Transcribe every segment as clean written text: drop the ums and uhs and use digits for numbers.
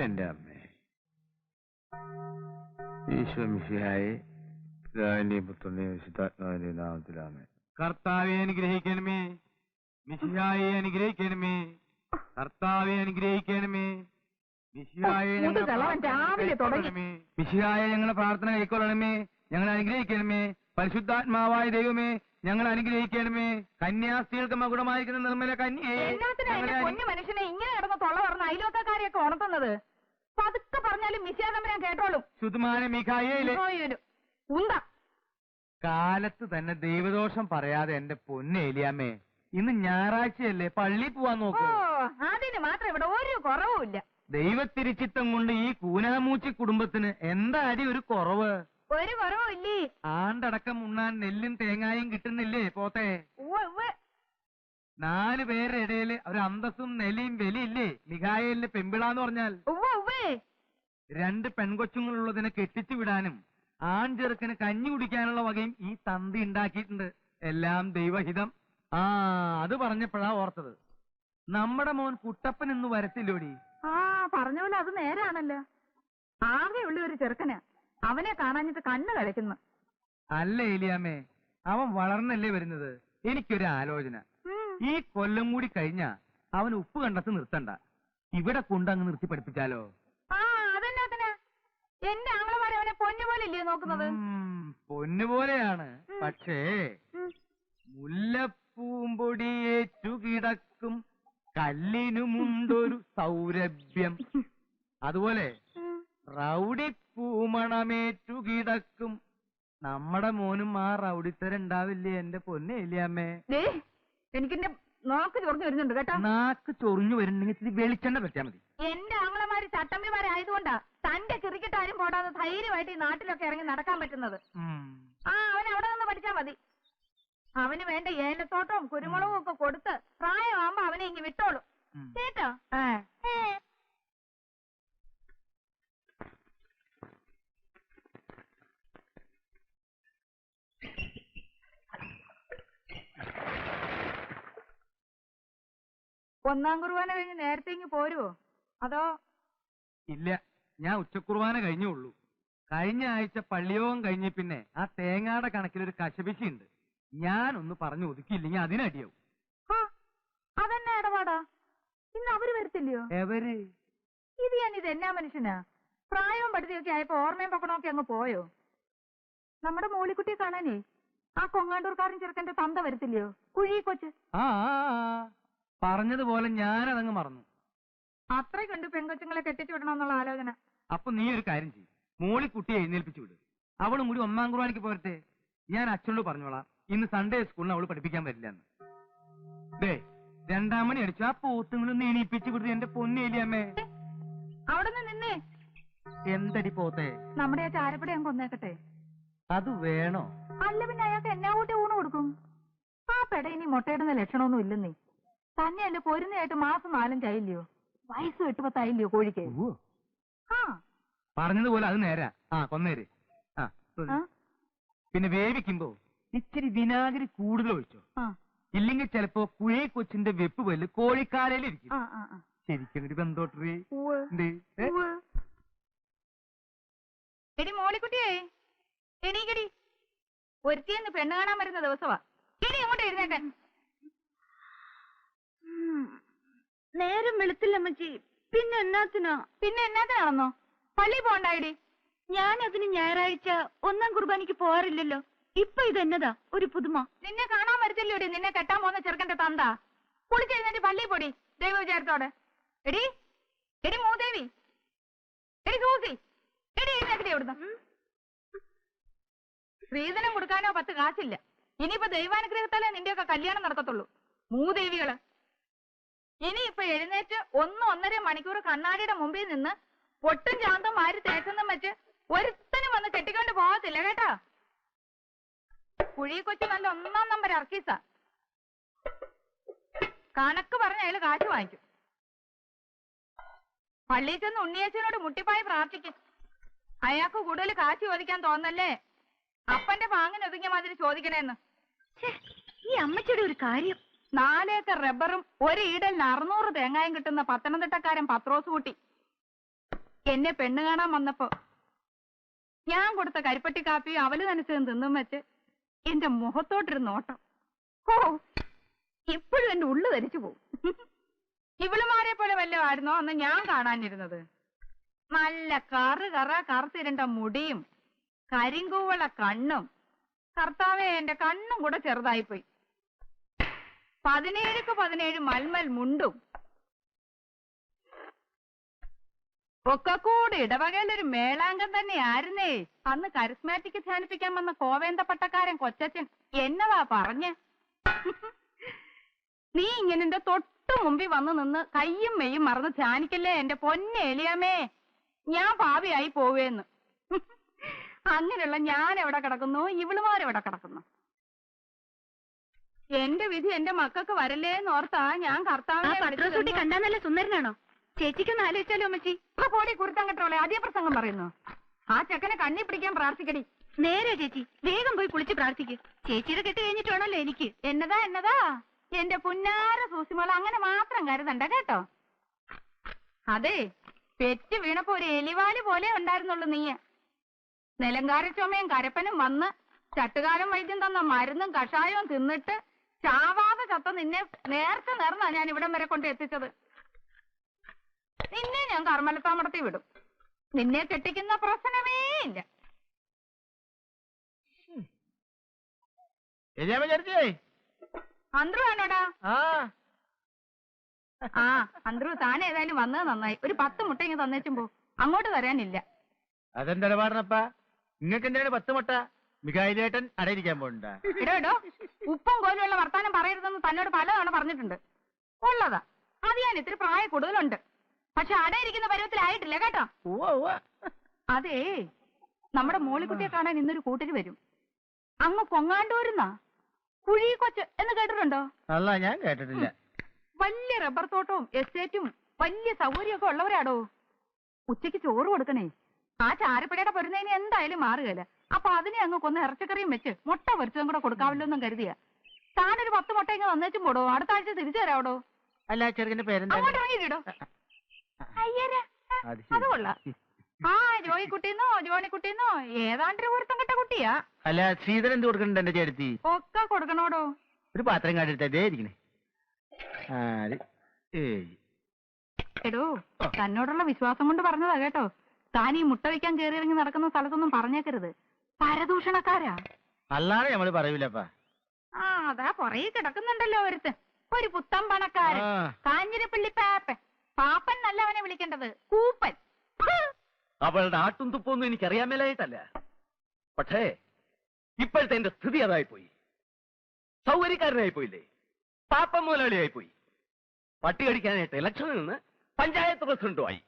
എന്റെ അമ്മേ, ഈശോ മിശിഹായെ, പിതാവിന്റെയും പുത്രന്റെയും വിശുദ്ധാത്മാവിന്റെയും നാമത്തിലാമേ. കർത്താവെ അനുഗ്രഹിക്കണമേ, മിശിഹായെ അനുഗ്രഹിക്കണമേ, കർത്താവെ അനുഗ്രഹിക്കണമേ, മിശിഹായെ ഞങ്ങളെ പ്രാർത്ഥന കൈക്കൊള്ളണമേ, ഞങ്ങളെ അനുഗ്രഹിക്കണമേ. പരിശുദ്ധാത്മാവായ ദൈവമേ, ഞങ്ങൾ അനുഗ്രഹിക്കണമേ. കന്യാസ്ത്രീകൾക്ക് മകുടമായിരിക്കുന്ന നിർമ്മല കന്യയെ മനുഷ്യനെ ഇങ്ങനെ കിടന്ന് തൊള്ള പറഞ്ഞ അയലോക്കാരെയൊക്കെ ഉണർത്തുന്നത് പതുക്കെ പറഞ്ഞാലും മിശിഹാതമ്പുരാൻ കേട്ടോളും. ശുദ്ധമായ മിഖായേലേ കാലത്ത് തന്നെ ദൈവദോഷം പറയാതെ എന്റെ പൊന്നേലിയാമ്മേ, ഇന്ന് ഞായറാഴ്ചയല്ലേ, പള്ളി പോവാൻ നോക്കൂ. അതിന് മാത്രം ഇവിടെ ഒരു കുറവുമില്ല. ദൈവത്തിരിച്ചിത്തം കൊണ്ട് ഈ കൂനാമൂച്ചി കുടുംബത്തിന് എന്താ അടി ഒരു കുറവ്? ഒരു കുറവുമില്ലേ. ആണ്ടടക്കം ഉണ്ണാൻ നെല്ലും തേങ്ങായും കിട്ടുന്നില്ലേ പോത്തെ? 4 പേരുടെ ഇടയില് ഒരു അന്തസ്സും നെലിയും വെലിയില്ലേ മിഖായേലിന് പെമ്പിളാന്ന് പറഞ്ഞാൽ? 2 പെൺകൊച്ചുങ്ങളുള്ളതിനെ കെട്ടിച്ചു വിടാനും ആൺചെറുക്കന് കഞ്ഞി കുടിക്കാനുള്ള വകയും ഈ തന്തി ഉണ്ടാക്കിയിട്ടുണ്ട്. എല്ലാം ദൈവഹിതം. അത് പറഞ്ഞപ്പോഴാ ഓർത്തത്, നമ്മുടെ മോൻ കുട്ടപ്പൻ ഇന്ന് വരത്തില്ലോടി. പറഞ്ഞ പോലെ അത് നേരാണല്ലോ. ആകെ ഉള്ള ഒരു ചെറുക്കന് അവനെ കാണാഞ്ഞിട്ട് കണ്ണ് കളിക്കുന്നു. അല്ല ഏലിയാമ്മേ, അവൻ വളർന്നല്ലേ വരുന്നത്. എനിക്കൊരു ആലോചന, ഈ കൊല്ലം കൂടി കഴിഞ്ഞാ അവൻ ഉപ്പ് കണ്ടത്ത് നിർത്തണ്ട, ഇവിടെ കൊണ്ടങ്ങ് നിർത്തി പഠിപ്പിച്ചാലോ? അതെന്നാ എന്റെ ആങ്ങളമാരെ അവനെ പൊന്നുപോലെയല്ലേ നോക്കുന്നത്? പൊന്നുപോലെയാണ്, പക്ഷേ മുല്ലപ്പൂമ്പൊടിയേറ്റു കിടക്കും കല്ലിനുമുണ്ടൊരു സൗരഭ്യം. അതുപോലെ റൗഡി പൂമണമേറ്റു കിടക്കും നമ്മുടെ മോനും ആ റൗഡിത്തരുണ്ടാവില്ലേ എന്റെ പൊന്നേലിയാമ്മേ? എനിക്കെന്റെ നാക്ക് ചൊറിഞ്ഞു വരുന്നുണ്ട് കേട്ടോ. നാക്ക് ചൊറിഞ്ഞു വരുന്നുണ്ടെങ്കിൽ വെളിച്ചെണ്ണ പറ്റാ മതി. എന്റെ ആങ്ങളമാര് ചട്ടമ്പിമാരായതുകൊണ്ടാ തന്റെ ക്രിക്കറ്റ് ആരും പോടാതെ ധൈര്യമായിട്ട് ഈ നാട്ടിലൊക്കെ ഇറങ്ങി നടക്കാൻ പറ്റുന്നത്. അവൻ അവിടെ നിന്ന് പഠിച്ചാ മതി. അവന് വേണ്ട ഏലത്തോട്ടവും കുരുമുളകും ഒക്കെ കൊടുത്ത് പ്രായമാകുമ്പോ അവനെ ഇങ്ങ് വിട്ടോളൂ കേട്ടോ. ഒന്നാം കുർബാന കഴിഞ്ഞ് നേരത്തെ ഇങ്ങ് പോരുവോ അതോ? ഇല്ല, ഞാൻ ഉച്ചക്കുർബാന കഴിഞ്ഞുള്ളൂ. കഴിഞ്ഞ ആഴ്ച പള്ളിയോഗം കഴിഞ്ഞ പിന്നെ ആ തേങ്ങാടെ കണക്കിലൊരു കശപിശയുണ്ട്. ഞാനൊന്ന് പറഞ്ഞു ഒതുക്കിയില്ലെങ്കിൽ അതിനടിയാവും. അതെന്നാ ഇടപാടാ? ഇന്ന് അവര് വരത്തില്ലയോ? എവര്? ഇത് ഞാനിത് എന്നാ മനുഷ്യനാ? പ്രായവും പഠിത്തമൊക്കെ ആയപ്പോ ഓർമ്മയും പക്കണമൊക്കെ അങ്ങ് പോയോ? നമ്മുടെ മോളിക്കുട്ടിയെ കാണാനേ ആ കൊങ്ങാണ്ടൂർക്കാരൻ ചെറുക്കന്റെ തന്ത വരത്തില്ലയോ, കുഴി കൊച്ച്? പറഞ്ഞതുപോലെ ഞാനതങ്ങ് മറന്നു. അത്രയ്ക്കുണ്ട് പെൺകൊച്ചുങ്ങളെ കെട്ടിച്ചു വിടണമെന്നുള്ള ആലോചന. അപ്പൊ നീ ഒരു കാര്യം ചെയ്യും, മോളിക്കുട്ടിയെ എഴുന്നേൽപ്പിച്ചു വിട്. അവളും കൂടി ഒന്നാം കുർബാനയ്ക്ക് പോരട്ടെ. ഞാൻ അച്ഛനോട് പറഞ്ഞോളാം, ഇന്ന് സൺഡേ സ്കൂളിന് അവള് പഠിപ്പിക്കാൻ വരില്ലെന്ന്. 2 മണി അടിച്ചു ആ പോത്തുങ്ങളൊന്ന് എണീപ്പിച്ചു വിടുന്നത് എന്റെ പൊന്നേലിയമ്മേ. അവിടെ നിന്നേ. എന്തടി പോത്തെ? നമ്മുടെ ആ ചാരപ്പടി അങ്ങ് കൊന്നേക്കട്ടെ. അത് വേണോ? അല്ല പിന്നെ അയാൾക്ക് എന്നാ കൂട്ടി ഊണ് കൊടുക്കും? ആ പെട ഇനി മുട്ടയിടുന്ന ലക്ഷണമൊന്നും ഇല്ലെന്നേ. തന്നെയല്ലേ പൊരുന്നയായിട്ട് മാസം 4 ആയില്ലയോ, വയസ്സ് 8-10 ആയില്ലയോ കോഴിക്ക്? പറഞ്ഞതുപോലെ അത് നേരാ. കൊന്നേര്. പിന്നെ വേവിക്കുമ്പോ ഇച്ചിരി വിനാഗിരി കൂടുതൽ ഒഴിച്ചോ, ഇല്ലെങ്കിൽ ചിലപ്പോ കുഴി കൊച്ചിന്റെ വെപ്പ് വല്ല് കോഴിക്കാലയിലിരിക്കും. ശരിക്കും ബന്ധോട്ടേ. എടി മോളിക്കുട്ടിയേ, എണീക്കടി. ഒരുത്തിന്ന് പെണ്ണ് കാണാൻ വരുന്ന ദിവസമാ. എടി അങ്ങോട്ട് എഴുന്നേക്കാൻ. നേരം വെളുത്തില്ലമ്മച്ചി. പിന്നെ എന്നാത്തിനാണെന്നോ? പള്ളി പോണ്ടായിടി. ഞാനതിന് ഞായറാഴ്ച ഒന്നാം കുർബാനയ്ക്ക് പോവാറില്ലല്ലോ. ഇപ്പൊ ഇതെന്നതാ ഒരു പുതുമ? നിന്നെ കാണാൻ വരത്തില്ലോടി നിന്നെ കെട്ടാൻ പോകുന്ന ചെറുക്കന്റെ തന്ത. കുളിച്ചെഴുന്നേറ്റ് പള്ളി പൊടി ദൈവ വിചാരത്തോടെ. എടി എടി മൂദേവി, എടി സൂസി, എടി എഴുന്നേക്കടി അവിടുന്ന്. സ്ത്രീധനം കൊടുക്കാനോ 10 കാശില്ല. ഇനിയിപ്പോ ദൈവാനുഗ്രഹത്താലേ നിന്റെയൊക്കെ കല്യാണം നടത്തത്തുള്ളൂ. മൂദേവികള് ഇനിയിപ്പൊ എഴുന്നേറ്റ് 1-1.5 മണിക്കൂർ കണ്ണാടിയുടെ മുമ്പിൽ നിന്ന് പൊട്ടും ചാന്തം മാരി തേച്ചെന്നും വെച്ച് ഒരുത്തനും വന്ന് കെട്ടിക്കൊണ്ട് പോകത്തില്ല കേട്ടോ. കുഴി കൊച്ചു നല്ല 1-ാം നമ്പർ അർക്കീസാ. കണക്ക് പറഞ്ഞ അയാൾ കാശ് വാങ്ങിക്കും. പള്ളിയിൽ ചെന്ന് ഉണ്ണിയേച്ചനോട് മുട്ടിപ്പായി പ്രാർത്ഥിക്കും. അയാൾക്ക് കൂടുതൽ കാശ് ചോദിക്കാൻ തോന്നല്ലേ, അപ്പന്റെ പാങ്ങിന് ഒതുങ്ങിയ മാതിരി ചോദിക്കണേന്ന്. ഈ അമ്മച്ചിയുടെ ഒരു കാര്യം. 4 ഏക്കർ റബ്ബറും 1 ഈടലിന് 600 തേങ്ങായും കിട്ടുന്ന പത്തനംതിട്ടക്കാരൻ പത്രോസ് കുട്ടി എന്നെ പെണ്ണ് കാണാൻ വന്നപ്പോ ഞാൻ കൊടുത്ത കരിപ്പട്ടി കാപ്പിയും അവല് നനച്ചതും തിന്നും വെച്ച് എന്റെ മുഖത്തോട്ടൊരു നോട്ടം. ഓ, ഇപ്പോഴും എന്റെ ഉള്ളു ധരിച്ചു പോവും. ഇവളുമാരെ പോലെ വല്ലതായിരുന്നോ അന്ന് ഞാൻ കാണാനിരുന്നത്? നല്ല കറുത്തിരണ്ട മുടിയും കരിങ്കൂവള കണ്ണും. കർത്താവേ, എന്റെ കണ്ണും കൂടെ ചെറുതായിപ്പോയി. 17ക്ക് 17 മൽമൽ മുണ്ടും ഒക്കെ കൂടി ഇടവകയിലൊരു മേളാങ്കം തന്നെയായിരുന്നേ. അന്ന് കരിസ്മാറ്റിക് ധ്യാനിപ്പിക്കാൻ വന്ന കോവേന്ത പട്ടക്കാരൻ കൊച്ചച്ഛൻ എന്നതാ പറഞ്ഞ്? നീ ഇങ്ങനെ എന്റെ തൊട്ടു മുമ്പിൽ വന്നു നിന്ന് കയ്യും മെയ്യും മറന്ന് ധ്യാനിക്കല്ലേ എന്റെ പൊന്നെ എലിയാമേ, ഞാൻ പാപിയായി പോവേന്ന്. അങ്ങനെയുള്ള ഞാൻ എവിടെ കിടക്കുന്നു, ഇവളുമാരെവിടെ കിടക്കുന്നു? എന്റെ വിധി എന്റെ മക്കൾക്ക് വരല്ലേന്ന് ഓർത്താ ഞാൻ കർത്താവിനെ കണ്ടാ നല്ല സുന്ദരനാണോ? ചേച്ചിക്കൊന്ന് ആലോചിച്ചാലോ അമ്മച്ചി? പോടി കുരുത്തം കെട്ടോളെ, അതേ പ്രസംഗം പറയുന്നു. ആ ചെക്കനെ കണ്ണി പിടിക്കാൻ പ്രാർത്ഥിക്കടി. നേരെ ചേച്ചി, വേഗം പോയി കുളിച്ച് പ്രാർത്ഥിക്ക്. ചേച്ചിയുടെ കെട്ട് കഴിഞ്ഞിട്ട് വേണമല്ലോ എനിക്ക്. എന്നതാ എന്റെ പുന്നാര സൂസിമോൾ, അങ്ങനെ മാത്രം കരുതണ്ട കേട്ടോ. അതെ, പെറ്റ് വീണപ്പോ ഒരു എലിവാല് പോലെ ഉണ്ടായിരുന്നുള്ളൂ നീ. നിലങ്കാര ചുമയും കരപ്പനും വന്ന് ചട്ടുകാലം വൈദ്യം തന്ന മരുന്നും കഷായവും തിന്നിട്ട് ചാവാതെ ചത്ത നിന്നെ നേർച്ച നേർന്നാ ഞാൻ ഇവിടം വരെ കൊണ്ട് എത്തിച്ചത്. നിന്നെ ഞാൻ കർമ്മലത്താമടത്തി വിടും. നിന്നെ കെട്ടിക്കുന്ന പ്രശ്നമേ ഇല്ല. അന്ത്രു ആണോടാ? ആ അന്ത്രു, താൻ ഏതായാലും വന്നത് നന്നായി. ഒരു 10 മുട്ട ഇങ്ങ് തന്നേച്ചും പോ, അങ്ങോട്ട് തരാനില്ല. അതെന്താ പറഞ്ഞപ്പാ? നിങ്ങൾക്ക് എന്താണ് 10 മുട്ട? മികായിലേട്ടൻ അടയിരിക്കാൻ പോണ്ട. ഇടോ, ഉപ്പും കോലുള്ള വർത്താനം പറയരുതെന്ന് തന്നോട് പലതവണ പറഞ്ഞിട്ടുണ്ട്. ഉള്ളതാ, അത് ഞാൻ ഇത്തിരി പ്രായ കൂടുതലുണ്ട്. പക്ഷെ അടയിരിക്കുന്ന പരുവത്തിലായിട്ടില്ല കേട്ടോ. അതേ, നമ്മുടെ മോളിക്കുട്ടിയെ കാണാൻ ഇന്നൊരു കൂട്ടിന് വരും. അങ്ങ് കൊങ്ങാണ്ടൂരുന്നാ. കുഴി കൊച്ച് എന്ന് കേട്ടിട്ടുണ്ടോ? അല്ല, ഞാൻ കേട്ടിട്ടില്ല. വലിയ റബ്ബർ തോട്ടവും എസ്റ്റേറ്റും വലിയ സൗകര്യമൊക്കെ ഉള്ളവരാടോ. ഉച്ചയ്ക്ക് ചോറ് കൊടുക്കണേ. ആ ചാരപ്പിടയുടെ പൊരുന്നതിന് എന്തായാലും മാറുകയില്ല. അപ്പൊ അതിനെ അങ്ങ് കൊന്ന് ഇറച്ചിക്കറിയും വെച്ച് മുട്ട പൊരിച്ചതും കൂടെ കൊടുക്കാമല്ലോ എന്നും കരുതിയ. താനൊരു 10 മുട്ട ഇങ്ങ് തന്നേച്ചും പോടോ. അടുത്ത ആഴ്ച തിരിച്ചു തരാവടോ. അല്ല, ചെറുക്കന്റെ പേരെന്താ? അങ്ങോട്ട് ഇറങ്ങിയിട്ടോ. അയ്യരാ, അത് കൊള്ളാം. ആ ജോണിക്കുട്ടിന്നോ ഏതാണ്ടൊരു പൊരുത്തം കെട്ട കുട്ടിയാ. അല്ല, ശ്രീധരൻ എന്ത് കൊടുക്കണ്ട എന്റെ ചേട്ടത്തി? ഒക്കെ കൊടുക്കണോടോ. ഒരു പാത്രം കാട്ടിട്ടേ ഇരിക്കണേ. എടോ, തന്നോടുള്ള വിശ്വാസം കൊണ്ട് പറഞ്ഞതാ കേട്ടോ. താൻ ഈ മുട്ട വയ്ക്കാൻ കയറി ഇറങ്ങി നടക്കുന്ന സ്ഥലത്തൊന്നും പറഞ്ഞേക്കരുത്. പരദൂഷണക്കാരാ. അല്ലാതെ നമ്മള് പറയൂലപ്പാ. ആ, അതാ പുറകെ കിടക്കുന്നുണ്ടല്ലോ ഒരുത്ത്, ഒരു പുത്തൻ പണക്കാരൻ. കാഞ്ഞിരപ്പള്ളി പാപ്പൻ. പാപ്പൻ നല്ല അവനെ വിളിക്കേണ്ടത്, കൂപ്പൻ. അവളുടെ ആട്ടും തുപ്പൊന്നും എനിക്കറിയാൻ മേലായിട്ടല്ല. പക്ഷേ ഇപ്പോഴത്തെ എന്റെ സ്ഥിതി അതായിപ്പോയി. സൗകര്യക്കാരനായിപ്പോയില്ലേ, പാപ്പൻ മുതലാളിയായിപ്പോയി. പട്ടി കടിക്കാനായിട്ട് ഇലക്ഷനിൽ നിന്ന് പഞ്ചായത്ത് പ്രസിഡന്റുമായി.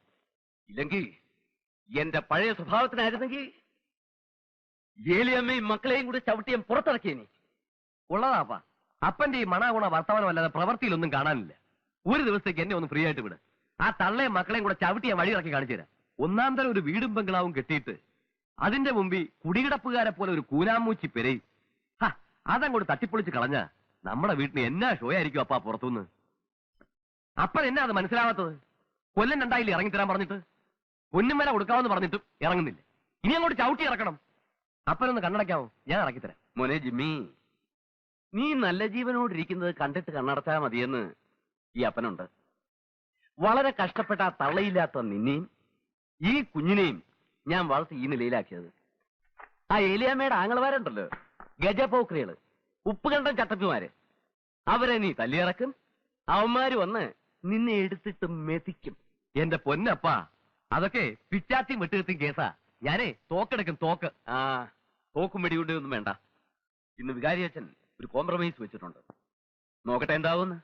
ഇല്ലെങ്കിൽ എന്റെ പഴയ സ്വഭാവത്തിനായിരുന്നെങ്കിൽ ഏലിയമ്മയും മക്കളെയും കൂടി ചവിട്ടിയും പുറത്തിറക്കിയേനി. ഉള്ളതാപ്പാ, അപ്പന്റെ ഈ മണാഗുണ വർത്തമാനം അല്ലാതെ പ്രവൃത്തിയിലൊന്നും കാണാനില്ല. ഒരു ദിവസത്തേക്ക് എന്നെ ഒന്ന് ഫ്രീ ആയിട്ട് വിട്. ആ തള്ളയും മക്കളെയും കൂടെ ചവിട്ടിയെ വഴിയിറക്കി കാണിച്ചു തരാം. ഒന്നാം തരം ഒരു വീടും ബംഗ്ലാവും കെട്ടിയിട്ട് അതിന്റെ മുമ്പിൽ കുടികിടപ്പുകാരെ പോലെ ഒരു കൂനാമൂച്ചി പെരയും അതങ്ങോട്ട് തട്ടിപ്പൊളിച്ച് കളഞ്ഞ നമ്മുടെ വീട്ടിന് എന്നാ ഷോ ആയിരിക്കും അപ്പാ പുറത്തുനിന്ന്. അപ്പൻ എന്നാ അത് മനസ്സിലാവാത്തത്? കൊല്ലം 2 ഇറങ്ങിത്തരാൻ പറഞ്ഞിട്ട്, പൊന്നുമല കൊടുക്കാമെന്ന് പറഞ്ഞിട്ടും ഇറങ്ങുന്നില്ല. ഇനി അങ്ങോട്ട് ചവിട്ടി ഇറക്കണം. അപ്പനൊന്ന് കണ്ണടയ്ക്കാമോ? ഞാൻ ഇറക്കിത്തരാം. മോനെ ജിമ്മി, നീ നല്ല ജീവനോടിരിക്കുന്നത് കണ്ടിട്ട് കണ്ണടച്ചാ മതിയെന്ന് ഈ അപ്പനുണ്ട്. വളരെ കഷ്ടപ്പെട്ട ആ തള്ളയില്ലാത്ത നിന്നെയും ഈ കുഞ്ഞിനെയും ഞാൻ വളർത്തി ഈ നിലയിലാക്കിയത്. ആ ഏലിയാമ്മയുടെ ആങ്ങളമാരുണ്ടല്ലോ, ഗജപോക്രികള്, ഉപ്പുകണ്ടം ചട്ടപ്പിമാര്, അവരെ നീ തല്ലിയിറക്കും. അവന്മാര് വന്ന് നിന്നെ എടുത്തിട്ട് മെതിക്കും. എന്റെ പൊന്നപ്പാ, അതൊക്കെ പിച്ചാത്തിയും വെട്ടുകത്തിയും കേസാ. ഞാനേ തോക്കെടുക്കും, തോക്ക്. ആ തോക്കും വെടികൊണ്ട് ഒന്നും വേണ്ട. ഇന്ന് വികാരി അച്ഛൻ ഒരു കോംപ്രമൈസ് വെച്ചിട്ടുണ്ട്. നോക്കട്ടെ എന്താവുന്ന്.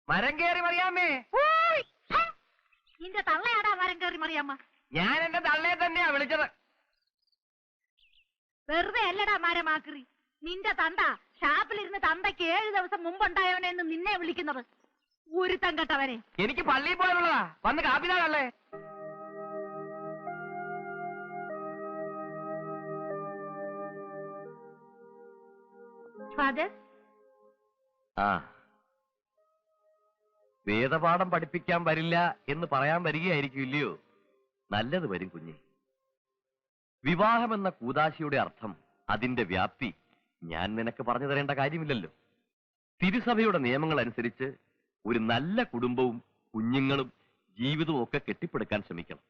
മരം കയറി മറിയാമേ. നിന്റെ തള്ളയാടാ മരം കയറി മറിയാമ്മ. ഞാൻ എന്റെ തള്ളയെ തന്നെയാ വിളിച്ചത്. വെറുതെ അല്ലടാ മരമാക്രി. നിന്റെ തന്ത ഷാപ്പിലിരുന്ന് തന്തയ്ക്ക് 7 ദിവസം മുമ്പുണ്ടായവനെന്ന് നിന്നെ വിളിക്കുന്നത്. ഒരുത്തം കെട്ടവനെ. എനിക്ക് പള്ളിയിൽ പോയാലുള്ളതാ. വന്ന് കാപ്പിതാകല്ലേ. ഫാദർ, ആ, വേദപാഠം പഠിപ്പിക്കാൻ വരില്ല എന്ന് പറയാൻ വരികയായിരിക്കും, ഇല്ലയോ? നല്ലത് വരും കുഞ്ഞെ. വിവാഹമെന്ന കൂദാശിയുടെ അർത്ഥം, അതിന്റെ വ്യാപ്തി ഞാൻ നിനക്ക് പറഞ്ഞു തരേണ്ട കാര്യമില്ലല്ലോ. തിരുസഭയുടെ നിയമങ്ങൾ അനുസരിച്ച് ഒരു നല്ല കുടുംബവും കുഞ്ഞുങ്ങളും ജീവിതവും ഒക്കെ കെട്ടിപ്പടുക്കാൻ ശ്രമിക്കണം.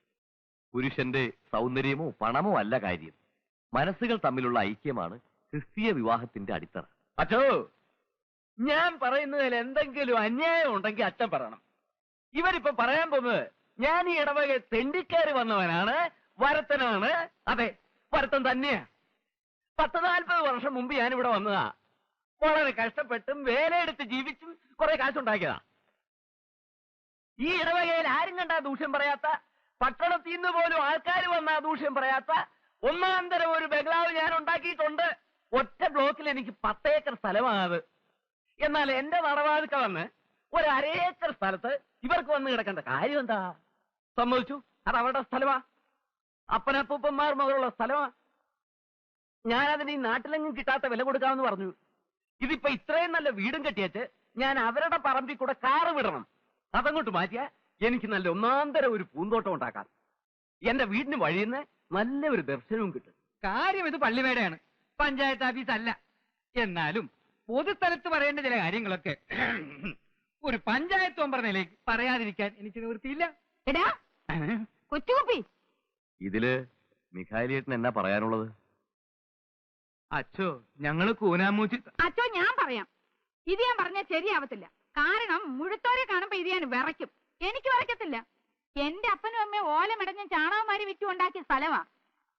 പുരുഷന്റെ സൗന്ദര്യമോ പണമോ അല്ല കാര്യം, മനസ്സുകൾ തമ്മിലുള്ള ഐക്യമാണ് ക്രിസ്തീയ വിവാഹത്തിന്റെ അടിത്തറ. അച്ഛോ, ഞാൻ പറയുന്നതിൽ എന്തെങ്കിലും അന്യായം ഉണ്ടെങ്കിൽ അച്ഛൻ പറയണം. ഇവരിപ്പോ പറയാൻ പോകുന്നത് ഞാൻ ഈ ഇടവക തെണ്ടിക്കാര് വന്നവനാണ്, വരത്തനാണ്. അതെ, വരത്തൻ തന്നെയാ. 40-40 വർഷം മുമ്പ് ഞാനിവിടെ വന്നതാ. വളരെ കഷ്ടപ്പെട്ടും വേലയെടുത്ത് ജീവിച്ചും കുറെ കാശുണ്ടാക്കിയതാ. ഈ ഇടവകയിൽ ആരും കണ്ടാ ദൂഷ്യം പറയാത്ത, പട്ടണത്തിൽ നിന്ന് പോലും ആൾക്കാർ വന്നാ ദൂഷ്യം പറയാത്ത ഒന്നാന്തരം ഒരു ബംഗ്ലാവ് ഞാൻ ഉണ്ടാക്കിയിട്ടുണ്ട്. ഒറ്റ ബ്ലോക്കിൽ എനിക്ക് 10 ഏക്കർ സ്ഥലമാണത്. എന്നാൽ എന്റെ നടവാതിക്ക വന്ന് ഒരു 1/2 ഏക്കർ സ്ഥലത്ത് ഇവർക്ക് വന്ന് കിടക്കേണ്ട കാര്യം എന്താ? സമ്മതിച്ചു, അത് അവരുടെ സ്ഥലമാ, അപ്പനപ്പൂപ്പന്മാർ മുതലുള്ള സ്ഥലമാ. ഞാനതിന് ഈ നാട്ടിലെങ്ങും കിട്ടാത്ത വില കൊടുക്കാമെന്ന് പറഞ്ഞു. ഇതിപ്പോ ഇത്രയും നല്ല വീടും കെട്ടിയച്ച് ഞാൻ അവരുടെ പറമ്പിൽ കൂടെ കാറ് വിടണം. അതങ്ങോട്ട് മാറ്റിയാ എനിക്ക് നല്ല ഒന്നാന്തരം ഒരു പൂന്തോട്ടം ഉണ്ടാക്കാം. എന്റെ വീടിന് വഴിയുന്ന നല്ല ഒരു ദർശനവും കിട്ടും. കാര്യം ഇത് പള്ളിമേടയാണ്, പഞ്ചായത്ത് ഓഫീസ് അല്ല. എന്നാലും പൊതുസ്ഥലത്ത് പറയേണ്ട ചില കാര്യങ്ങളൊക്കെ ഒരു പഞ്ചായത്ത് മെമ്പർ നിലയ്ക്ക് പറയാതിരിക്കാൻ എനിക്ക് നിവൃത്തിയില്ല. എടാ കൊച്ചുകുപ്പി, ഇതില് മിഖായിലേട്ടൻ എന്നാ പറയാനുള്ളത്? അച്ഛോ, ഞങ്ങള് കൂനാമൂച്ചി. അച്ചോ, ഞാൻ പറയാം. ഇത് ഞാൻ പറഞ്ഞാൽ ശരിയാവത്തില്ല. കാരണം മുഴുത്തോരെ കാണുമ്പോ ഇത് ഞാൻ വിറയ്ക്കും. എനിക്ക് വിറയ്ക്കത്തില്ല. എന്റെ അപ്പനും അമ്മയും ഓലമിടഞ്ഞ ചാണകമാരി വിറ്റു ഉണ്ടാക്കിയ സ്ഥലമാ.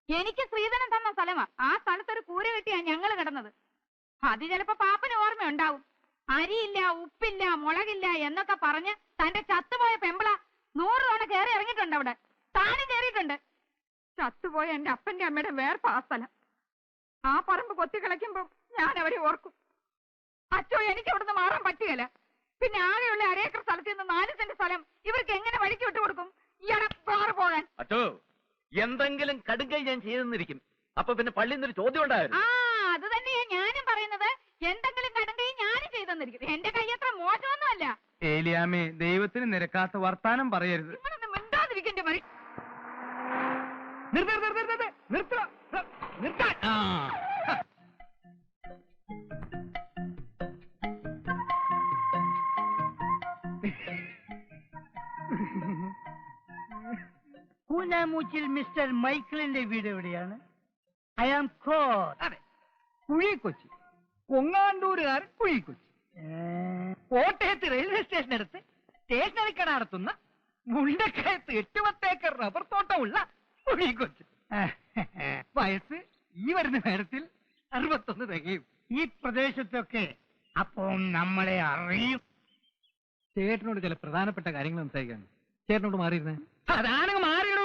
എനിക്ക് ശ്രീധരൻ തന്ന സ്ഥലമാ. ആ സ്ഥലത്തൊരു കൂര കെട്ടിയാ ഞങ്ങള് കിടന്നത്. അത് ചിലപ്പോ പാപ്പന് ഓർമ്മയുണ്ടാവും. അരിയില്ല, ഉപ്പില്ല, മുളകില്ല എന്നൊക്കെ പറഞ്ഞ് തന്റെ ചത്തുപോയ പെമ്പിള 100 തവണ കയറി ഇറങ്ങിയിട്ടുണ്ട്. അവിടെ താനും കയറിയിട്ടുണ്ട്. ചത്തുപോയ എന്റെ അപ്പന്റെ അമ്മയുടെ വേർപ്പ് ആ സ്ഥലം. ആ പറമ്പ് കൊത്തി കളിക്കുമ്പോ ഞാൻ അവരെ ഓർക്കും. അച്ചോ, എനിക്ക് ഇവിടുന്ന് മാറാൻ പറ്റുകയില്ല. പിന്നെ ആകെയുള്ള 1/2 ഏക്കർ സ്ഥലത്ത് നിന്ന് 4 സെന്റ് സ്ഥലം ഇവർക്ക് എങ്ങനെ വഴിക്ക് വിട്ടു കൊടുക്കും? ഇയാളെ പാറ് പോകാൻ. അച്ചോ, എന്തെങ്കിലും കടുങ്കൈ ഞാൻ ചെയ്തെന്നിരിക്കും. അപ്പൊ പിന്നെ പള്ളിയിൽ നിന്നൊരു ചോദ്യം ഉണ്ടായിരുന്നു. ആ, അത് തന്നെയാ ഞാനും പറയുന്നത്. എന്തെങ്കിലും കടങ്കൈ ഞാനും ചെയ്തെന്നിരിക്കും. എന്റെ കൈ അത്ര മോശമൊന്നുമല്ല. ഏലിയാമേ, ദൈവത്തിന് നിരക്കാത്ത വർത്താനം പറയരുത്. നിങ്ങളൊന്നും മിണ്ടാതിരിക്കണ്ടേ മറി. നിർത്താൻ. കൂനാമൂച്ചിൽ മിസ്റ്റർ മൈക്കിളിന്റെ വീട് എവിടെയാണ്? I am caught. അതെ, കുഴിക്കൊച്ചി. കൊങ്ങാണ്ടൂരുകാരൻ കുഴിക്കൊച്ചി. കോട്ടയത്ത് റെയിൽവേ സ്റ്റേഷനടുത്ത് സ്റ്റേഷനറി കട നടത്തുന്ന മുണ്ടക്കയത്ത് 8-10 ഏക്കർ റബ്ബർ തോട്ടമുള്ള കുഴിക്കൊച്ചി. വയസ്സ് ഈ വരുന്ന നേരത്തിൽ 61 തികയും. ഈ പ്രദേശത്തൊക്കെ അപ്പോൾ നമ്മളെ അറിയും. ചേട്ടനോട് ചില പ്രധാനപ്പെട്ട കാര്യങ്ങൾ സംസാരിക്കാണ്. ചേട്ടനോട് മാറിയിരുന്നേ. അതാണെങ്കിൽ മാറിയിടോ.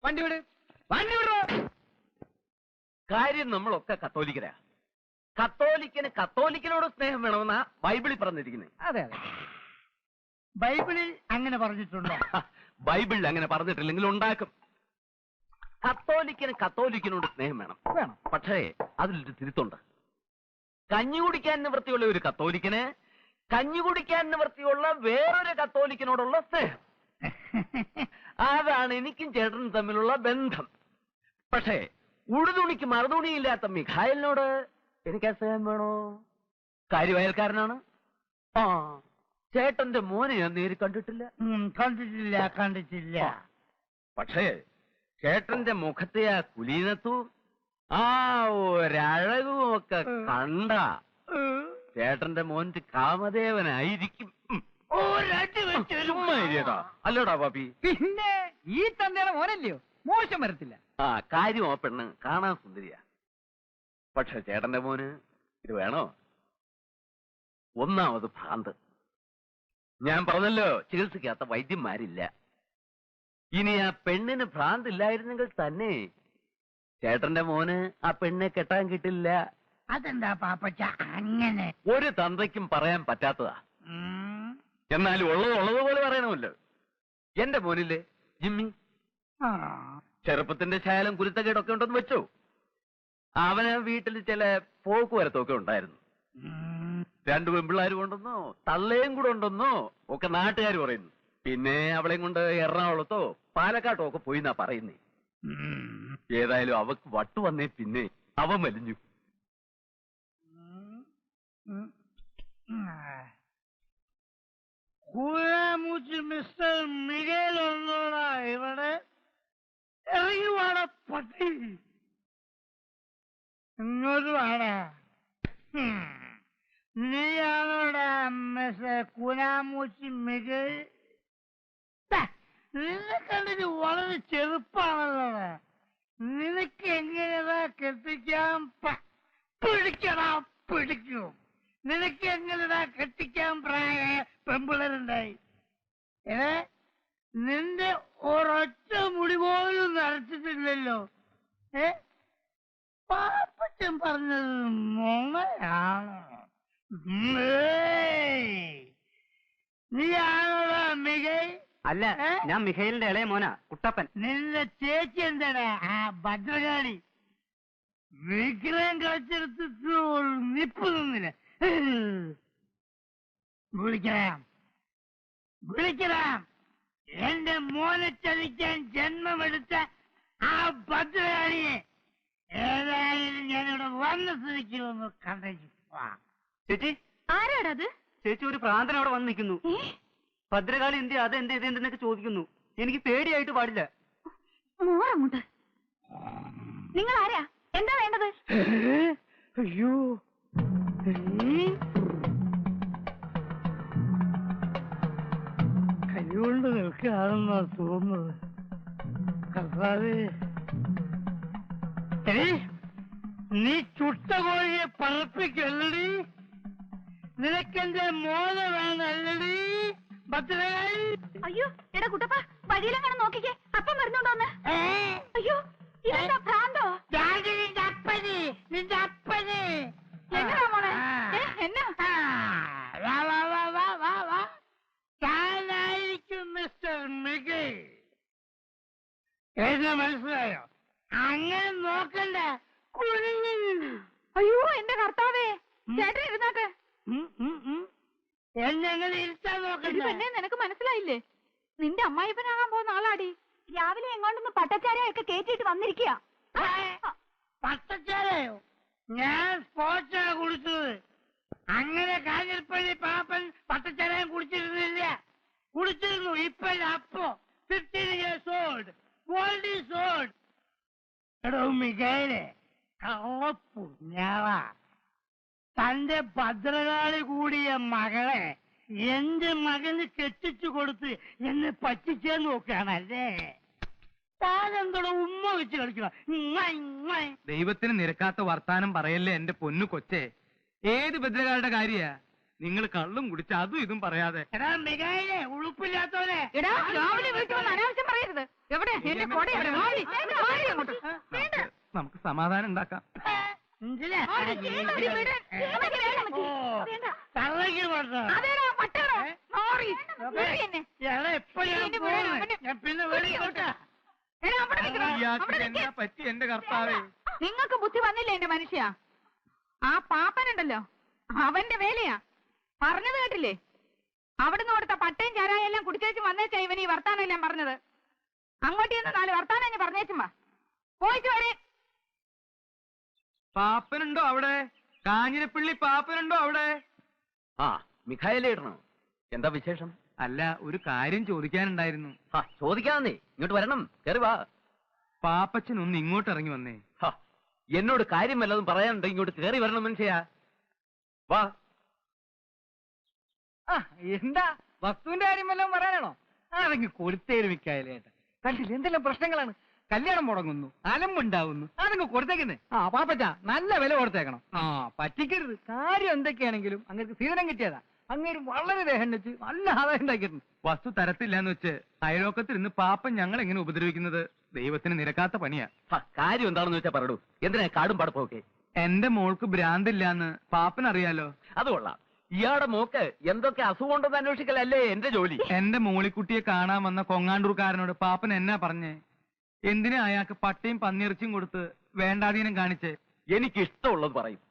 വണ്ടി വിട്, വണ്ടി വിടോ. കാര്യം നമ്മളൊക്കെ കത്തോലിക്കരാ. കത്തോലിക്കന് കത്തോലിക്കനോട് സ്നേഹം വേണമെന്നാ ബൈബിളിൽ പറഞ്ഞിരിക്കുന്നത്. അതെ അതെ, ബൈബിളിൽ അങ്ങനെ പറഞ്ഞിട്ടുണ്ടോ? ബൈബിളിൽ അങ്ങനെ പറഞ്ഞിട്ടില്ലെങ്കിൽ ഉണ്ടാക്കും. കത്തോലിക്കന് കത്തോലിക്കനോട് സ്നേഹം വേണം. പക്ഷേ അതിലൊരു തിരുത്തുണ്ട്. കഞ്ഞി കുടിക്കാൻ നിവൃത്തിയുള്ള ഒരു കത്തോലിക്കന് കഞ്ഞി കുടിക്കാൻ നിവൃത്തിയുള്ള വേറൊരു കത്തോലിക്കനോടുള്ള സ്നേഹം. അതാണ് എനിക്കും ചേട്ടനും തമ്മിലുള്ള ബന്ധം. പക്ഷേ ഉടുതുണിക്ക് മറുതുണിയില്ലാത്ത മിഖായലിനോട് എനിക്ക് സ്നേഹം വേണോ? കാര്യവയൽക്കാരനാണ്. ആ, ചേട്ടന്റെ മോനെ ഞാൻ നേരി കണ്ടിട്ടില്ല. കണ്ടിട്ടില്ല. പക്ഷേ ചേട്ടന്റെ മുഖത്തെ ആ കുലീനത്തും ആ ഒരഴകും ഒക്കെ കണ്ട ചേട്ടന്റെ മോന്റെ കാമദേവനായിരിക്കും. അല്ലടാ പാപ്പി? പിന്നെ ഈ തന്തയുടെ മോനല്ലയോ, മോശം വരത്തില്ല. ആ, കാര്യം ആ പെണ്ണ് കാണാൻ സുന്ദരിയാ. പക്ഷെ ചേട്ടന്റെ മോന് ഇത് വേണോ? ഒന്നാമത് ഭ്രാന്ത്. ഞാൻ പറഞ്ഞല്ലോ, ചികിത്സിക്കാത്ത വൈദ്യന്മാരില്ല. ഇനി ആ പെണ്ണിന് ഭ്രാന്തില്ലായിരുന്നെങ്കിൽ തന്നെ ചേട്ടന്റെ മോന് ആ പെണ്ണെ കെട്ടാൻ കിട്ടില്ല. അതെന്താ പാപ്പച്ച അങ്ങനെ? ഒരു തന്തയ്ക്കും പറയാൻ പറ്റാത്തതാ. എന്നാലും ഉള്ളതുപോലെ പറയണമല്ലോ. എന്റെ മോനില്ലേ ജിമ്മി, ചെറുപ്പത്തിന്റെ ശാലം കുരുത്തക്കേടൊക്കെ ഉണ്ടെന്ന് വെച്ചോ. അവന് വീട്ടിൽ ചില പോക്കുവരത്തൊക്കെ ഉണ്ടായിരുന്നു. 2 പെൺപിള്ളേർ കൊണ്ടെന്നോ തള്ളയും കൂടെ ഉണ്ടെന്നോ ഒക്കെ നാട്ടുകാർ പറയുന്നു. പിന്നെ അവളെയും കൊണ്ട് എറണാകുളത്തോ പാലക്കാട്ടോ ഒക്കെ പോയി എന്നാ പറയുന്നേ. ഏതായാലും അവക്ക് വട്ടു വന്നേ പിന്നെ അവ വലിഞ്ഞു. കൂരാമൂച്ചി മിസ്റ്റർ മികേൽ ഒന്നോടാ ഇവിടെ ഇറങ്ങി വാട പട്ടി, ഇങ്ങോട്ട് വാടാ. നീയാണോടാ മിസ്റ്റർ കൂരാമൂച്ചി മികേൽ? നിന്നെ കണ്ടിട്ട് വളരെ ചെറുപ്പാണല്ലോ. നിനക്ക് എങ്ങനെയാ കെട്ടിക്കാൻ പിടിക്കടാ പിടിക്കും. നിനക്ക് എങ്ങനെയാ കെട്ടിക്കാൻ പ്രായ പെമ്പിളരുണ്ടായി? നിന്റെ ഒരൊറ്റ മുടി പോലും നരച്ചിട്ടില്ലല്ലോ. പാപ്പച്ചൻ പറഞ്ഞത് മോങ്ങയാണോ? നീയാണോടാ മികൈ? അല്ല, ഞാൻ മിഖേലിന്റെ ഇളയ മോനാ, കുട്ടപ്പൻ. നിന്റെ ചേച്ചി എന്താടാ ആ ഭദ്രകാളി? വിഗ്രഹം കളിച്ചെടുത്തിട്ട് ഒരു നിപ്പ് നിന്നില്ല. വിളിക്കണം വിളിക്കണം. എന്റെ മോനെ ചതിക്കാൻ ജന്മമെടുത്ത ആ ഭദ്രകാളിയെ ഏതായാലും ഞാനിവിടെ വന്ന സ്ഥിതിക്ക് ഒന്ന് കണ്ടേച്ചു. ചേച്ചി, ആരാടത്? ചേച്ചി, ഒരു പ്രാന്തൻ അവിടെ വന്ന് നിൽക്കുന്നു. ഭദ്രകാളി എന്ത് അതെന്ത് ഇതെന്തെന്നൊക്കെ ചോദിക്കുന്നു. എനിക്ക് പേടിയായിട്ട് പാടില്ല. മോറങ്ങോട്ട്. നിങ്ങൾ ആരാ? എന്താ വേണ്ടത്? അയ്യോ, കൈകൊണ്ട് നിൽക്കുകയാണെന്നാ തോന്നുന്നത്. കർത്താവേ, നീ ചുട്ട കോഴിയെ പറപ്പിക്കല്ലടി. നിനക്കെന്റെ മോന വേണല്ലടി ഭദ്രകാളി. അയ്യോ എടാ കുട്ടപ്പ, വഴിയിലെങ്ങനെ നോക്കിക്കേ, അപ്പം വരുന്നുണ്ടോന്ന്. അയ്യോ, ഇതെന്താ ഭ്രാന്തോ? നിന്റെ അപ്പന് നിന്റെ അപ്പന് എന്നതാ മോളെ? എന്നാ താനായിരിക്കും മിസ്റ്റർ മികൈ. എന്നെ മനസ്സിലായോ? അങ്ങനെ നോക്കണ്ട. അയ്യോ എന്റെ കർത്താവേ, ചേട്ടൻ ഇരുന്നാട്ടെ. എന്നെ അങ്ങനെ ഇരുത്താൻ നോക്കണ്ട. പെണ്ണെ, നിനക്ക് മനസ്സിലായില്ലേ? നിന്റെ അമ്മായിപ്പനാകാൻ പോകുന്ന ആളാടി. രാവിലെ എങ്ങോട്ടൊന്ന് പട്ടച്ചാരയൊക്കെ കേറ്റിട്ട് വന്നിരിക്കുക. പട്ടച്ചാരയോ? ഞാൻ സ്പോർട്സാണ് കുടിച്ചത്. അങ്ങനെ കാഞ്ഞിരപ്പള്ളി പാപ്പൻ പട്ടച്ചാരയും കുടിച്ചിരുന്നില്ല. കുടിച്ചിരുന്നു. ഇപ്പഴ അപ്പോ 15 years old. World is old. എടോ മികേലെ, കള്ളപ്പുഞ്ഞാള, തന്റെ ഭദ്രകാളി കൂടിയ മകളെ എന്റെ മകന് കെട്ടിച്ചു കൊടുത്ത് എന്നെ പറ്റിച്ചേ നോക്കുകയാണല്ലേ? താനെന്തോടെ ഉമ്മ വെച്ച് കളിക്കണം. ദൈവത്തിന് നിരക്കാത്ത വർത്താനം പറയല്ലേ എന്റെ പൊന്നു കൊച്ചേ. ഏത് ഭദ്രകാളുടെ കാര്യാ? നിങ്ങൾ കള്ളും കുടിച്ച് അതും ഇതും പറയാതെ. എടാ മികേലെ, ഉളുപ്പില്ലാത്തോനെ. അനാവശ്യം പറയരുത്. എവിടെ എന്റെ കൊട? നമുക്ക് സമാധാനം ഉണ്ടാക്കാം. പറ്റി എന്റെ കർത്താവേ. നിങ്ങൾക്ക് ബുദ്ധി വന്നില്ല എന്റെ മനുഷ്യ. ആ പാപ്പനുണ്ടല്ലോ, അവന്റെ വേലയാ. പറഞ്ഞത് കേട്ടില്ലേ? അവിടുന്ന് കൊടുത്ത പട്ടയും ചാരായെല്ലാം കുടിച്ചേച്ച് വന്നേച്ചാ ഇവൻ ഈ വർത്താനം എല്ലാം പറഞ്ഞത്. അങ്ങോട്ട് ചെന്ന് 4 വർത്താനം ഞാൻ പറഞ്ഞേച്ചുമ്പാ പോയിട്ട് വരെ. പാപ്പനുണ്ടോ അവിടെ? കാഞ്ഞിരപ്പള്ളി പാപ്പനുണ്ടോ അവിടെ? ആ, മിഖായലേ ഇടണോ? എന്താ വിശേഷം? അല്ല, ഒരു കാര്യം ചോദിക്കാനുണ്ടായിരുന്നു. ചോദിക്കാന്നേ, ഇങ്ങോട്ട് വരണം. കേറി വാ. പാപ്പച്ചൻ ഒന്ന് ഇങ്ങോട്ട് ഇറങ്ങി വന്നേ. എന്നോട് കാര്യം വല്ലതും പറയാനുണ്ടോ? ഇങ്ങോട്ട് കേറി വരണം മനുഷ്യാ. വാ. എന്താ വസ്തുവിന്റെ കാര്യം വല്ലതും പറയാനാണോ? അതെങ്കിൽ കൊടുത്തേരും മിക്കായാലേട്ട. കണ്ടില്ല എന്തെല്ലാം പ്രശ്നങ്ങളാണ്. കല്യാണം മുടങ്ങുന്നു, അലമ്പുണ്ടാവുന്നു, അതങ്ങ് കൊടുത്തേക്കുന്നേ. പാപ്പച്ച, നല്ല വില കൊടുത്തേക്കണം. പറ്റിക്കരുത്. കാര്യം എന്തൊക്കെയാണെങ്കിലും അങ്ങനെ സീതനം കിട്ടിയതാ. അങ്ങനെ വളരെ ദേഹം വെച്ച് നല്ല ആദായം ഉണ്ടാക്കിയിരുന്നു. വസ്തു തരത്തില്ലാന്ന് വെച്ച് അയലോക്കത്തിൽ ഇന്ന് പാപ്പൻ ഞങ്ങൾ എങ്ങനെ ഉപദ്രവിക്കുന്നത് ദൈവത്തിന് നിരക്കാത്ത പണിയാ. കാര്യം എന്താണെന്ന് വെച്ചാ പറയൂ. എന്തിനാ കാടും പടപ്പൊക്കെ? എന്റെ മോൾക്ക് ഭ്രാന്തില്ലാന്ന് പാപ്പൻ അറിയാലോ. അത് കൊള്ളാം. ഇയാളുടെ മോക്ക് എന്തൊക്കെ അസുഖം ഉണ്ടെന്ന് അന്വേഷിക്കലല്ലേ എന്റെ ജോലി. എന്റെ മോളിക്കുട്ടിയെ കാണാൻ വന്ന കൊങ്ങാണ്ടൂർക്കാരനോട് പാപ്പൻ എന്നാ പറഞ്ഞേ? എന്തിനാ അയാൾക്ക് പട്ടയും പന്നിയിറച്ചിയും കൊടുത്ത് വേണ്ടാധീനം കാണിച്ച്? എനിക്ക് ഇഷ്ടമുള്ളത് പറയും.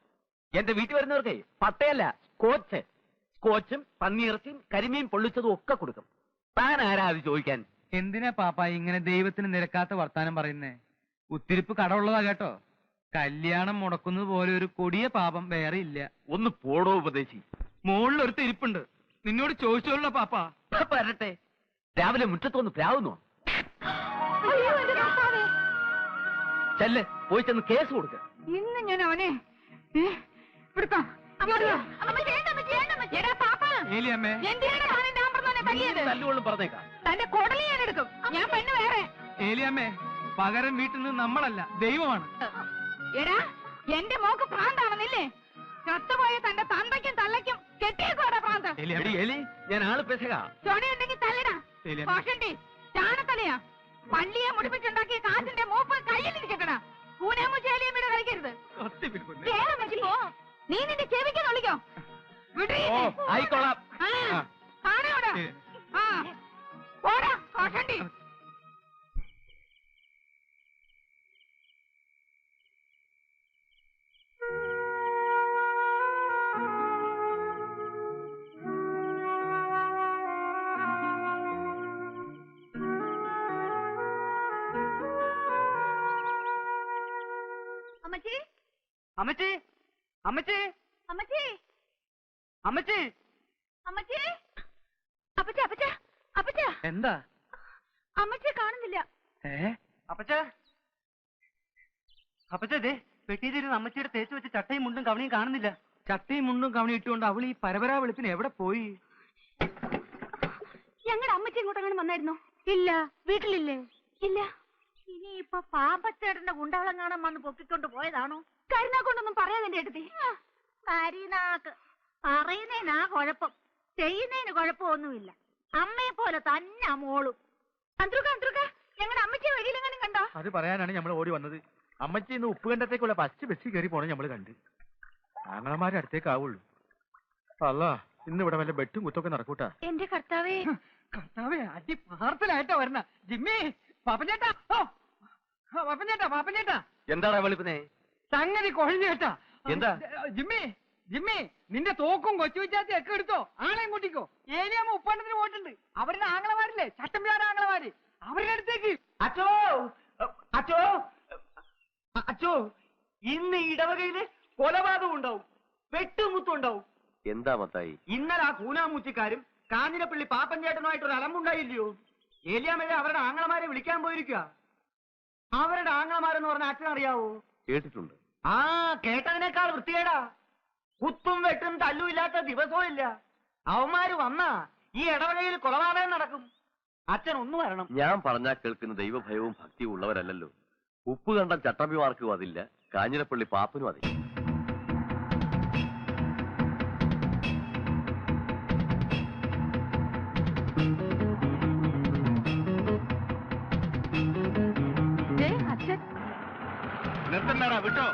എന്റെ വീട്ടിൽ വരുന്നവർക്കേ പട്ടയല്ല, സ്കോച്ചും പന്നിയിറച്ചിയും കരിമീൻ പൊള്ളിച്ചതും ഒക്കെ കൊടുക്കും. താൻ ആരാ അത് ചോദിക്കാൻ? എന്തിനാ പാപ്പ ഇങ്ങനെ ദൈവത്തിന് നിരക്കാത്ത വർത്താനം പറയുന്നേ? ഉത്തിരിപ്പ് കടമുള്ളതാ കേട്ടോ. കല്യാണം മുടക്കുന്നത് പോലെ ഒരു കൊടിയ പാപം വേറെ ഇല്ല. ഒന്ന് പോടോ ഉപദേശി. മുകളിൽ ഒരു തിരിപ്പുണ്ട്, നിന്നോട് ചോദിച്ചോളൂ പാപ്പ. വരട്ടെ. രാവിലെ മുറ്റത്തൊന്ന് പ്രാവുന്നോ? ചെല്ല്, പോയി ചെന്ന് കേസ് കൊടുക്ക. ഇന്ന് ഞാൻ അവനെ ഏലിയമ്മേ, തല്ലുകൊള്ളും പറഞ്ഞേക്കാം. തന്റെ കൊടലി ഞാൻ എടുക്കും. ഞാൻ പെണ്ണ് വേറെ. ഏലിയമ്മേ, പകരം വീട്ടിൽ നിന്ന് നമ്മളല്ല, ദൈവമാണ്. എടാ, എന്റെ മോക്ക് പ്രാന്താണെന്നില്ലേ? ചത്തുപോയ തന്റെ തന്തയ്ക്കും തള്ളയ്ക്കും കെട്ടിയേക്കോടാ പ്രാന്ത്. എടി എലി, ഞാൻ ആള് പെശക. ചൊടിയുണ്ടെങ്കിൽ തല്ലടാ. കോഷണ്ടി ചാണത്തലയാ. പള്ളിയെ മുടിപ്പിച്ചുണ്ടാക്കിയ കാശിന്റെ മൂപ്പ് കയ്യിലിരിക്കട്ടടാ. പൂനേമുച്ചേലിയും ഇവിടെ കളിക്കരുത്. നീ നിന്റെ ചെവിക്ക് തൊള്ളിക്കോ. ആയിക്കോളാം. കാണാവിടെ ഓടാ കോഷണ്ടി. അമ്മച്ചി അമ്മച്ചി, അമ്മച്ചി, അമ്മച്ചി അമ്മച്ചി. അമ്മച്ചി അപ്പച്ച അപ്പച്ച അപ്പച്ച എന്താ? അമ്മച്ചിയെ കാണുന്നില്ല. അപ്പച്ച, അപ്പച്ചേ, പെട്ടിയിലിരുന്ന് അമ്മച്ചിയുടെ തേച്ച് വെച്ച് ചട്ടയും മുണ്ടും കവണിയും കാണുന്നില്ല. ചട്ടയും മുണ്ടും കവണി ഇട്ടുകൊണ്ട് അവൾ ഈ പരപരാ വെളുപ്പിന് എവിടെ പോയി? ഞങ്ങളുടെ അമ്മച്ചി ഇങ്ങോട്ടങ്ങനെ വന്നായിരുന്നോ? ഇല്ല. വീട്ടിലില്ലേ? ഇല്ല. ഇനിയിപ്പൊ പാമ്പച്ചേട്ടന്റെ ഗുണ്ടാളം കാണാൻ വന്ന് പൊക്കിക്കൊണ്ട് പോയതാണോ? കരുനാക്കൊണ്ടൊന്നും പറയാതെ എടുത്തി. കരീനാക്ക് പറയുന്നതിനാ കുഴപ്പം, ചെയ്യുന്നതിന് കുഴപ്പമൊന്നുമില്ല. അമ്മയെ പോലെ തന്നെ മോളും. ഞങ്ങളുടെ അമ്മച്ചിയെ വഴിയിലെങ്ങനെ കണ്ടോ? അത് പറയാനാണ് നമ്മൾ ഓടി വന്നത്. അമ്മച്ചി ഇന്ന് ഉപ്പുകണ്ടത്തേക്കുള്ള ഫസ്റ്റ് ബസ്സിൽ കയറി പോണേ നമ്മൾ കണ്ട്. ആങ്ങളമാരുടെ അടുത്തേക്കാവുള്ളൂ. അല്ല, ഇന്ന് ഇവിടെ വല്ല ബെട്ടും കുത്തൊക്കെ നടക്കൂട്ടാ. എന്റെ കർത്താവേ, കർത്താവേ, അടി പാർസലായിട്ടാ വരണ. ജിമ്മി, പാപ്പഞ്ചേട്ടാ, പാപ്പഞ്ചേട്ടാ, പാപ്പഞ്ചേട്ടാ. എന്താടാ വെളുപ്പിനെ? സംഗതി കൊഴിഞ്ഞു കേട്ടാ. എന്താ? ജിമ്മി, ജിമ്മി, നിന്റെ തോക്കും കൊച്ചു വിച്ചാത്തി ഒക്കെ എടുത്തോ. ആളെയും കൂട്ടിക്കോ. ഏരിയാമ്മ ഉപ്പാണ്ടത്തിന് പോയിട്ടുണ്ട്. അവരുടെ ആങ്ങളമാരില്ലേ, ചട്ടമ്പിയാറ ആങ്ങളമാര്, അവരുടെ അടുത്തേക്ക്. അച്ചോ, അച്ചോ, അച്ചോ, ഇന്ന് ഇടവകയില് കൊലപാതകം ഉണ്ടാവും, വെട്ടുമുത്തും ഉണ്ടാവും. എന്താ മത്തായി? ഇന്നലെ ആ കൂനാമൂച്ചിക്കാരും കാഞ്ഞിരപ്പള്ളി പാപ്പഞ്ചേട്ടനുമായിട്ടൊരു അലമ്പുണ്ടായില്ലയോ? ഏലിയാമ്മ അവരുടെ ആങ്ങളമാരെ വിളിക്കാൻ പോയിരിക്കുക. അവരുടെ ആങ്ങളമാരെന്ന് പറഞ്ഞ അച്ഛൻ അറിയാവോ? കേട്ടിട്ടുണ്ട്. ആ, കേട്ടതിനേക്കാൾ വൃത്തികേടാ. കുത്തും വെട്ടും തല്ലും ഇല്ലാത്ത ദിവസവും ഇല്ല. അവന്മാര് വന്നാ ഈ ഇടവകയിൽ കൊലപാതകം നടക്കും. അച്ഛൻ ഒന്ന് വരണം. ഞാൻ പറഞ്ഞാൽ കേൾക്കുന്ന ദൈവഭയവും ഭക്തിയും ഉള്ളവരല്ലല്ലോ. ഉപ്പ് കണ്ട ചട്ടമ്പിമാർക്കും അതില്ല, കാഞ്ഞിരപ്പള്ളി പാപ്പനും അതില്ല. അച്ഛൻ നിർത്തണ്ടാ, വിട്ടോ.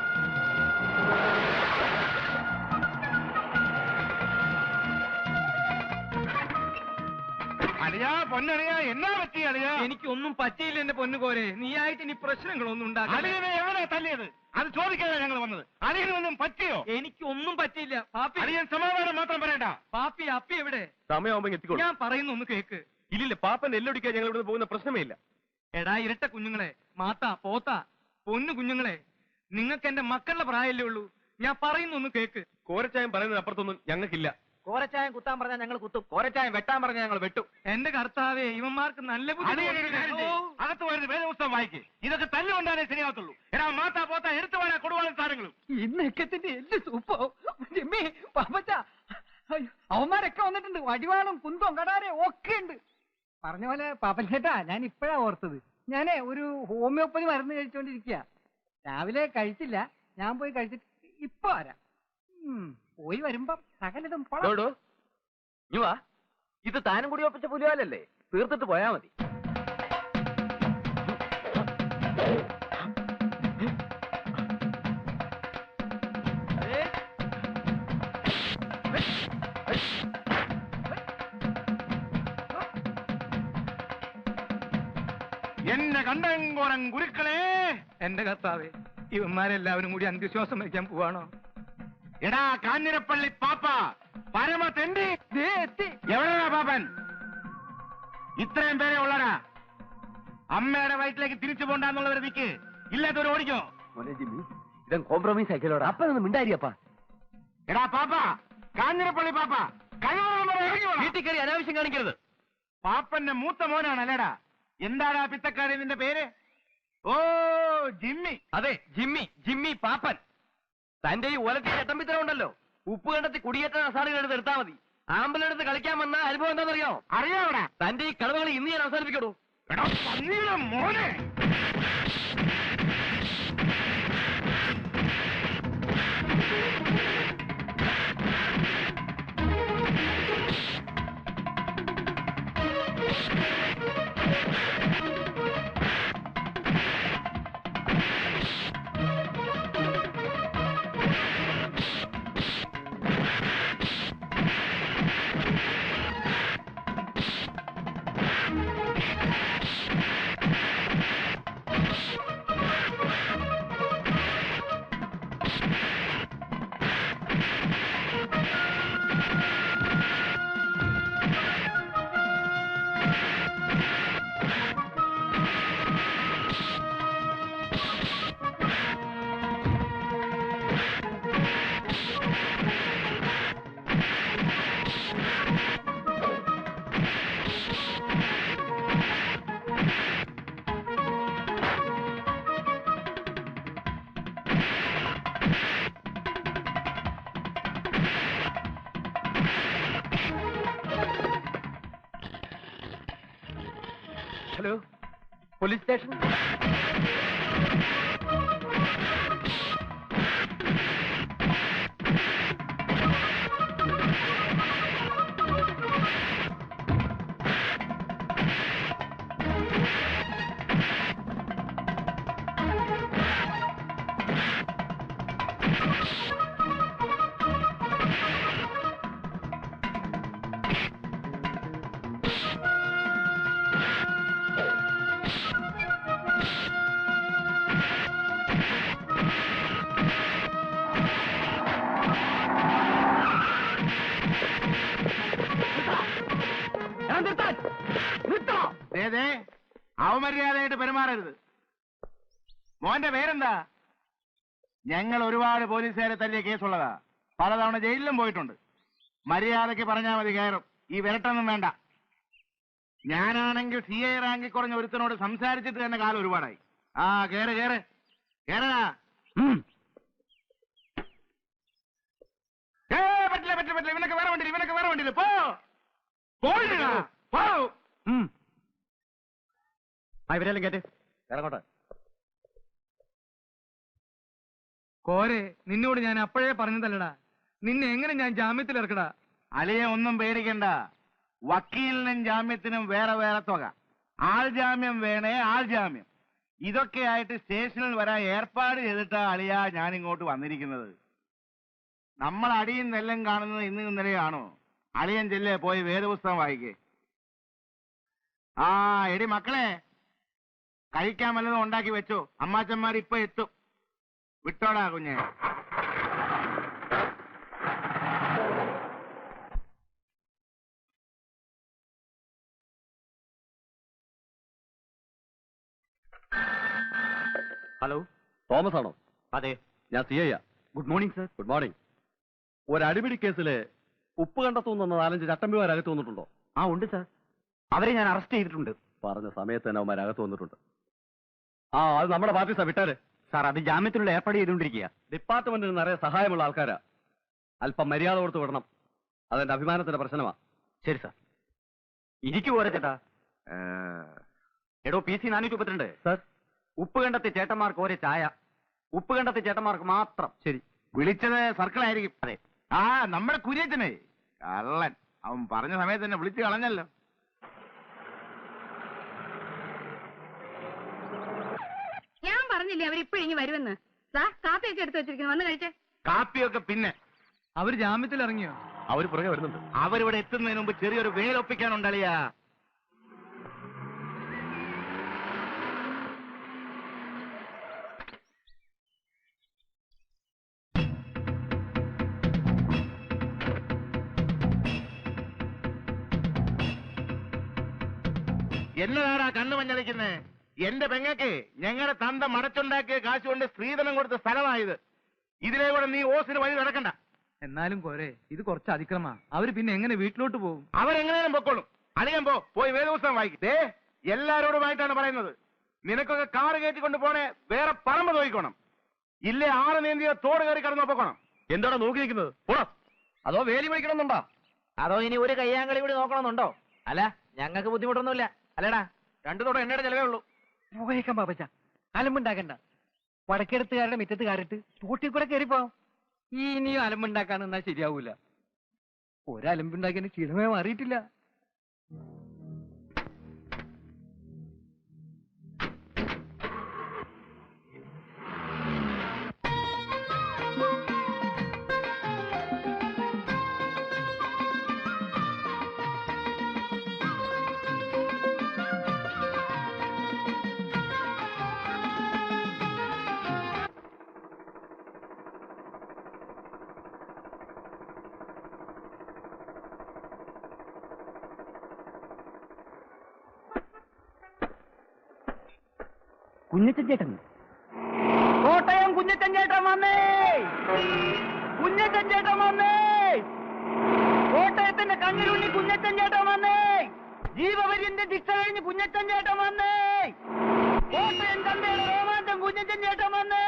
അളിയാ, പൊന്നളിയാ, എന്നാ പറ്റി അളിയാ? എനിക്കൊന്നും പറ്റിയില്ല എന്റെ പൊന്നുകോരെ. നീയായിട്ട് ഇനി പ്രശ്നങ്ങളൊന്നും ഉണ്ടാക്കില്ല. അളിയനെ എവിടെ തല്ലിയത്? അത് ചോദിക്കാനാണ് ഞങ്ങൾ വന്നത്. അളിയനൊന്നും പറ്റിയോ? എനിക്കൊന്നും പറ്റിയില്ല. പാപ്പി, അളിയൻ സമാധാനം മാത്രം പറയണ്ട. പാപ്പി, അപ്പി എവിടെ? സമയമാകുമ്പോ എത്തിക്കോളൂ. ഞാൻ പറയുന്ന ഒന്ന് കേക്ക്. ഇല്ലില്ല, പാപ്പൻ എല്ലൊടിക്കാൻ ഞങ്ങൾ ഇവിടെ പോകുന്ന പ്രശ്നമേ ഇല്ല. എടാ ഇരട്ട കുഞ്ഞുങ്ങളെ, മാത്താ പോത്താ പൊന്നു കുഞ്ഞുങ്ങളെ, നിങ്ങൾക്ക് എന്റെ മക്കളുടെ പ്രായമല്ലേ ഉള്ളൂ. ഞാൻ പറയുന്ന ഒന്ന് കേക്ക്. കോരച്ചായം പറയുന്നത് അപ്പുറത്തൊന്നും ഞങ്ങൾക്കില്ല. കോരച്ചായം കുത്താൻ പറഞ്ഞാൽ ഞങ്ങൾ കുത്തും, കോരച്ചായം വെട്ടാൻ പറഞ്ഞാൽ ഞങ്ങൾ വെട്ടും. എന്റെ കർത്താവേ, ഇവന്മാർക്ക് നല്ല ബുദ്ധി. അകത്ത് വരുന്ന വേദപുസ്തകം വായിക്ക്. ഇതൊക്കെ തല്ലുകൊണ്ടാലേ ശരിയാകത്തുള്ളൂ. എടാ മാത്താ പോത്താ എടുത്തു പോരാ കൊടുവാളും സാധനങ്ങളും. ഇന്നൊക്കത്തിന്റെ എല്ല് സൂപ്പോ. ജിമ്മി, പാപ്പച്ച, അവന്മാരൊക്കെ വന്നിട്ടുണ്ട്. വടിവാളും കുന്തവും കടാരയും ഒക്കെ ഉണ്ട്. പറഞ്ഞ പോലെ പാപ്പച്ചേട്ടാ, ഞാൻ ഇപ്പഴാ ഓർത്തത്. ഞാനേ ഒരു ഹോമിയോപ്പതി മരുന്ന് കഴിച്ചോണ്ടിരിക്കുക. രാവിലെ കഴിച്ചില്ല, ഞാൻ പോയി കഴിച്ചിട്ട് ഇപ്പൊ വരാം. പോയി വരുമ്പം സകലതും ഇത് താനും കൂടി ഒപ്പിച്ച പുലിവാലല്ലേ, തീർത്തിട്ട് പോയാ മതി. എന്നെ കണ്ടങ്കോറം ഗുരുക്കളെ. എന്റെ കർത്താവേ, ഇവന്മാരെല്ലാവരും കൂടി അന്ത്യശ്വാസം വയ്ക്കാൻ പോവാണോ? എടാ കാഞ്ഞിരപ്പള്ളി പാപ്പ, പരമ തെണ്ടി. എത്തി. എവിടെയാ പാപ്പൻ? ഇത്രയും പേരെ ഉള്ളടാ. അമ്മയുടെ വയറ്റിലേക്ക് തിരിച്ചു പോണ്ടെന്നുള്ളവരെ നിക്ക്, ഇല്ലാത്തവർ ഓടിക്കോ. ഇതും കോംപ്രമൈസ് ആക്കിയല്ലോടാ. അപ്പനൊന്നും മിണ്ടായിരിയപ്പാ. എടാ പാപ്പ, കാഞ്ഞിരപ്പള്ളി പാപ്പ, വീട്ടിൽ കയറി അനാവശ്യം കാണിക്കരുത്. പാപ്പന്റെ മൂത്ത മോനാണ് അല്ലേടാ. എന്താടാ പിത്തക്കാരി നിന്റെ പേര്? ഓ, ജിമ്മി. അതെ, ജിമ്മി. ജിമ്മി പാപ്പൻ. തന്റെ ഈ ഒലത്തി ചട്ടമ്പിത്തരം ഉണ്ടല്ലോ, ഉപ്പ് കണ്ടത്തി കുടിയേറ്റ അസാറുകൾ എടുത്ത് എടുത്താൽ മതി. ആമ്പലെടുത്ത് കളിക്കാൻ വന്ന അനുഭവം എന്താണെന്നറിയോ? അറിയാവടാ. തന്റെ ഈ കളവുകൾ ഇന്ന് ഞാൻ അവസാനിപ്പിക്കടൂ. എടാ പന്നിയുടെ മോനെ. Hello, police station. അവമര്യാദയായിട്ട് പെരുമാറരുത്. മോന്റെ പേരെന്താ? ഞങ്ങൾ ഒരുപാട് പോലീസുകാരെ തല്ലിയ കേസുള്ളതാ. പലതവണ ജയിലിലും പോയിട്ടുണ്ട്. മര്യാദയ്ക്ക് പറഞ്ഞാൽ മതി, കയറും. ഈ വിരട്ടൊന്നും വേണ്ട. ഞാനാണെങ്കിൽ CI റാങ്കിൽ കുറഞ്ഞ ഒരുത്തനോട് സംസാരിച്ചിട്ട് തന്നെ കാലം ഒരുപാടായി. ആ കേറ് കേറ് കേറാ. പറ്റില്ല പറ്റില്ല പറ്റില്ല. ഇവനൊക്കെ വേറെ വണ്ടിയിൽ, ഇവനൊക്കെ വേറെ വണ്ടിയിൽ. പോ പോ. ഇവരെല്ലാം കേട്ട് ഇറങ്ങോട്ടെ. കോരെ, നിന്നോട് ഞാൻ അപ്പോഴേ പറഞ്ഞതല്ലടാ, നിന്നെ എങ്ങനെ ഞാൻ ജാമ്യത്തിൽ ഇറക്കടാ. അലിയെ ഒന്നും പേടിക്കണ്ട. വക്കീലിനും ജാമ്യത്തിനും വേറെ വേറെ തുക. ആൾ ജാമ്യം വേണേ ആൾ ജാമ്യം. ഇതൊക്കെ ആയിട്ട് സ്റ്റേഷനിൽ വരാൻ ഏർപ്പാട് ചെയ്തിട്ടാ അളിയാ ഞാൻ ഇങ്ങോട്ട് വന്നിരിക്കുന്നത്. നമ്മൾ അടിയും നെല്ലും കാണുന്നത് ഇന്ന് ഇന്നലെയാണോ? അളിയൻ ചെല്ലേ പോയി വേദപുസ്തകം വായിക്കേ. ആ എടി മക്കളെ, കഴിക്കാൻ വല്ലതും ഉണ്ടാക്കി വെച്ചോ. അമ്മാച്ചന്മാർ ഇപ്പൊ എത്തും. വിട്ടോടാ കുഞ്ഞെ. ഹലോ, തോമസ് ആണോ? അതെ, ഞാൻ CI. Good morning sir. Good morning. ഒരു അടിപിടി കേസില് ഉപ്പ് കണ്ടെത്തുന്ന 4-5 ചട്ടമ്പിമാർ അകത്ത് വന്നിട്ടുണ്ടോ? ആ ഉണ്ട് സർ, അവരെ ഞാൻ അറസ്റ്റ് ചെയ്തിട്ടുണ്ട്. പറഞ്ഞ സമയത്ത് തന്നെ അവന്മാർ അകത്ത് വന്നിട്ടുണ്ട്. ആ, അത് നമ്മുടെ പാർട്ടി വിട്ടാര് സാർ, അത് ജാമ്യത്തിനുള്ള ഏർപ്പാട് ചെയ്തുകൊണ്ടിരിക്കുക. ഡിപ്പാർട്ട്മെന്റിന് നിറയെ സഹായമുള്ള ആൾക്കാരാ. അല്പം മര്യാദ കൊടുത്ത് വിടണം. അതെന്റെ അഭിമാനത്തിന്റെ പ്രശ്നമാ. ശരി സാർ. ഇരിക്കു പോരെ ചേട്ടാ. എടോ PC 432. സർ, ഉപ്പ് കണ്ടത്തി ചേട്ടന്മാർക്ക് ഒരേ ചായ. ഉപ്പ് കണ്ടത്തി ചേട്ടന്മാർക്ക് മാത്രം. ശരി. വിളിച്ചത് സർക്കിളായിരിക്കും. അതെ. ആ നമ്മുടെ കുര്യച്ചനെ കള്ളൻ. അവൻ പറഞ്ഞ സമയത്ത് തന്നെ വിളിച്ചു കളഞ്ഞല്ലോ. ഞാൻ പറഞ്ഞില്ലേ അവരിപ്പോഴിങ്ങി വരുമെന്ന്. കാപ്പിയൊക്കെ എടുത്തു വെച്ചിരിക്കുന്നു, വന്ന് കഴിച്ചേ. കാപ്പിയൊക്കെ പിന്നെ. അവര് ജാമ്യത്തിൽ ഇറങ്ങിയോ? അവര് പുറകെ വരുന്നുണ്ട്. അവരിവിടെ എത്തുന്നതിന് മുമ്പ് ചെറിയൊരു വേലൊപ്പിക്കാനുണ്ടളിയാ. എന്നതാടാ കണ്ണു മഞ്ഞളിക്കുന്നേ? എന്റെ പെങ്ങക്ക് ഞങ്ങളുടെ തന്ത മടച്ചുണ്ടാക്കിയ കാശ് കൊണ്ട് സ്ത്രീധനം കൊടുത്ത സ്ഥലമായത്. ഇതിലെ കൂടെ നീ ഓസിന് വഴി നടക്കണ്ട. എന്നാലും പോരെ, ഇത് കുറച്ച് അതിക്രമാ. അവര് പിന്നെ എങ്ങനെ വീട്ടിലോട്ട് പോകും? അവരെങ്ങനെയും പൊക്കോളും. അധികം പോയി വേദപുസ്തകം വായിക്കേ. എല്ലാരോടുമായിട്ടാണ് പറയുന്നത്. നിനക്കൊക്കെ കാറ് കയറ്റിക്കൊണ്ട് പോണേ വേറെ പറമ്പ് നോക്കിക്കോണം. ഇല്ലേ ആറ് നീന്തിയ തോട് കയറി കടന്നു പോക്കണം. എന്താണോ നോക്കി നിൽക്കുന്നത്? പോണം. അതോ വേലി വിളിക്കണമെന്നുണ്ടോ? അതോ ഇനി ഒരു കയ്യാങ്കളി കൂടി നോക്കണമെന്നുണ്ടോ? അല്ല, ഞങ്ങൾക്ക് ബുദ്ധിമുട്ടൊന്നുമില്ല. അല്ലേടാ, രണ്ടു തോടെ എണ്ണയുടെ ചെലവേ ഉള്ളൂ. പോയേക്കാം പാപ്പച്ച, അലമ്പുണ്ടാക്കണ്ട. വടക്കെടുത്തുകാരുടെ മുറ്റത്ത് കയറിട്ട് തോട്ടിൽ കൂടെ കയറിപ്പോവാം. ഇനിയും അലമ്പുണ്ടാക്കാൻ നിന്നാ ശരിയാവൂല. ഒരലമ്പുണ്ടാക്കിയ ക്ഷീണമേ മാറിയിട്ടില്ല. കുഞ്ഞച്ചൻ ചേട്ടൻ, കോട്ടയം കുഞ്ഞച്ചൻ ചേട്ടൻ വന്നേ! കുഞ്ഞച്ചൻ ചേട്ടൻ വന്നേ! കോട്ടയത്തിന്റെ കണ്ണിലുണ്ണി കുഞ്ഞച്ചൻ ചേട്ടൻ വന്നേ! ജീവപര്യന്റെ ശിക്ഷ കഴിഞ്ഞ് കുഞ്ഞച്ചൻ ചേട്ടൻ വന്നേ! കോട്ടയം ചന്തയുടെ രോമാഞ്ചം കുഞ്ഞച്ചൻ ചേട്ടൻ വന്നേ!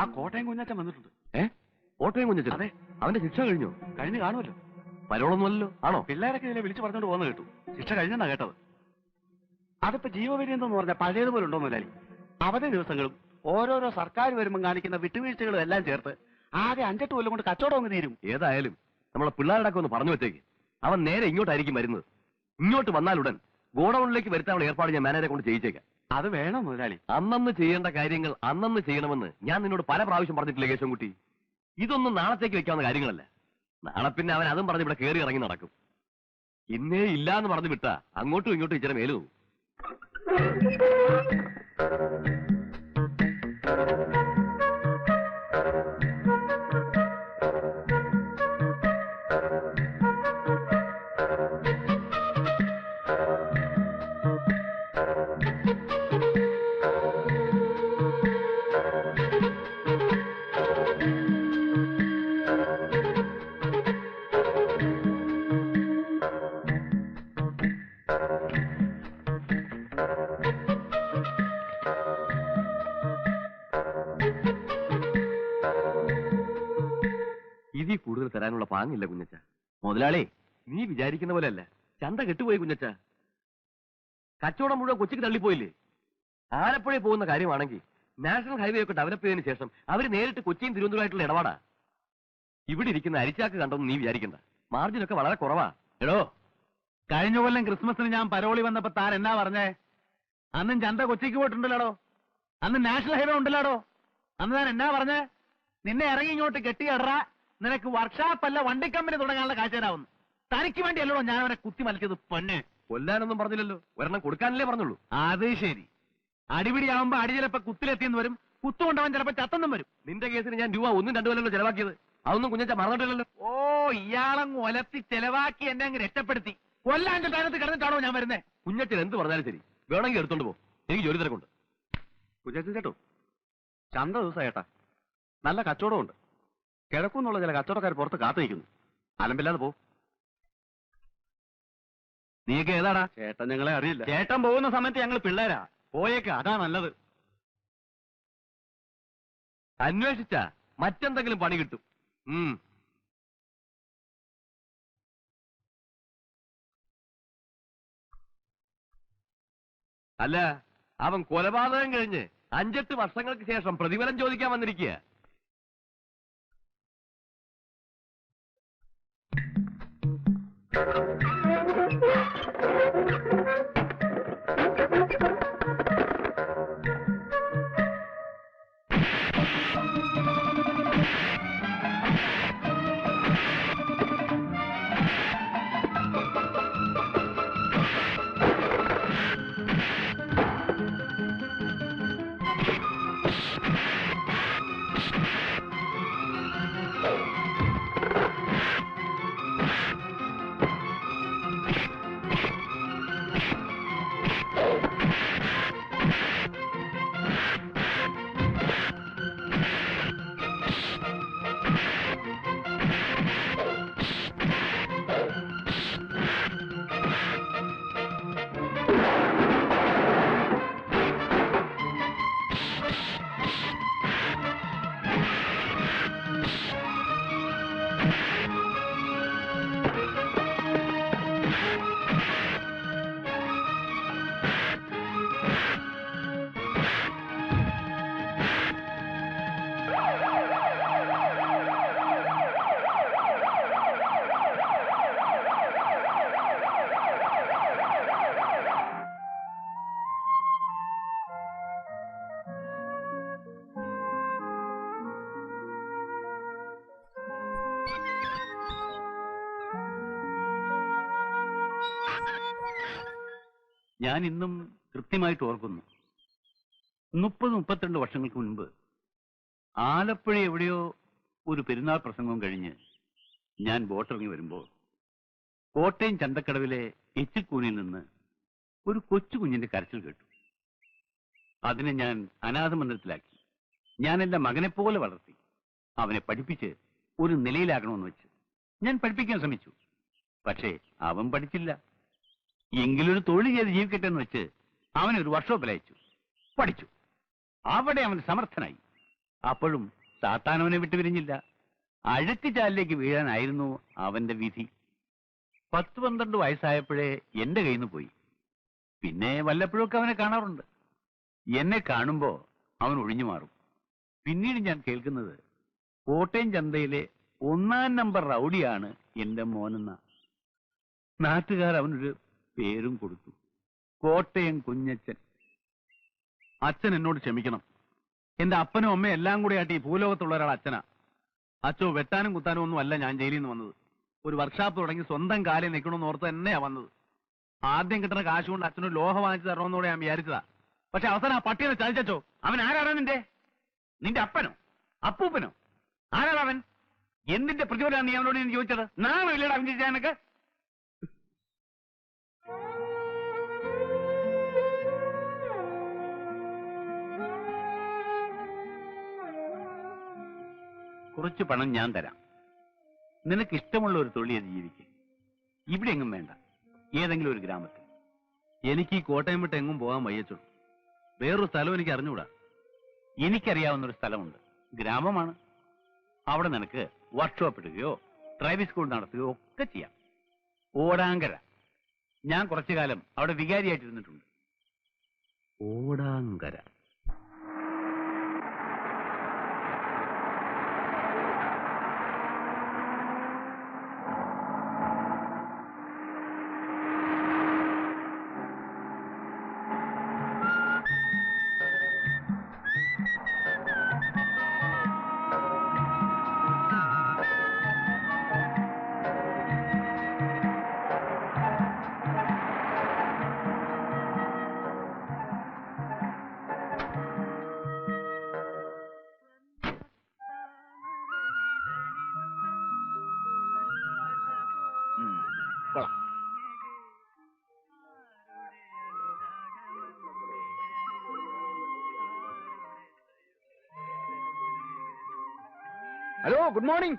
ആ കോട്ടയം കുഞ്ഞാച്ചൻ വന്നിട്ടുണ്ട്. കോട്ടയം കുഞ്ഞച്ചൻ? അതെ. അവന്റെ ശിക്ഷ കഴിഞ്ഞോ? കഴിഞ്ഞ് കാണുമല്ലോ. പരോളൊന്നുമല്ലോ ആണോ? പിള്ളേരൊക്കെ ഇതിനെ വിളിച്ചു പറഞ്ഞോണ്ട് പോകുന്ന കേട്ടു. ശിക്ഷ കഴിഞ്ഞെന്നാ കേട്ടത്. അതിപ്പോ ജീവപര്യന്തം പറഞ്ഞ പഴയതുപോലെ ഉണ്ടോ മുതലാളി? അവധി ദിവസങ്ങളും ഓരോരോ സർക്കാർ വരുമ്പോൾ കാണിക്കുന്ന വിട്ടുവീഴ്ചകളും എല്ലാം ചേർത്ത് ആകെ 5-8 കൊല്ലം കൊണ്ട് കച്ചവടം അങ്ങ് തീരും. ഏതായാലും നമ്മളെ പിള്ളേരുടെ ഒന്ന് പറഞ്ഞു വെച്ചേക്ക്. അവൻ നേരെ ഇങ്ങോട്ടായിരിക്കും വരുന്നത്. ഇങ്ങോട്ട് വന്നാലുടൻ ഗോഡൌണിലേക്ക് വരുത്താനുള്ള ഏർപ്പാട് ഞാൻ മാനേജറെ കൊണ്ട് ചെയ്യിച്ചേക്കാം. അത് വേണം മുതലാളി. അന്നന്ന് ചെയ്യേണ്ട കാര്യങ്ങൾ അന്നന്ന് ചെയ്യണമെന്ന് ഞാൻ നിന്നോട് പല പ്രാവശ്യം പറഞ്ഞിട്ടില്ലേ കേശവൻകുട്ടി? ഇതൊന്നും നാളത്തേക്ക് വെക്കാവുന്ന കാര്യങ്ങളല്ല. നാളെ പിന്നെ അവൻ അതും പറഞ്ഞ് ഇവിടെ കയറി ഇറങ്ങി നടക്കും. ഇന്നേ ഇല്ലാന്ന് പറഞ്ഞു വിട്ടാ അങ്ങോട്ടും ഇങ്ങോട്ടും ഇച്ചിരി മേലു പോകും. ഇതിൽ കൂടുതൽ തരാനുള്ള പാങ്ങില്ല കുഞ്ഞച്ച. മുതലാളി, നീ വിചാരിക്കുന്ന പോലെ അല്ല. ചന്ത കെട്ടുപോയി കുഞ്ഞച്ച. കച്ചവടം മുഴുവൻ കൊച്ചിക്ക് തള്ളിപ്പോയില്ലേ? ആലപ്പുഴ പോകുന്ന കാര്യമാണെങ്കിൽ നാഷണൽ ഹൈവേ ഒക്കെ ഡെവലപ്പ് ചെയ്തതിനു ശേഷം അവര് നേരിട്ട് കൊച്ചിയും തിരുവനന്തപുരമായിട്ടുള്ള ഇടപാടാ. ഇവിടെ ഇരിക്കുന്ന അരിച്ചാക്ക് കണ്ടൊന്നും നീ വിചാരിക്കണ്ട. മാർജിനൊക്കെ വളരെ കുറവാ. എടോ, കഴിഞ്ഞ കൊല്ലം ക്രിസ്മസിന് ഞാൻ പരോളി വന്നപ്പോ താൻ എന്നാ പറഞ്ഞേ? അന്നും ചന്ത കൊച്ചിക്ക് പോയിട്ടുണ്ടല്ലോ. അന്ന് നാഷണൽ ഹൈവേ ഉണ്ടല്ലോ. അന്ന് താൻ എന്നാ പറഞ്ഞേ? നിന്നെ ഇറങ്ങി ഇങ്ങോട്ട് കെട്ടിയടറാ, നിനക്ക് വർക്ക്ഷോപ്പല്ല വണ്ടി കമ്പനി തുടങ്ങാനുള്ള കാഴ്ചരാവുന്നു. തനിക്ക് വേണ്ടിയല്ലോ ഞാൻ അവനെ കുത്തി മലിച്ചത്. പൊന്നെ, കൊല്ലാനൊന്നും പറഞ്ഞില്ലല്ലോ. ഒരെണ്ണം കൊടുക്കാനല്ലേ പറഞ്ഞുള്ളൂ. അത് ശരി. അടിപിടിയാവുമ്പോ അടി ചിലപ്പോ കുത്തിലെത്തിയെന്ന് വരും. കുത്തുകൊണ്ടവൻ ചിലപ്പോ ചത്തെന്നും വരും. നിന്റെ കേസിന് ഞാൻ രൂപ 1-2 കൊല്ലല്ലോ ചെലവാക്കിയത്. അതൊന്നും കുഞ്ഞച്ച മറന്നിട്ടില്ലല്ലോ. ഓ, ഇയാളങ്ങ് ഒലത്തി ചെലവാക്കി എന്നെ അങ്ങ് രക്ഷപ്പെടുത്തി. കൊല്ലാന്റെ സ്ഥാനത്ത് കിടന്നിട്ടാണോ ഞാൻ വരുന്നേ? കുഞ്ഞച്ചൻ എന്ത് പറഞ്ഞാലും ശരി, വേണമെങ്കിൽ എടുത്തോണ്ട് പോ. എനിക്ക് ജോലി തിരക്കുണ്ട്. കുഞ്ഞച്ചൻ ചേട്ടോ, ചന്ത ദിവസം ഏട്ടാ, നല്ല കച്ചവടമുണ്ട്. കിഴക്കുന്നുള്ള ചില കച്ചവടക്കാർ പുറത്ത് കാത്തു നിൽക്കുന്നു. അലമ്പില്ലാതെ പോ. നീയൊക്കെ ഏതാടാ? ചേട്ടൻ ഞങ്ങളെ അറിയില്ല. ചേട്ടൻ പോകുന്ന സമയത്ത് ഞങ്ങൾ പിള്ളേരാ. പോയേക്ക, അതാ നല്ലത്. അന്വേഷിച്ച മറ്റെന്തെങ്കിലും പണി കിട്ടും. അല്ല, അവൻ കൊലപാതകം കഴിഞ്ഞ് 5-8 വർഷങ്ങൾക്ക് ശേഷം പ്രതിഫലം ചോദിക്കാൻ വന്നിരിക്കുക. ഞാൻ ഇന്നും കൃത്യമായിട്ട് ഓർക്കുന്നു. 30-32 വർഷങ്ങൾക്ക് മുൻപ് ആലപ്പുഴ എവിടെയോ ഒരു പെരുന്നാൾ പ്രസംഗം കഴിഞ്ഞ് ഞാൻ ബോട്ടിറങ്ങി വരുമ്പോൾ കോട്ടയം ചന്തക്കടവിലെ എച്ചിക്കൂനിൽ നിന്ന് ഒരു കൊച്ചു കുഞ്ഞിന്റെ കരച്ചിൽ കേട്ടു. അതിനെ ഞാൻ അനാഥ മന്ദിരത്തിലാക്കി. ഞാൻ എന്റെ മകനെപ്പോലെ വളർത്തി. അവനെ പഠിപ്പിച്ച് ഒരു നിലയിലാക്കണമെന്ന് വെച്ച് ഞാൻ പഠിപ്പിക്കാൻ ശ്രമിച്ചു. പക്ഷേ അവൻ പഠിച്ചില്ല. എങ്കിലൊരു തൊഴിൽ ചെയ്ത് ജീവിക്കട്ടെ എന്ന് വെച്ച് അവനൊരു വർക്ക്ഷോപ്പിൽ അയച്ചു. പഠിച്ചു. അവിടെ അവൻ സമർത്ഥനായി. അപ്പോഴും സാത്താൻ അവനെ വിട്ടുപിരിഞ്ഞില്ല. അഴുക്ക് ചാലിലേക്ക് വീഴാനായിരുന്നു അവന്റെ വിധി. 10-12 വയസ്സായപ്പോഴേ എന്റെ കയ്യിൽ നിന്ന് പോയി. പിന്നെ വല്ലപ്പോഴൊക്കെ അവനെ കാണാറുണ്ട്. എന്നെ കാണുമ്പോ അവൻ ഒഴിഞ്ഞു മാറും. പിന്നീട് ഞാൻ കേൾക്കുന്നത് കോട്ടയം ചന്തയിലെ 1-ാം നമ്പർ റൗഡിയാണ് എന്റെ മോനെന്ന. നാട്ടുകാർ അവനൊരു പേരും കൊടുത്തു, കോട്ടയം കുഞ്ഞച്ചൻ. അച്ഛൻ എന്നോട് ക്ഷമിക്കണം. എന്റെ അപ്പനും അമ്മയും എല്ലാം കൂടെ ആയിട്ട് ഈ ഭൂലോകത്തുള്ള ഒരാൾ അച്ഛനാ. അച്ഛോ വെട്ടാനും കുത്താനും ഒന്നും അല്ല ഞാൻ ജയിലിൽ നിന്ന് വന്നത്. ഒരു വർക്ക്ഷോപ്പ് തുടങ്ങി സ്വന്തം കാലിൽ നിൽക്കണമെന്ന് ഓർത്ത് തന്നെയാ വന്നത്. ആദ്യം കിട്ടുന്ന കാശ് കൊണ്ട് അച്ഛനൊരു ലോഹ വാങ്ങിച്ചു തരണമെന്നോടെ ഞാൻ വിചാരിച്ചതാ. പക്ഷെ അവസാനം ആ പട്ടിയെ ചതിച്ചോ. അവൻ ആരാണ്? നിന്റെ അപ്പനോ അപ്പൂപ്പനോ? ആരാണ് അവൻ? എന്തിന്റെ പ്രതിഫലമാണ് നീ അവനോട് ഞാൻ ചോദിച്ചത്? നാണോ ഇല്ലടാ അവൻ ചെയ്യാനൊക്കെ? കുറച്ച് പണം ഞാൻ തരാം. നിനക്ക് ഇഷ്ടമുള്ള ഒരു തൊഴിൽ ചെയ്ത് ജീവിക്കും. ഇവിടെ എങ്ങും വേണ്ട, ഏതെങ്കിലും ഒരു ഗ്രാമത്തിൽ. എനിക്ക് ഈ കോട്ടയം വിട്ട് എങ്ങും പോകാൻ വയ്യച്ചോ. വേറൊരു സ്ഥലം എനിക്ക് അറിഞ്ഞുകൂടാ. എനിക്കറിയാവുന്നൊരു സ്ഥലമുണ്ട്, ഗ്രാമമാണ്. അവിടെ നിനക്ക് വർക്ക്ഷോപ്പ് ഇടുകയോ ഡ്രൈവിംഗ് സ്കൂൾ നടത്തുകയോ ഒക്കെ ചെയ്യാം. ഓടാങ്കര. ഞാൻ കുറച്ചു കാലം അവിടെ വികാരിയായിട്ടിരുന്നിട്ടുണ്ട്. ഓടാങ്കര. Hello, good morning.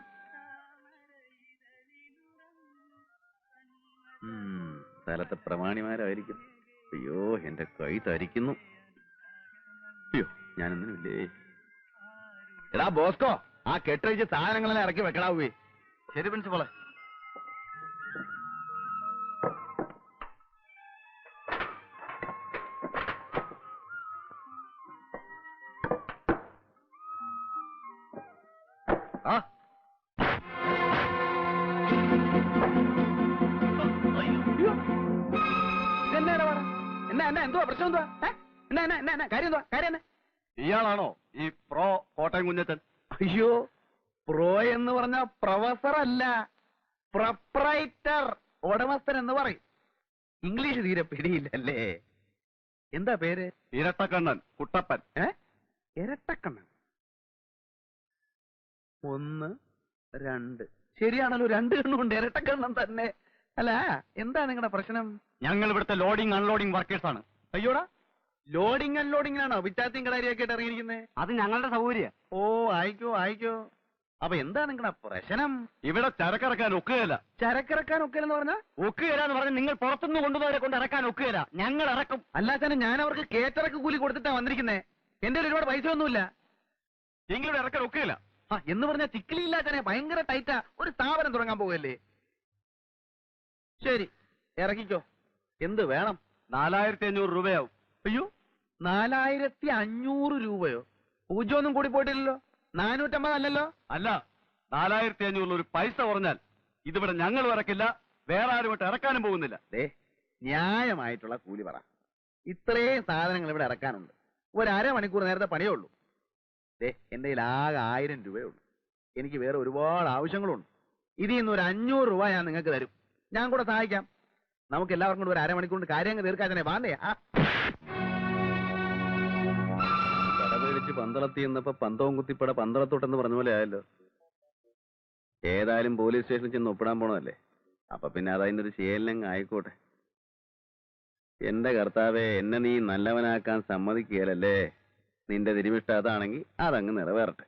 സ്ഥലത്തെ പ്രമാണിമാരായിരിക്കും. അയ്യോ, എന്റെ കൈ തരിക്കുന്നു. അയ്യോ, ഞാനൊന്നുമില്ലേ. എടാ ബോസ്കോ, ആ കെട്ടഴിച്ച് സാധനങ്ങളെല്ലാം ഇറക്കി വെക്കടാവേ. ശരി പ്രിൻസിപ്പളെ. ആ എന്തുവാ പ്രശ്നം? എന്തുവാ കാര്യം? എന്തുവാ കാര്യം? ഇയാളാണോ ഈ പ്രോ കോട്ടയം കുഞ്ഞച്ചൻ? അയ്യോ, പ്രോ എന്ന് പറഞ്ഞ പ്രൊഫസർ അല്ല, പ്രൊപ്രൈറ്റർ, ഉടമസ്ഥൻ എന്ന് പറയും. ഇംഗ്ലീഷ് തീരെ പിടിയില്ലല്ലേ. എന്താ പേര്? ഇരട്ടക്കണ്ണൻ കുട്ടപ്പൻ. ഇരട്ടക്കണ്ണൻ. 1, 2. ശരിയാണല്ലോ, 2 കണ്ണുണ്ട്. ഇരട്ടക്കണ്ണൻ തന്നെ. അല്ല, എന്താ നിങ്ങളുടെ പ്രശ്നം? ഞങ്ങൾ ഇവിടുത്തെ ലോഡിംഗ് അൺലോഡിംഗ് വർക്കേഴ്സ് ആണ്. അയ്യോടാ, ലോഡിംഗ് അൺലോഡിംഗിലാണോ വിറ്റാത്തിയും കടാരിയൊക്കെ ആയിട്ട് ഇറങ്ങിയിരിക്കുന്നത്? അത് ഞങ്ങളുടെ സൗകര്യം. ഓ, ആയിക്കോ. അപ്പൊ എന്താ നിങ്ങളുടെ പ്രശ്നം? ഇവിടെ ചരക്കിറക്കാൻ ഒക്കുകയില്ല. ചരക്കിറക്കാൻ ഒക്കെയെന്ന് പറഞ്ഞാ? ഒക്കുകയില്ല എന്ന് പറഞ്ഞാൽ നിങ്ങൾ പുറത്തുനിന്ന് കൊണ്ടുവന്നവരെ കൊണ്ട് ഇറക്കാൻ ഒക്കുകയില്ല. ഞങ്ങൾ ഇറക്കും. അല്ലാച്ചാലും ഞാൻ അവർക്ക് കേറ്റിറക്ക് കൂലി കൊടുത്തിട്ടാ വന്നിരിക്കുന്നേ. എന്റെ ഒരുപാട് പൈസ ഒന്നുമില്ല. എങ്കിലും ഇറക്കാൻ ഒക്കുകയില്ല. എന്ന് പറഞ്ഞാൽ ചിക്കിലില്ലാച്ചാനെ ഭയങ്കര ടൈറ്റാ. ഒരു സ്ഥാപനം തുടങ്ങാൻ പോകല്ലേ. ശരി, ഇറക്കിക്കോ. എന്ത് വേണം? 4500 രൂപയാവും. അയ്യോ, 4500 രൂപയോ? പൂജ്യമൊന്നും കൂടി പോയിട്ടില്ലല്ലോ. 450 അല്ലല്ലോ? അല്ല, 4500 ഒരു പൈസ കുറഞ്ഞാൽ ഇതിവിടെ ഞങ്ങൾ ഇറക്കില്ല, വേറെ ആരുമായിട്ട് ഇറക്കാനും പോകുന്നില്ല. ന്യായമായിട്ടുള്ള കൂലി പറ. ഇത്രയും സാധനങ്ങൾ ഇവിടെ ഇറക്കാനുണ്ട്. ഒരു അരമണിക്കൂർ നേരത്തെ പണിയേ ഉള്ളൂ. എന്റെ കയ്യിൽ ആകെ 1000 രൂപയേ ഉള്ളൂ. എനിക്ക് വേറെ ഒരുപാട് ആവശ്യങ്ങളുണ്ട്. ഇതിൽ നിന്ന് ഒരു 500 രൂപ ഞാൻ നിങ്ങൾക്ക് തരും. ഞാൻ കൂടെ സഹായിക്കാം. നമുക്ക് എല്ലാവർക്കും കൂടെ ഒരു അരമണിക്കൂർ കൊണ്ട് കാര്യം അങ്ങ് തീർക്കാതെ വാന്നേ. കടപേടിച്ച് പന്തളത്തി എന്നപ്പോ പന്തവും കുത്തിപ്പട പന്തളത്തോട്ടെന്ന് പറഞ്ഞ പോലെ ആയല്ലോ. ഏതായാലും പോലീസ് സ്റ്റേഷനിൽ ചെന്ന് ഒപ്പിടാൻ പോണതല്ലേ, അപ്പൊ പിന്നെ അതതിന്റെ ഒരു ശീലങ്ങ് ആയിക്കോട്ടെ. എന്റെ കർത്താവെ, എന്നെ നീ നല്ലവനാക്കാൻ സമ്മതിക്കുകയല്ലേ. നിന്റെ തിരുമിഷ്ട അതാണെങ്കിൽ അതങ്ങ് നിറവേറട്ടെ.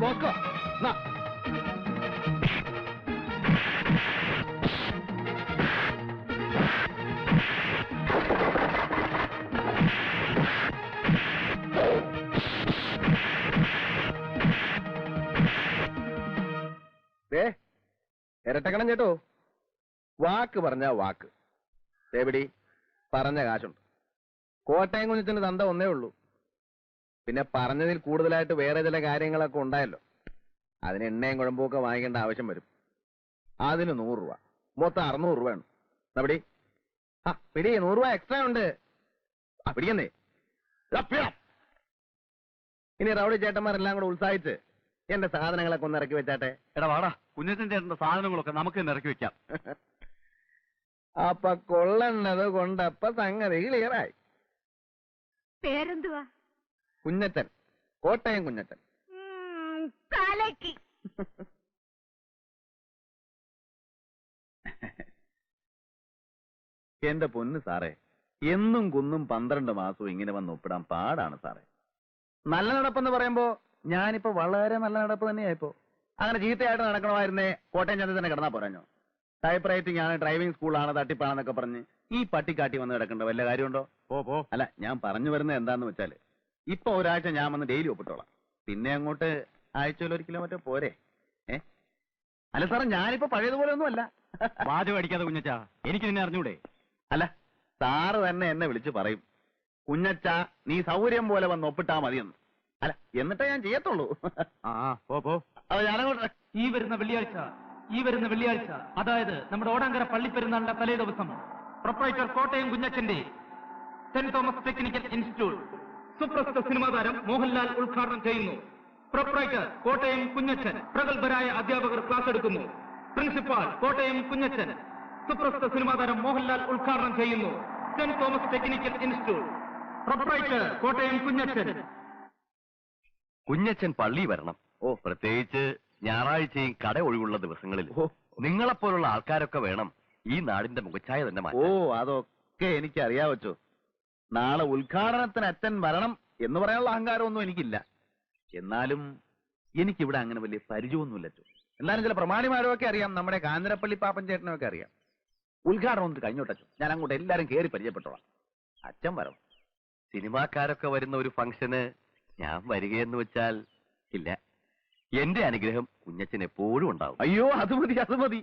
ബോസ്കോ, ഇരട്ടക്കണം ചേട്ടോ. വാക്ക് പറഞ്ഞ വാക്ക്. എവിടെ പറഞ്ഞ കാശുണ്ട്. കോട്ടയം കുഞ്ഞിന്റെ തന്ത ഒന്നേ ഉള്ളൂ. പിന്നെ പറഞ്ഞതിൽ കൂടുതലായിട്ട് വേറെ ചില കാര്യങ്ങളൊക്കെ ഉണ്ടായല്ലോ. അതിന് എണ്ണയും കുഴമ്പൊക്കെ വാങ്ങിക്കേണ്ട ആവശ്യം വരും. അതിന് 100 രൂപ, മൊത്തം 600 രൂപയാണ്. പിടി പിടി, 100 രൂപ എക്സ്ട്രാ ഉണ്ട്. പിടിക്കുന്നേ. ഇനി റൗഡി ചേട്ടന്മാരെല്ലാം കൂടെ ഉത്സാഹിച്ച് എന്റെ സാധനങ്ങളൊക്കെ ഒന്ന് ഇറക്കി വെച്ചാട്ടെ. എടാ വാടാ, കുഞ്ഞച്ചൻ ചേട്ടന്റെ സാധനങ്ങളൊക്കെ നമുക്ക് തന്നെ ഇറക്കി വെക്കാം. അപ്പൊ കൊള്ളേണ്ടത് കൊണ്ടപ്പ സംഗതി ക്ലിയറായി. പേരെന്തുവാ? കുഞ്ഞച്ചൻ, കോട്ടയം കുഞ്ഞച്ചൻ. കാലക്കി. എന്റെ പൊന്ന് സാറേ, എന്നും കുന്നും 12 മാസവും ഇങ്ങനെ വന്ന് ഒപ്പിടാൻ പാടാണ് സാറേ. നല്ല നടപ്പെന്ന് പറയുമ്പോ ഞാനിപ്പോ വളരെ നല്ല നടപ്പ് തന്നെയായിപ്പോ. അങ്ങനെ ചീത്തയായിട്ട് നടക്കണമായിരുന്നേ കോട്ടയം ചന്ത തന്നെ കിടന്നാ പോരാഞ്ഞോ. ടൈപ്പ് റൈറ്റിംഗ് ആണ്, ഡ്രൈവിംഗ് സ്കൂളാണ്, തട്ടിപ്പാണെന്നൊക്കെ പറഞ്ഞ് ഈ പട്ടിക്കാട്ടി വന്ന് കിടക്കേണ്ട വല്ല കാര്യമുണ്ടോ? അല്ല, ഞാൻ പറഞ്ഞു വരുന്നത് എന്താന്ന് വെച്ചാല്, ഇപ്പൊ ഒരാഴ്ച ഞാൻ വന്ന് ഡെയിലി ഒപ്പിട്ടോളാം. പിന്നെ അങ്ങോട്ട് ആഴ്ചയിൽ 1 കിലോമീറ്റർ പോരെ. അല്ല സാറേ, ഞാനിപ്പോ പഴയതുപോലെ ഒന്നും അല്ല. വാചകം അടിക്കാതെ കുഞ്ഞച്ചാ, എനിക്ക് നിന്നെ അറിഞ്ഞൂടെ? അല്ല, സാറ് തന്നെ എന്നെ വിളിച്ച് പറയും, കുഞ്ഞച്ചാ നീ സൗകര്യം പോലെ വന്ന് ഒപ്പിട്ടാ മതിയെന്ന്. അല്ല, എന്നിട്ടേ ഞാൻ ചെയ്യത്തുള്ളൂ. അത് ഞാനങ്ങോട്ട് ഈ വരുന്ന വെള്ളിയാഴ്ച, അതായത് നമ്മുടെ ഓടാങ്കര പള്ളിപ്പെരുന്നാളിന്റെ തലേ ദിവസം, പ്രൊപ്പറേറ്റർ കോട്ടയം കുഞ്ഞച്ചന്റെ സെന്റ് തോമസ് ടെക്നിക്കൽ ഇൻസ്റ്റിറ്റ്യൂട്ട് സുപ്രസിദ്ധ സിനിമാ താരം മോഹൻലാൽ ഉദ്ഘാടനം ചെയ്യുന്നു. പ്രൊപ്പറേറ്റർ കോട്ടയം കുഞ്ഞച്ചൻ, പ്രഗത്ഭരായ അധ്യാപകർ ക്ലാസ് എടുക്കുന്നു. പ്രിൻസിപ്പാൾ കോട്ടയം കുഞ്ഞച്ചൻ, സുപ്രസിദ്ധ സിനിമാ താരം മോഹൻലാൽ ഉദ്ഘാടനം ചെയ്യുന്നു. Saint Thomas technical institute. Proprietor Kottayam Kunjachan. Kunjachan പള്ളി വരണം. പ്രത്യേകിച്ച് ഞായറാഴ്ചയും കട ഒഴിവുള്ള ദിവസങ്ങളിൽ നിങ്ങളെപ്പോലുള്ള ആൾക്കാരൊക്കെ വേണം ഈ നാടിന്റെ മുഖച്ഛായ തന്നെ മാറ്റാൻ. അതൊക്കെ എനിക്ക് അറിയാവച്ചോ. നാളെ ഉദ്ഘാടനത്തിന് അച്ഛൻ വരണം എന്ന് പറയാനുള്ള അഹങ്കാരമൊന്നും എനിക്കില്ല. എന്നാലും എനിക്കിവിടെ അങ്ങനെ വലിയ പരിചയമൊന്നുമില്ലച്ചോ. എന്നാലും ചില പ്രമാണിമാരൊക്കെ അറിയാം, നമ്മുടെ കാഞ്ഞിരപ്പള്ളി പാപ്പൻ ചേട്ടനൊക്കെ അറിയാം. ഉദ്ഘാടനം ഒന്ന് കഴിഞ്ഞോട്ടച്ചോ, ഞാൻ അങ്ങോട്ട് എല്ലാരും കയറി പരിചയപ്പെട്ടോളാം. അച്ഛൻ വരണം. സിനിമാക്കാരൊക്കെ വരുന്ന ഒരു ഫംഗ്ഷന് ഞാൻ വരികയെന്ന് വെച്ചാൽ ഇല്ല. എന്റെ അനുഗ്രഹം കുഞ്ഞച്ചൻ എപ്പോഴും ഉണ്ടാവും. അയ്യോ, അത് മതി.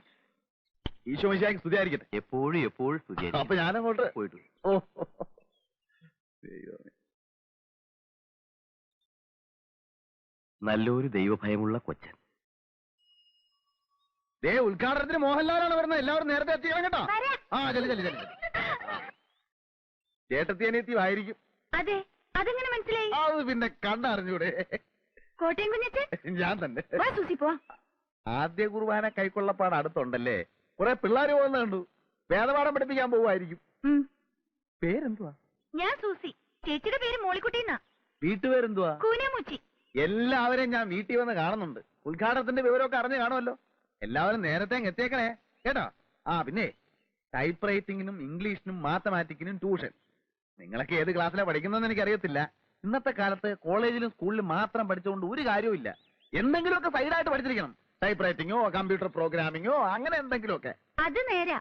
ഈശോ മിശിഹായ്ക്ക് സ്തുതിയായിരിക്കട്ടെ. എപ്പോഴും സ്തുതി. അപ്പൊ ഞാനങ്ങോട്ട് പോയിട്ടു. നല്ലൊരു ദൈവഭയമുള്ള കൊച്ചൻ. ഉദ്ഘാടനത്തിന് മോഹൻലാലാണ് വരുന്നത്. എല്ലാവരും നേരത്തെ എത്തിക്കണം കേട്ടോ. ചെല്ലു. ചേട്ടത്തിയനിയത്തിയും ആയിരിക്കും. അതെ, അതെങ്ങനെ മനസ്സിലായി? അത് പിന്നെ കണ്ടറിഞ്ഞൂടെ? കോട്ടയം കുഞ്ഞച്ചൻ ഞാൻ തന്നെ. ആദ്യ കുർബാന കൈക്കൊള്ളപ്പാട് അടുത്തുണ്ടല്ലേ. കുറെ പിള്ളേര് പോകുന്ന കണ്ടു. വേദപാഠം പഠിപ്പിക്കാൻ പോവായിരിക്കും. പേരെന്തുവാ? ഞാൻ സൂസി. ചേച്ചിയുടെ പേര് മോളിക്കുട്ടിന്നാ. വീട്ടുപേരെന്തുവാ? കൂനമുച്ചി. എല്ലാവരെയും ഞാൻ വീട്ടിൽ വന്ന് കാണുന്നുണ്ട്. ഉദ്ഘാടനത്തിന്റെ വിവരമൊക്കെ അറിഞ്ഞു കാണുമല്ലോ. എല്ലാവരും നേരത്തെ അങ്ങ് എത്തിയേക്കണേ കേട്ടോ. പിന്നെ ടൈപ്പ് റൈറ്റിങ്ങിനും ഇംഗ്ലീഷിനും മാത്തമാറ്റിക്കിനും ട്യൂഷൻ. നിങ്ങളൊക്കെ ഏത് ക്ലാസ്സിലാണ് പഠിക്കുന്നതെന്ന് എനിക്കറിയത്തില്ല. ഇന്നത്തെ കാലത്ത് കോളേജിലും സ്കൂളിലും മാത്രം പഠിച്ചുകൊണ്ട് ഒരു കാര്യവുമില്ല. എന്തെങ്കിലുമൊക്കെ സൈഡായിട്ട് പഠിച്ചിരിക്കണം. ടൈപ്പ് റൈറ്റിങ്ങോ കമ്പ്യൂട്ടർ പ്രോഗ്രാമിങ്ങോ അങ്ങനെ എന്തെങ്കിലുമൊക്കെ. അത് നേരാ.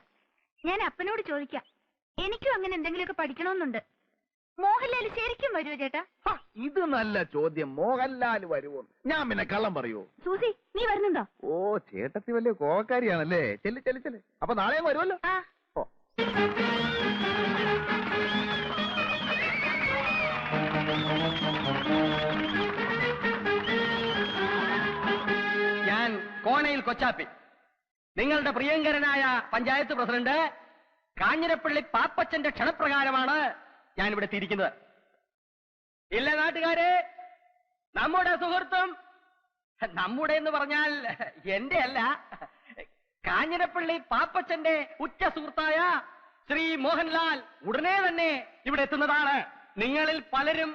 ഞാൻ അപ്പനോട് ചോദിക്കാം. എനിക്കും അങ്ങനെ എന്തെങ്കിലുമൊക്കെ പഠിക്കണമെന്നുണ്ട്. മോഹൻലാൽ ശരിക്കും വരുമോ ചേട്ടാ? ഇത് നല്ല ചോദ്യം. മോഹൻലാൽ വരുമോ? ഞാൻ പിന്നെ കള്ളം പറയുവോ? സൂസി, നീ വരുന്നുണ്ടോ? ഓ, ചേട്ടത്തി വലിയ കോവക്കാരിയാണല്ലേ. ചെല്ല് ചെല്ല് ചെല്ല്. അപ്പൊ നാളെ വരുമല്ലോ. ഓ, ഞാൻ കോണയിൽ കൊച്ചാപ്പി, നിങ്ങളുടെ പ്രിയങ്കരനായ പഞ്ചായത്ത് പ്രസിഡന്റ് കാഞ്ഞിരപ്പള്ളി പാപ്പച്ചന്റെ ക്ഷണപ്രകാരമാണ് ഞാൻ ഇവിടെ എത്തിയിരിക്കുന്നത്. ഇല്ല നാട്ടുകാരെ, നമ്മുടെ സുഹൃത്തും, നമ്മുടെ എന്ന് പറഞ്ഞാൽ എന്റെ അല്ല, കാഞ്ഞിരപ്പള്ളി പാപ്പച്ചന്റെ ഉറ്റ സുഹൃത്തായ ശ്രീ മോഹൻലാൽ ഉടനെ തന്നെ ഇവിടെ എത്തുന്നതാണ്. നിങ്ങളിൽ പലരും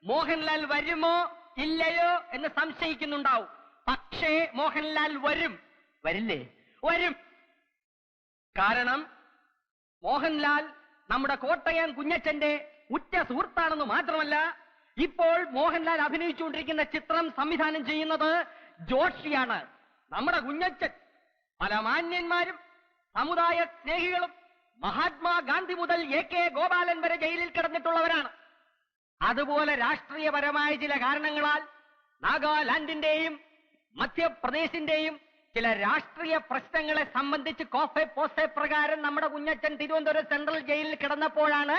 മോഹൻലാൽ വരുമോ ഇല്ലയോ എന്ന് സംശയിക്കുന്നുണ്ടാവും. പക്ഷേ മോഹൻലാൽ വരും. വരില്ലേ? വരും. കാരണം മോഹൻലാൽ നമ്മുടെ കോട്ടയം കുഞ്ഞച്ചന്റെ ഉറ്റ സുഹൃത്താണെന്ന് മാത്രമല്ല, ഇപ്പോൾ മോഹൻലാൽ അഭിനയിച്ചുകൊണ്ടിരിക്കുന്ന ചിത്രം സംവിധാനം ചെയ്യുന്നത് ജോഷിയാണ്. നമ്മുടെ കുഞ്ഞച്ചൻ പല മാന്യന്മാരും സമുദായ സ്നേഹികളും മഹാത്മാഗാന്ധി മുതൽ AK ഗോപാലൻ വരെ ജയിലിൽ കിടന്നിട്ടുള്ളവരാണ്. അതുപോലെ രാഷ്ട്രീയപരമായ ചില കാരണങ്ങളാൽ നാഗാലാൻഡിന്റെയും മധ്യപ്രദേശിന്റെയും ചില രാഷ്ട്രീയ പ്രശ്നങ്ങളെ സംബന്ധിച്ച് കോഫെ പോസെ പ്രകാരം നമ്മുടെ കുഞ്ഞച്ചൻ തിരുവനന്തപുരം സെൻട്രൽ ജയിലിൽ കിടന്നപ്പോഴാണ്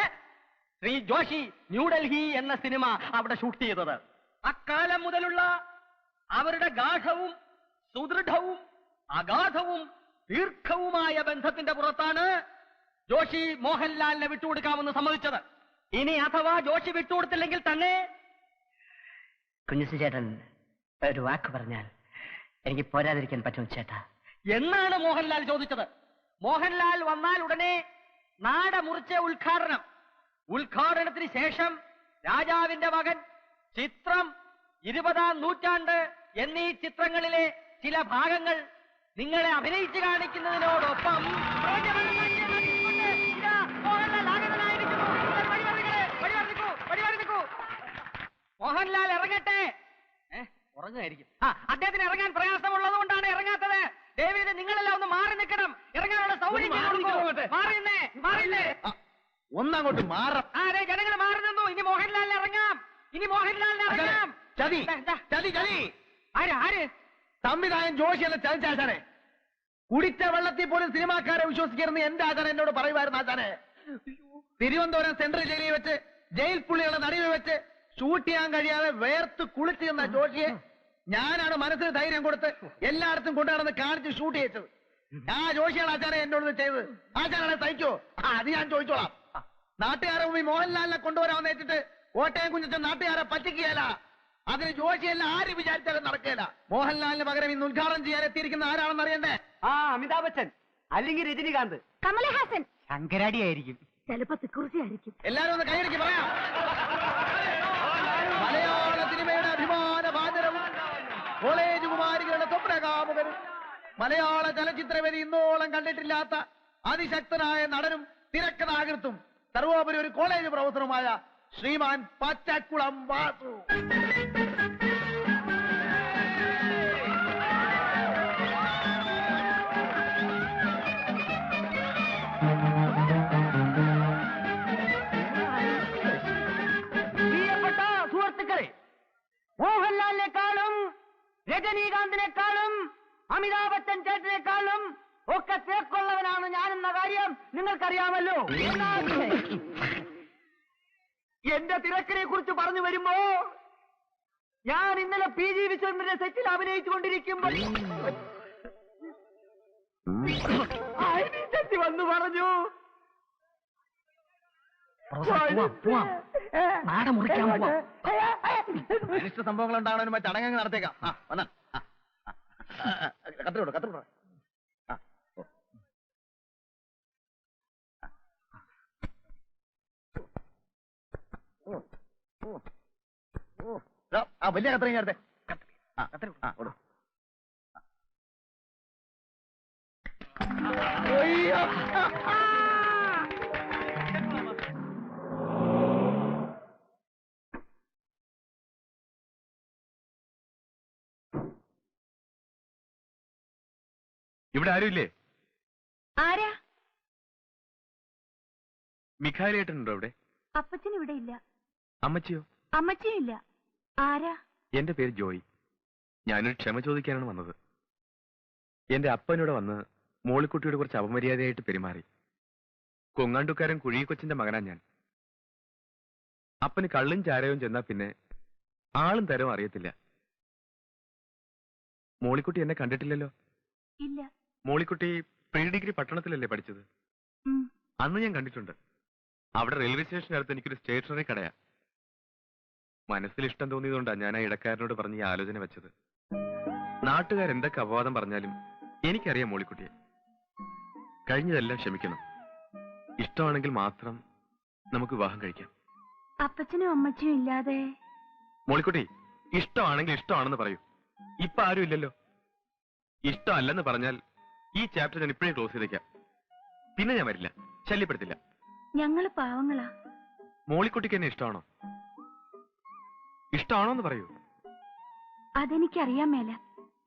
ശ്രീ ജോഷി ന്യൂഡൽഹി എന്ന സിനിമ അവിടെ ഷൂട്ട് ചെയ്തത്. അക്കാലം മുതലുള്ള അവരുടെ ഗാഠവും സുദൃഢവും അഗാധവും ദീർഘവുമായ ബന്ധത്തിന്റെ പുറത്താണ് ജോഷി മോഹൻലാലിനെ വിട്ടുകൊടുക്കാമെന്ന് സമ്മതിച്ചത്. ഇനി അഥവാ ജോഷി വിട്ടുകൊടുത്തില്ലെങ്കിൽ തന്നെ കുഞ്ഞുസി ചേട്ടൻ ഒരു വാക്ക് പറഞ്ഞാൽ എനിക്ക് പോരാതിരിക്കാൻ പറ്റും ചേട്ടാ എന്നാണ് മോഹൻലാൽ ചോദിച്ചത്. മോഹൻലാൽ വന്നാൽ ഉടനെ നാട മുറിച്ച ഉദ്ഘാടനത്തിന് ശേഷം രാജാവിന്റെ മകൻ, ചിത്രം, 20-ാം നൂറ്റാണ്ട് എന്നീ ചിത്രങ്ങളിലെ ചില ഭാഗങ്ങൾ നിങ്ങളെ അഭിനയിച്ചു കാണിക്കുന്നതിനോടൊപ്പം മോഹൻലാൽ ഇറങ്ങട്ടെ. ഉറങ്ങായിരിക്കും. അദ്ദേഹത്തിന് ഇറങ്ങാൻ പ്രയാസമുള്ളത് കൊണ്ടാണ് ഇറങ്ങാത്തത്. ദേവീത് നിങ്ങളെല്ലാം ഒന്ന് മാറി നിൽക്കണം. ഇറങ്ങാനുള്ള സൗകര്യം മാറിന്നേ. ഒന്നങ്ങോട്ട് മാറാം. അതെ, ജനങ്ങൾ മാറി നിന്നു. ഇനി മോഹൻലാലിന് ഇറങ്ങാം. ചതി ചതി ചതി. ആര്? സംവിധായകൻ ജോഷിയല്ല ചതിച്ചാശാനെ. കുടിച്ച വെള്ളത്തിൽ പോലും സിനിമാക്കാരെ വിശ്വസിക്കരുന്ന് എന്റെ ആചാരം എന്നോട് പറയുമായിരുന്നു. ആചാനെ, തിരുവനന്തപുരം സെൻട്രൽ ജയിലിൽ വെച്ച് ജയിൽ പുള്ളികളെ നടുവിൽ വെച്ച് ഷൂട്ട് ചെയ്യാൻ കഴിയാതെ വേർത്ത് കുളിച്ചു നിന്ന ജോഷിയെ ഞാനാണ് മനസ്സിന് ധൈര്യം കൊടുത്ത് എല്ലായിടത്തും കൊണ്ടുനടന്ന് കാണിച്ച് ഷൂട്ട് ചെയ്തത്. ആ ജോഷിയാണ് ആചാരം എന്നോട് ചെയ്തത്. ആചാരാണെ തയ്ക്കോ? അത് ഞാൻ ചോദിച്ചോളാം. നാട്ടുകാരെ മുമ്പിൽ മോഹൻലാലിനെ കൊണ്ടുവരാമെന്ന് വെച്ചിട്ട് കോട്ടയം കുഞ്ഞച്ചൻ നാട്ടുകാരെ പറ്റിക്കുകയല്ല. അതിന് ജോഷിയല്ല ആര് വിചാരിച്ചാലും നടക്കുകയില്ല. മോഹൻലാലിന് പകരം ഇന്ന് ഉദ്ഘാടനം ചെയ്യാൻ എത്തിയിരിക്കുന്ന ആരാണെന്ന് അറിയണ്ടേ? അമിതാഭ് ബച്ചൻ, അല്ലെങ്കിൽ രജനികാന്ത്, കമലഹാസൻ, ശങ്കരാടി ആയിരിക്കും, ചിലപ്പോ തിക്കുറിശി ആയിരിക്കും. എല്ലാരും ഒന്ന് കൈയടിക്ക് പറയാം. മലയാള സിനിമയുടെ അഭിമാന ഭാജനവും കോളേജ് കുമാരികളുടെ സ്വപ്നകാമുകനും മലയാള ചലച്ചിത്രവേദി ഇന്നോളം കണ്ടിട്ടില്ലാത്ത അതിശക്തനായ നടനും തിരക്കഥാകൃത്തും സർവോപരി ഒരു കോളേജ് പ്രൊഫസറുമായ ശ്രീമാൻ പച്ചക്കുളം വാസു. പ്രിയപ്പെട്ട സുഹൃത്തുക്കളെ, മോഹൻലാലിനെക്കാളും രജനീകാന്തിനെക്കാളും അമിതാഭ് ബച്ചൻ ചേട്ടനെക്കാളും ഒക്കെ തേക്കുള്ളവനാണ് ഞാനെന്ന കാര്യം നിങ്ങൾക്കറിയാമല്ലോ. എന്റെ തിരക്കിനെ കുറിച്ച് പറഞ്ഞു വരുമ്പോ ഞാൻ ഇന്നലെ PG വിശ്വനാഥന്റെ സെറ്റിൽ അഭിനയിച്ചുകൊണ്ടിരിക്കുമ്പോൾ ശക്തി വന്നു പറഞ്ഞു, അനിഷ്ട സംഭവങ്ങൾ ഉണ്ടാകണ ചടങ്ങ് നടത്തേക്കാം. വന്ന കത്തിരോട് ആ വലിയ കത്രി അടുത്തെ കൊടു. അയ്യോ. ഇവിടെ ആരുമില്ലേ? ആരാ? മിഖായിലേട്ടനുണ്ടോ ഇവിടെ? അപ്പച്ചൻ ഇവിടെ ഇല്ല. അമ്മച്ചിയോ? അമ്മച്ചിയും ഇല്ല. ആരാ? എന്റെ പേര് ജോയി. ഞാനൊരു ക്ഷമ ചോദിക്കാനാണ് വന്നത്. എന്റെ അപ്പനോട് വന്ന് മോളിക്കുട്ടിയോട് കുറച്ച് അപമര്യാദയായിട്ട് പെരുമാറി. കൊങ്ങാണ്ടുക്കാരൻ കുഴികൊച്ചിന്റെ മകനാ ഞാൻ. അപ്പന് കള്ളും ചാരവും ചെന്നാ പിന്നെ ആളും തരവും അറിയത്തില്ല. മോളിക്കുട്ടി എന്നെ കണ്ടിട്ടില്ലല്ലോ? ഇല്ല. മോളിക്കുട്ടി പ്രീ ഡിഗ്രി പട്ടണത്തിലല്ലേ പഠിച്ചത്? അന്ന് ഞാൻ കണ്ടിട്ടുണ്ട്. അവിടെ റെയിൽവേ സ്റ്റേഷനടുത്ത് എനിക്കൊരു സ്റ്റേഷനറി കടയാ. മനസ്സിൽ ഇഷ്ടം തോന്നിയതുകൊണ്ടാണ് ഞാൻ ആ ഇടക്കാരനോട് പറഞ്ഞ് ഈ ആലോചന വെച്ചത്. നാട്ടുകാരെന്തൊക്കെ അപവാദം പറഞ്ഞാലും എനിക്കറിയാം മോളിക്കുട്ടിയെ. കഴിഞ്ഞതെല്ലാം ക്ഷമിക്കണം. ഇഷ്ടമാണെങ്കിൽ മാത്രം നമുക്ക് വിവാഹം കഴിക്കാം. അപ്പച്ചനും അമ്മച്ചിയും ഇല്ലാതെ. മോളിക്കുട്ടി, ഇഷ്ടമാണെങ്കിൽ ഇഷ്ടമാണെന്ന് പറയൂ. ഇപ്പൊ ആരും ഇല്ലല്ലോ. ഇഷ്ടമല്ലെന്ന് പറഞ്ഞാൽ ഈ ചാപ്റ്റർ ഞാൻ ഇപ്പോഴേ ക്ലോസ് ചെയ്തേക്കാം. പിന്നെ ഞാൻ വരില്ല, ശല്യപ്പെടുത്തില്ല. ഞങ്ങള് പാവങ്ങളാ. മോളിക്കുട്ടിക്ക് എന്നെ ഇഷ്ടമാണോ? ഇഷ്ടമാണോ എന്ന് പറയൂ. അതെനിക്കറിയാൻ മേല.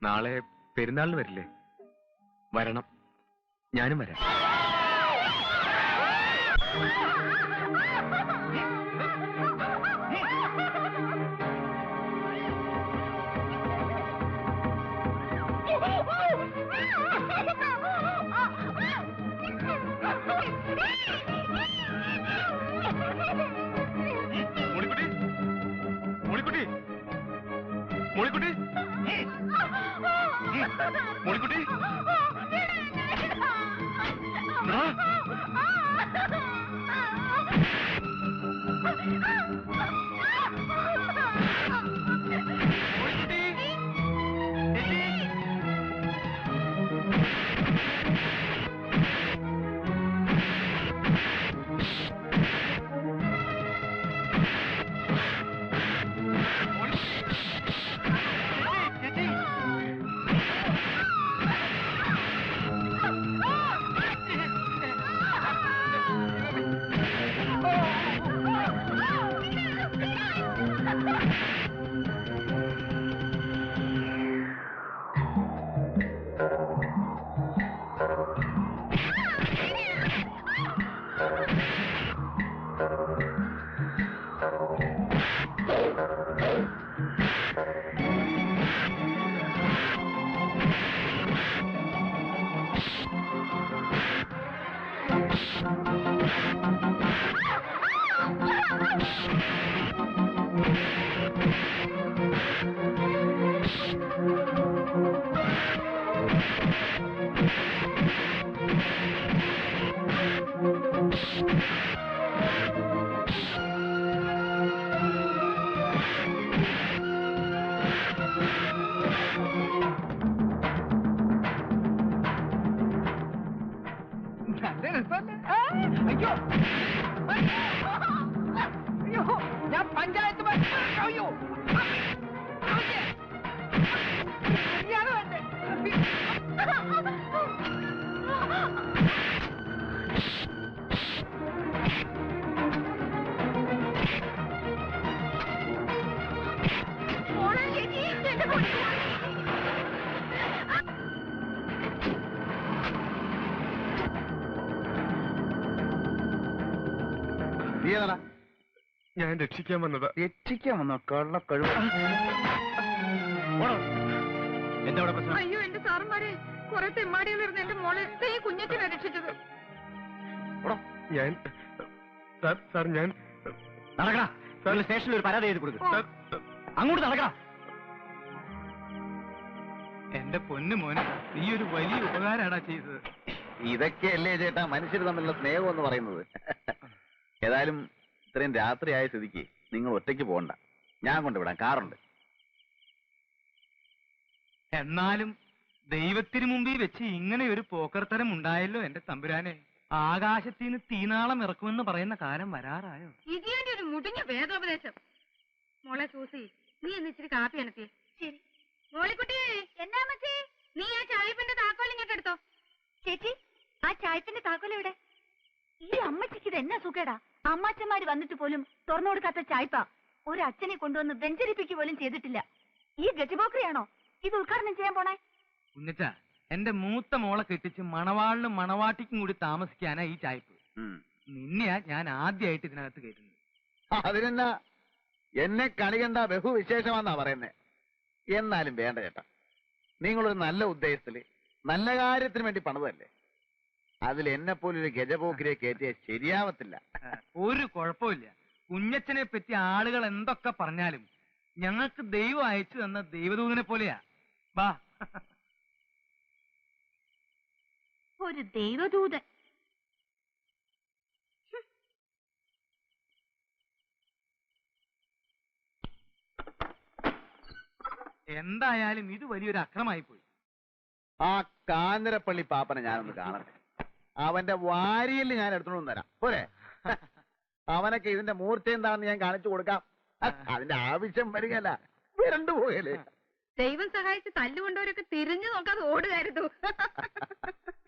നാളെ പെരുന്നാളിന് വരില്ലേ? വരണം, ഞാനും വരാം. മോളിക്കുട്ടി, മോളിക്കുട്ടി, മോളിക്കുട്ടി, മോളിക്കുട്ടി. അയ്യോ അയ്യോ, ഞാൻ പഞ്ചായത്ത് അയ്യോ ഞാൻ രക്ഷിക്കാൻ വന്നതാ. രക്ഷിക്കാൻ വന്നോ? കള്ള കഴിവ്. എന്താ പ്രശ്നം? അയ്യോ എന്റെ സാറന്മാരെ, കുറെ തെമ്മാടികളിരുന്ന് എന്റെ മോളെ ഈ കുഞ്ഞച്ചനെ രക്ഷിച്ചത്. ഞാൻ സാർ ഞാൻ നടക്കടാ. സ്റ്റേഷനിൽ ഒരു പരാതി എഴുതി കൊടുക്കും. അങ്ങോട്ട് നടക്കടാ. എന്റെ പൊന്നു മോനെ, നീ ഒരു വലിയ ഉപകാരാടാ ചെയ്തത്. ഇതൊക്കെയല്ലേ ചേട്ടാ മനുഷ്യർ തമ്മിലുള്ള സ്നേഹം എന്ന് പറയുന്നത്. ഏതായാലും ഇത്രയും രാത്രിയായ സ്ഥിതിക്ക് നിങ്ങൾ ഒറ്റയ്ക്ക് പോകണ്ട, ഞാൻ കൊണ്ടുവിടാം, കാറുണ്ട്. എന്നാലും ദൈവത്തിന് മുമ്പിൽ വെച്ച് ഇങ്ങനെ ഒരു പോക്കർത്തരം ഉണ്ടായല്ലോ എന്റെ തമ്പുരാനെ. ആകാശത്തിൽ നിന്ന് തീനാളം ഇറക്കുമെന്ന് പറയുന്ന കാലം വരാറായോ? ഇതിന്റെ ഒരു മുടിഞ്ഞ വേദോപദേശം. മോളെ സൂസി, നീ എന്ന് ഇച്ചിരി കാപ്പി അനത്തി. ശരി. മോളിക്കുട്ടി, എന്നാ അമ്മച്ചി? നീ ആ ചായപ്പിന്റെ താക്കോൽ ഇങ്ങോട്ട് എടുത്തോ. ചേച്ചി, ആ ചായപ്പിന്റെ താക്കോൽ എവിടെ? ഈ അമ്മച്ചിക്ക് ഇത് എന്നാ സുഖേടാ? അമ്മാച്ചന്മാര് വന്നിട്ട് പോലും തുറന്നു കൊടുക്കാത്ത ചായപ്പ ഒരു അച്ഛനെ കൊണ്ടുവന്ന് വെഞ്ചരിപ്പിക്കുക പോലും ചെയ്തിട്ടില്ല. ഈ ഗജബോക്രിയാണോ ഇത് ഉദ്ഘാടനം ചെയ്യാൻ പോണേ? കുഞ്ഞച്ച, എന്റെ മൂത്ത മോളെ കെട്ടിച്ച് മണവാളിനും മണവാട്ടിക്കും കൂടി താമസിക്കാനാ ഈ ചായപ്പ്. നിന്നെയാ ഞാൻ ആദ്യമായിട്ട് ഇതിനകത്ത് കയറ്റുന്നത്. അതിനെന്നാ, എന്നെ കണി കണ്ട ബഹുവിശേഷമാന്നാ പറയുന്നേ. എന്നാലും വേണ്ട ചേട്ടാ, നിങ്ങളൊരു നല്ല ഉദ്ദേശത്തില് നല്ല കാര്യത്തിന് വേണ്ടി പണിതല്ലേ. അതിൽ എന്നെ പോലൊരു ഗജപോക്കിരെ കയറ്റിയ ശരിയാവത്തില്ല. ഒരു കുഴപ്പമില്ല. കുഞ്ഞച്ചനെ പറ്റി ആളുകൾ എന്തൊക്കെ പറഞ്ഞാലും ഞങ്ങൾക്ക് ദൈവം അയച്ചു തന്ന ദൈവദൂതനെ പോലെയാ. ബാ. ഒരു ദൈവദൂതൻ. എന്തായാലും ഇത് വലിയൊരു അക്രമായി പോയി. ആ കാഞ്ഞിരപ്പള്ളി പാപ്പനെ ഞാനൊന്ന് കാണട്ടെ. അവന്റെ വാരിയിൽ ഞാൻ എടുത്തോണ്ട് തരാം പോരെ. അവനൊക്കെ ഇതിന്റെ മൂർച്ച എന്താണെന്ന് ഞാൻ കാണിച്ചു കൊടുക്കാം. അതിന്റെ ആവശ്യം വരികയല്ല, വരണ്ടു പോകല്ലേ. ദൈവം സഹായിച്ച് തല്ലുകൊണ്ടവരൊക്കെ തിരിഞ്ഞു നോക്കാതെ ഓടുകയായിരുന്നു.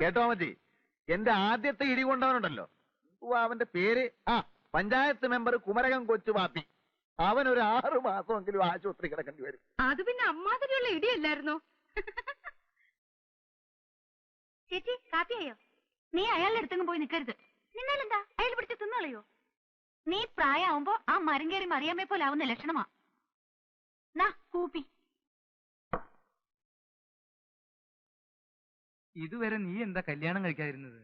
കേട്ടോ അമ്മച്ചി, എന്റെ ആദ്യത്തെ ഇടി കൊണ്ടവനുണ്ടല്ലോ, അവന്റെ പേര് പഞ്ചായത്ത് മെമ്പർ കുമരകം കൊച്ചു പാപ്പി. അവൻ ഒരു 6 മാസമെങ്കിലും ആശുപത്രി കിടക്കേണ്ടി വരും. അത് പിന്നെ അമ്മാതിരിയുള്ള ഇടിയല്ലായിരുന്നോ? ചേച്ചി, കാപ്പിയായോ? നീ അയാളുടെ അടുത്തെങ്കിലും പോയി നിൽക്കരുത്. നിന്നാലെന്താ, അയാൾ പിടിച്ച് തിന്നളയോ? നീ പ്രായമാവുമ്പോ ആ മരം കയറി മറിയാമ്മയെ പോലെ ആവുന്ന ലക്ഷണമാ. നാ കൂപ്പി. ഇതുവരെ നീ എന്താ കല്യാണം കഴിക്കാതിരുന്നത്?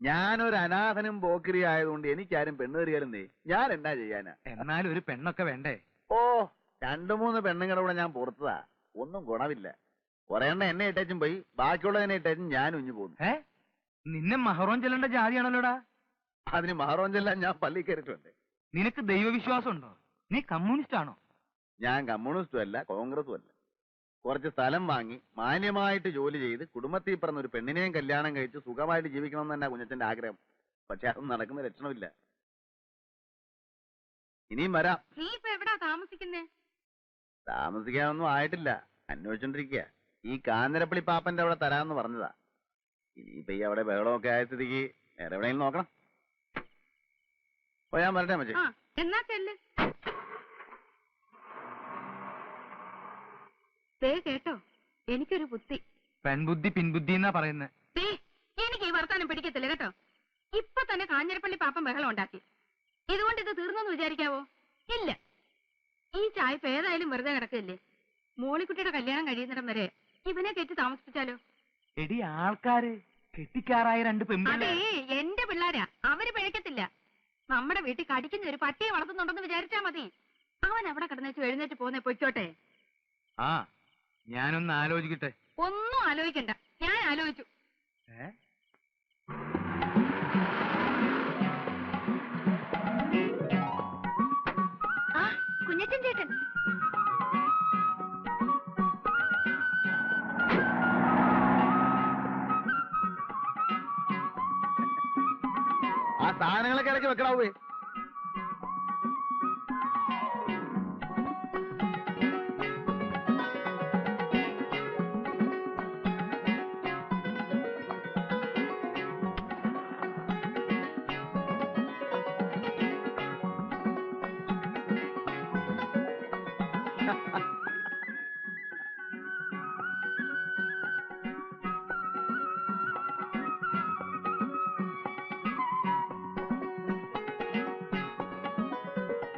ഞാനൊരു അനാഥനും പോക്കിരി ആയതുകൊണ്ട് എനിക്കാരും പെണ്ണേറിയാലും ഞാൻ എന്നാ ചെയ്യാനാ? എന്നാലും ഒരു പെണ്ണൊക്കെ വേണ്ടേ? ഓ, 2-3 പെണ്ണുങ്ങളുടെ കൂടെ ഞാൻ പുറത്തതാ, ഒന്നും ഗുണമില്ല. കുറെ എണ്ണ എന്നെ ഇട്ടേച്ചും പോയി, ബാക്കിയുള്ളതിനെ ഇട്ടേച്ചും ഞാൻ ഉഞ്ഞു പോകുന്നു. നിന്നെ മഹറോൻ ചെല്ലേണ്ട ജാതിയാണല്ലോടാ. അതിന് മഹറോൻ ചെല്ലാൻ ഞാൻ പള്ളി കയറിയിട്ടുണ്ട്. നിനക്ക് ദൈവവിശ്വാസം ഉണ്ടോ? നീ കമ്മ്യൂണിസ്റ്റ് ആണോ? ഞാൻ കമ്മ്യൂണിസ്റ്റും അല്ല, കോൺഗ്രസും അല്ല. കുറച്ച് സ്ഥലം വാങ്ങി മാന്യമായിട്ട് ജോലി ചെയ്ത് കുടുംബത്തിൽ പറഞ്ഞ ഒരു പെണ്ണിനെയും കല്യാണം കഴിച്ച് സുഖമായിട്ട് ജീവിക്കണമെന്ന് തന്നെ കുഞ്ഞച്ചന്റെ ആഗ്രഹം. പക്ഷെ അതൊന്നും നടക്കുന്ന ലക്ഷണമില്ല. ഇനിയും വരാം. നീ ഇപ്പൊ എവിടാ താമസിക്കുന്നേ? താമസിക്കാനൊന്നും ആയിട്ടില്ല, അന്വേഷിച്ചോണ്ടിരിക്കുക. ഈ കാഞ്ഞിരപ്പള്ളി പാപ്പന്റെ അവിടെ തരാമെന്ന് പറഞ്ഞതാ. ഇനിയിപ്പൊ ഈ അവിടെ ബഹളമൊക്കെ ആയ സ്ഥിതിക്ക് വേറെ എവിടെയെങ്കിലും നോക്കണം. ഓ, ഞാൻ വരട്ടെ മച്ചേ. എന്നാ ചെല്ല്. കേട്ടോ, എനിക്കൊരു ബുദ്ധി. പെൺബുദ്ധി പിൻബുദ്ധി എന്നാ പറയുന്നത്. എനിക്ക് ഈ വർത്താനം പിടിക്കത്തില്ല കേട്ടോ. ഇപ്പൊ തന്നെ കാഞ്ഞിരപ്പള്ളി പാപ്പൻ ബഹളം ഉണ്ടാക്കി. ഇതുകൊണ്ട് ഇത് തീർന്നെന്ന് വിചാരിക്കാവോ? ഇല്ല. ഈ ചായപ്പ് ഏതായാലും വെറുതെ കിടക്കില്ലേ. മോളിക്കുട്ടിയുടെ കല്യാണം കഴിയുന്നിടം വരെ ഇവനെ കെട്ടി താമസിപ്പിച്ചാലോ? എടി, ആൾക്കാര് കെട്ടിക്കാറായ 2 പെൺപിള്ളേ. അതേ, എന്റെ പിള്ളാരാ, അവര് പിഴക്കത്തില്ല. നമ്മുടെ വീട്ടിൽ കടിക്കുന്ന ഒരു പട്ടിയെ വളർത്തുന്നുണ്ടെന്ന് വിചാരിച്ചാ മതി. അവൻ അവിടെ കിടന്നേച്ചു എഴുന്നേറ്റ് പോന്നെ പൊയ്ക്കോട്ടെ. ഞാനൊന്ന് ആലോചിക്കട്ടെ. ഒന്നും ആലോചിക്കണ്ട, ഞാൻ ആലോചിച്ചു. കുഞ്ഞച്ചൻ ചേട്ടൻ. ആ സാധനങ്ങളൊക്കെ ഇടയ്ക്ക് വെക്കണാവേ.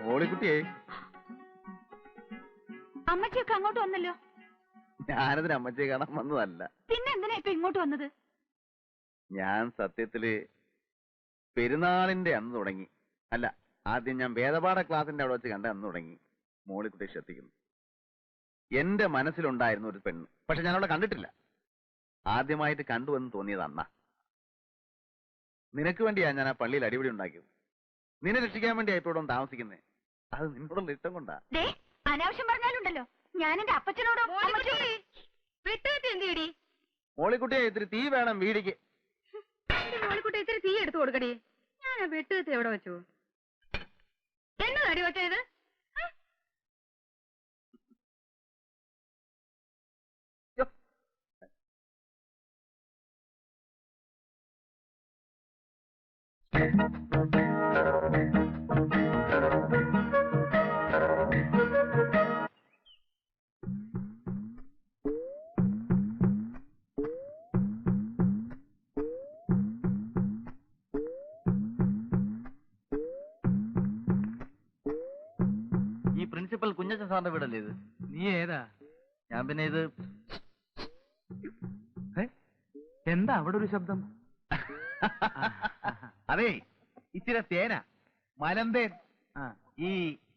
മോളിക്കുട്ടിയെ, അമ്മച്ചിയൊക്കെ അങ്ങോട്ട് വന്നല്ലോ. ഞാനതിന് അമ്മച്ചിയെ കാണാൻ വന്നതല്ല. പിന്നെ എന്തിനാ ഇപ്പൊ ഇങ്ങോട്ട് വന്നത്? ഞാൻ സത്യത്തില് പെരുന്നാളിന്റെ അന്ന് തുടങ്ങി, അല്ല, ആദ്യം ഞാൻ വേദപാഠ ക്ലാസിന്റെ അവിടെ വെച്ച് കണ്ട അന്ന് തുടങ്ങി മോളിക്കുട്ടി ശ്രദ്ധിക്കുന്നു. എന്റെ മനസ്സിലുണ്ടായിരുന്ന ഒരു പെണ്ണ്, പക്ഷെ ഞാൻ അവളെ കണ്ടിട്ടില്ല. ആദ്യമായിട്ട് കണ്ടുവെന്ന് തോന്നിയത് അന്നാ. നിനക്ക് വേണ്ടിയാ ഞാൻ ആ പള്ളിയിൽ അടിപിടി ഉണ്ടാക്കിയത്. നിന്നെ രക്ഷിക്കാൻ വേണ്ടിയാ ഇപ്പൊ ഇവിടെ താമസിക്കുന്നേ. അത് നിന്നോടുള്ള ഇഷ്ടം കൊണ്ടാ. അനാവശ്യം പറഞ്ഞാലുണ്ടല്ലോ, ഞാൻ എന്റെ അപ്പച്ചനോടോ. മോളിക്കുട്ടിയെ, ഇത്തിരി തീ വേണം വീടിക്ക്. മോളിക്കുട്ടി ഇത്തിരി തീ എടുത്തു കൊടുക്കടി. ഞാൻ ആ വെട്ടുകത്തി എവിടെ വെച്ചു? എന്നതാടി വെച്ചത്? ഈ പ്രിൻസിപ്പൽ കുഞ്ഞച്ചൻ സാറിന്റെ വീടല്ലേ ഇത്? നീ ഏതാ? ഞാൻ പിന്നെ ഇത് എന്താ അവിടെ ഒരു ശബ്ദം? അതെ, ഇച്ചിരി തേന മലന്തേൻ. ഈ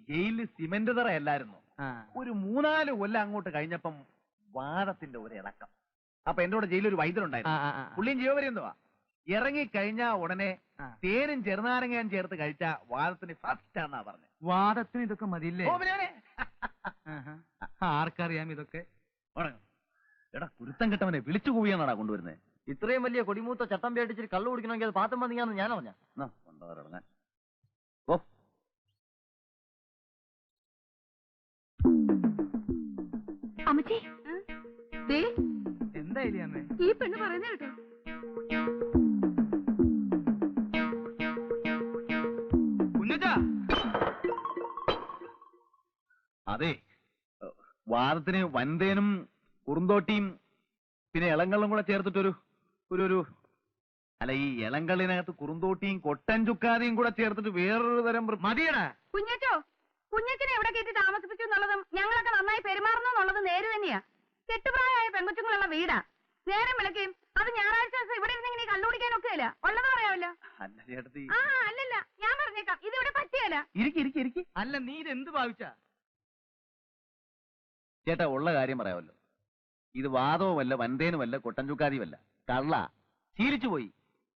ജയിലിൽ സിമന്റ് തറയല്ലായിരുന്നു. ഒരു 3-4 കൊല്ലം അങ്ങോട്ട് കഴിഞ്ഞപ്പം വാദത്തിന്റെ ഒരു ഇളക്കം. അപ്പൊ എന്റെ കൂടെ ജയിലിൽ ഒരു വൈദ്യരുണ്ടായിരുന്നു. പുള്ളിയും ജീവപര്യന്തവാ. ഇറങ്ങി കഴിഞ്ഞാ ഉടനെ തേനും ചെറുനാരങ്ങയും ചേർത്ത് കഴിച്ച വാദത്തിന് ഫസ്റ്റ് ആണെന്നാ പറഞ്ഞത്. വാദത്തിന് ഇതൊക്കെ മതിയില്ലേ? ഓ, പിന്നെ ആർക്കറിയാം ഇതൊക്കെ? എടാ, കുരുത്തം കിട്ടവനെ വിളിച്ചു കൂവിയാണാ കൊണ്ടുവരുന്നത്. ഇത്രയും വലിയ കൊടിമൂത്ത ചട്ടം പേടിച്ചിട്ട് കള്ളു കുടിക്കണമെങ്കിൽ അത് പാത്തം വന്നിങ്ങാന്ന് ഞാൻ അറിഞ്ഞ. ഓ, അമ്മച്ചി, എന്തായാലും അമ്മേ ഈ പെണ്ണ് പറയുന്നത് കേട്ടോ. കുഞ്ഞച്ചാ, അതെ, വാദത്തിന് വൻതേനും കുറുന്തോട്ടിയും പിന്നെ ഇളങ്കള്ളും കൂടെ ചേർത്തിട്ടൊരു ഒരു അല്ല, ഈ ഇളങ്കള്ളിനകത്ത് കുറുന്തോട്ടിയും കൊട്ടൻ ചുക്കാതിയും കൂടെ ചേർത്തിട്ട് വേറൊരു തരം മതിയടാ. കുഞ്ഞച്ചോ, കുഞ്ഞച്ചനെ എവിടെ കയറ്റി താമസിപ്പിച്ചു എന്നുള്ളതും ഞങ്ങളൊക്കെ നന്നായി പെരുമാറുന്നു എന്നുള്ളതും നേര് തന്നെയാ. കെട്ടുപ്രായമായ പെൺകൊച്ചുങ്ങളുള്ള വീടാ. നേരം വിളക്കുകയും അത് ഞായറാഴ്ച ദിവസം ഇവിടെ ഇരുന്നെങ്കിൽ നീ കണ്ടുപിടിക്കാനൊക്കെ അല്ല ഉള്ളത് പറയാമല്ലോ. അല്ല ചേട്ടത്തി, അല്ലല്ല, ഞാൻ പറഞ്ഞേക്കാം, ഇതിവിടെ പറ്റിയല്ല. ഇരിക്കി. അല്ല, നീ ഇതെന്ത് ഭാവിച്ചാ? ചേട്ടാ, ഉള്ള കാര്യം പറയാമല്ലോ. ഇത് വാദവുമല്ല, വൻതേനുമല്ല, കൊട്ടൻ ചുക്കാതിയുമല്ല, കള്ള. ശീലിച്ചു പോയി.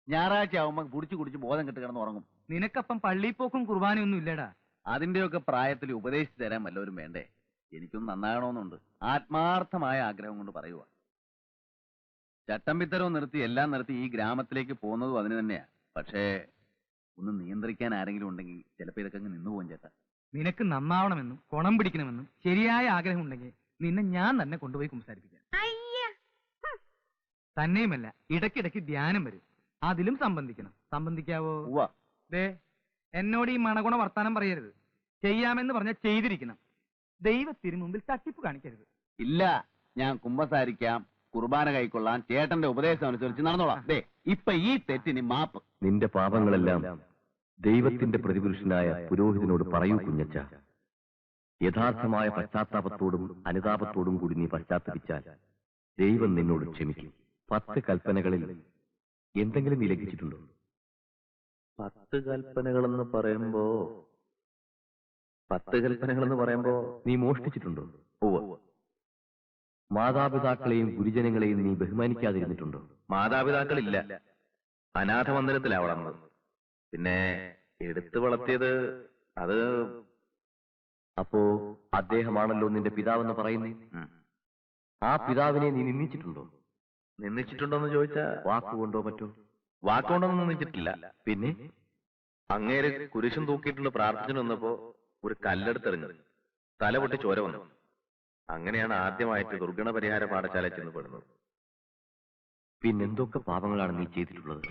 ഞായറാഴ്ച ആവുമ്പോ കുടിച്ചു ബോധം കെട്ട് കിടന്ന് ഉറങ്ങും. നിനക്കപ്പം പള്ളിപ്പോക്കും കുർബാനയൊന്നും ഇല്ലടാ. അതിന്റെയൊക്കെ പ്രായത്തിൽ ഉപദേശിച്ചു തരാൻ വല്ലവരും വേണ്ടേ? എനിക്കൊന്നും നന്നാകണമെന്നുണ്ട്. ആത്മാർത്ഥമായ ആഗ്രഹം കൊണ്ട് പറയുക. ചട്ടം പിത്തരവും നിർത്തി എല്ലാം നിർത്തി ഈ ഗ്രാമത്തിലേക്ക് പോകുന്നതും അതിന് തന്നെയാ. പക്ഷേ ഒന്ന് നിയന്ത്രിക്കാൻ ആരെങ്കിലും ഉണ്ടെങ്കിൽ ചിലപ്പോ ഇതൊക്കെ അങ്ങ് നിന്നു പോകും ചേട്ടാ. നിനക്ക് നന്നാവണമെന്നും കുണം പിടിക്കണമെന്നും ശരിയായ ആഗ്രഹം ഉണ്ടെങ്കിൽ നിന്നെ ഞാൻ തന്നെ കൊണ്ടുപോയി സംസാരിപ്പിക്കാം. തന്നെയുമല്ല, ഇടയ്ക്കിടയ്ക്ക് ധ്യാനം വരും, അതിലും സംബന്ധിക്കണം. സംബന്ധിക്കാവോ? ദേ, എന്നോട് ഈ മണഗുണ വർത്താനം പറയരുത്. ചെയ്യാമെന്ന് പറഞ്ഞാൽ ചെയ്തിരിക്കണം. ദൈവത്തിന് മുമ്പിൽ തട്ടിപ്പ് കാണിക്കരുത്. ഇല്ല, ഞാൻ കുമ്പസാരിക്കാം, കുർബാന കൈക്കൊള്ളാൻ, ചേട്ടന്റെ ഉപദേശം അനുസരിച്ച് നടന്നോളാം. ദേ, ഇപ്പൊ ഈ തെറ്റിന് മാപ്പ്. നിന്റെ പാപങ്ങളെല്ലാം ദൈവത്തിന്റെ പ്രതിപുരുഷനായ പുരോഹിതനോട് പറയൂ കുഞ്ഞച്ച. യഥാർത്ഥമായ പശ്ചാത്താപത്തോടും അനുതാപത്തോടും കൂടി നീ പശ്ചാത്തപിച്ചാൽ ദൈവം നിന്നോട് ക്ഷമിക്കും. 10 കൽപ്പനകളിൽ എന്തെങ്കിലും നീ ലംഘിച്ചിട്ടുണ്ടോ? 10 കൽപ്പനകളെന്ന് പറയുമ്പോ നീ മോഷ്ടിച്ചിട്ടുണ്ടോ? മാതാപിതാക്കളെയും ഗുരുജനങ്ങളെയും നീ ബഹുമാനിക്കാതിരുന്നിട്ടുണ്ടോ? മാതാപിതാക്കളില്ല, അനാഥ മന്ദിരത്തിലാ വളർന്നത്. പിന്നെ എടുത്തു വളർത്തിയത് അത്. അപ്പോ അദ്ദേഹമാണല്ലോ നിന്റെ പിതാവെന്ന് പറയുന്നേ. ആ പിതാവിനെ നീ നിന്ദിച്ചിട്ടുണ്ടോ? നിന്ദിച്ചിട്ടുണ്ടോന്ന് ചോദിച്ചാ വാക്കുകൊണ്ടോ മറ്റോ? വാക്കുകൊണ്ടൊന്നും നിന്ദിച്ചിട്ടില്ല. പിന്നെ അങ്ങേര് കുരിശും തൂക്കിയിട്ടുണ്ട് പ്രാർത്ഥിച്ചു വന്നപ്പോ ഒരു കല്ലെടുത്തെറിഞ്ഞത്, തല പൊട്ടി ചോര വന്നു. അങ്ങനെയാണ് ആദ്യമായിട്ട് ദുർഗണ പരിഹാര പാഠശാല ചെന്ന് പെടുന്നത്. പിന്നെന്തൊക്കെ പാപങ്ങളാണ് നീ ചെയ്തിട്ടുള്ളത്?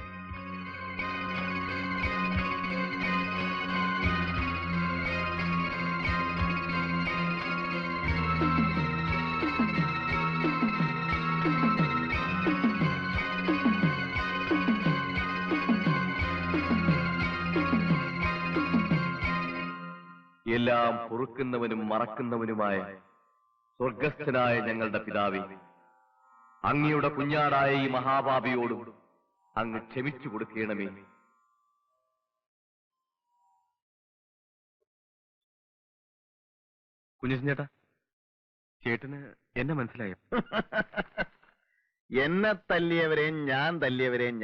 എല്ലാം പൊറുക്കുന്നവനും മറക്കുന്നവനുമായ സ്വർഗസ്ഥനായ ഞങ്ങളുടെ പിതാവേ, അങ്ങയുടെ കുഞ്ഞാടായ ഈ മഹാപാപിയോടും അങ്ങ് ക്ഷമിച്ചു കൊടുക്കണമേ. കുഞ്ഞച്ചൻ ചേട്ടാ, ചേട്ടന് എന്നെ മനസ്സിലായോ? എന്നെ തല്ലിയവരെയും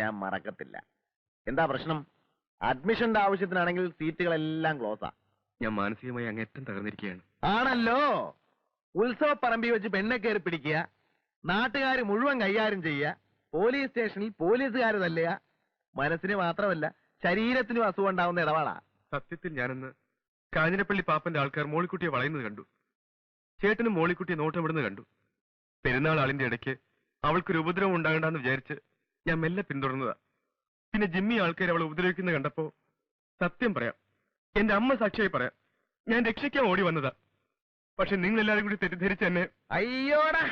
ഞാൻ മറക്കത്തില്ല. എന്താ പ്രശ്നം? അഡ്മിഷന്റെ ആവശ്യത്തിനാണെങ്കിൽ സീറ്റുകളെല്ലാം ക്ലോസാ. ഞാൻ മാനസികമായി അങ്ങേറ്റം തകർന്നിരിക്കുകയാണ്. ആണല്ലോ. ഉത്സവപ്പറമ്പിൽ വെച്ച് പെണ്ണെ കയറി പിടിക്കുക, നാട്ടുകാർ മുഴുവൻ കൈകാര്യം ചെയ്യുക, പോലീസ് സ്റ്റേഷനിൽ പോലീസുകാർ തല്ലുക. മനസ്സിന് മാത്രമല്ല ശരീരത്തിനും അസുഖം ഉണ്ടാവുന്ന ഇടപാടാ. സത്യത്തിൽ ഞാനെന്ന് കാഞ്ഞിരപ്പള്ളി പാപ്പന്റെ ആൾക്കാർ മോളിക്കുട്ടിയെ വളയുന്നത് കണ്ടു. ചേട്ടനും മോളിക്കുട്ടിയെ നോട്ടമിടുന്നത് കണ്ടു. പെരുന്നാൾ ആളിന്റെ ഇടയ്ക്ക് അവൾക്കൊരു ഉപദ്രവം ഉണ്ടാകണ്ടെന്ന് വിചാരിച്ച് ഞാൻ മെല്ലെ പിന്തുടർന്നതാ. പിന്നെ ജിമ്മി ആൾക്കാർ അവളെ ഉപദ്രവിക്കുന്ന കണ്ടപ്പോ സത്യം പറയാം, എന്റെ അമ്മ സാക്ഷിയായി പറയാം, ഞാൻ രക്ഷിക്കാൻ ഓടി വന്നതാ. പക്ഷെ നിങ്ങൾ എല്ലാവരും കൂടി തെറ്റിദ്ധരിച്ച് എന്നെ. അയ്യോടാ,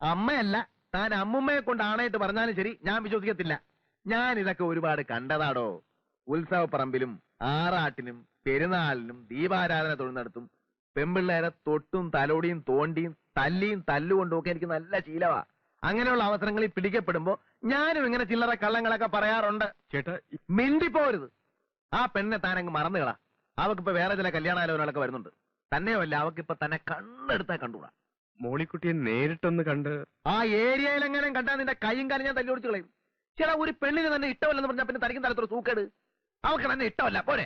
അമ്മയല്ല താൻ അമ്മുമ്മയെ കൊണ്ട് ആണായിട്ട് പറഞ്ഞാലും ശരി, ഞാൻ വിശ്വസിക്കത്തില്ല. ഞാൻ ഇതൊക്കെ ഒരുപാട് കണ്ടതാടോ. ഉത്സവപ്പറമ്പിലും ആറാട്ടിനും പെരുന്നാളിനും ദീപാരാധന തൊഴുന്നിടത്തും പെമ്പിള്ളേരെ തൊട്ടും തലോടിയും തോണ്ടിയും തല്ലിയും തല്ലുകൊണ്ടും ഒക്കെ എനിക്ക് നല്ല ശീലമാ. അങ്ങനെയുള്ള അവസരങ്ങളിൽ പിടിക്കപ്പെടുമ്പോ ഞാനും ഇങ്ങനെ ചില്ലറ കള്ളങ്ങളൊക്കെ പറയാറുണ്ട്. ചേട്ടാ, മിണ്ടിപ്പോരുത്. ആ പെണ്ണെ താനങ്ങ് മറന്നുകളാ. അവക്കിപ്പോ വേറെ ചില കല്യാണാലോചനകളൊക്കെ വരുന്നുണ്ട്. തന്നെയുമല്ല, അവക്കിപ്പോ തന്നെ കണ്ണെടുത്താ കണ്ടുകൂടാ. മോളിക്കുട്ടിയെ നേരിട്ടൊന്ന് കണ്ട് ആ ഏരിയയിൽ എങ്ങനെയും കണ്ടാൽ നിന്റെ കൈയും കാര്യം ഞാൻ തല്ലി ഓടിച്ചു കളയും. ചേട്ടാ, ഒരു പെണ്ണിന് തന്നെ ഇഷ്ടമല്ലെന്ന് പറഞ്ഞാൽ പിന്നെ തനിക്കും തരത്തൊരു തൂക്കേട്. അവക്ക് തന്നെ ഇഷ്ടമല്ല പോരെ.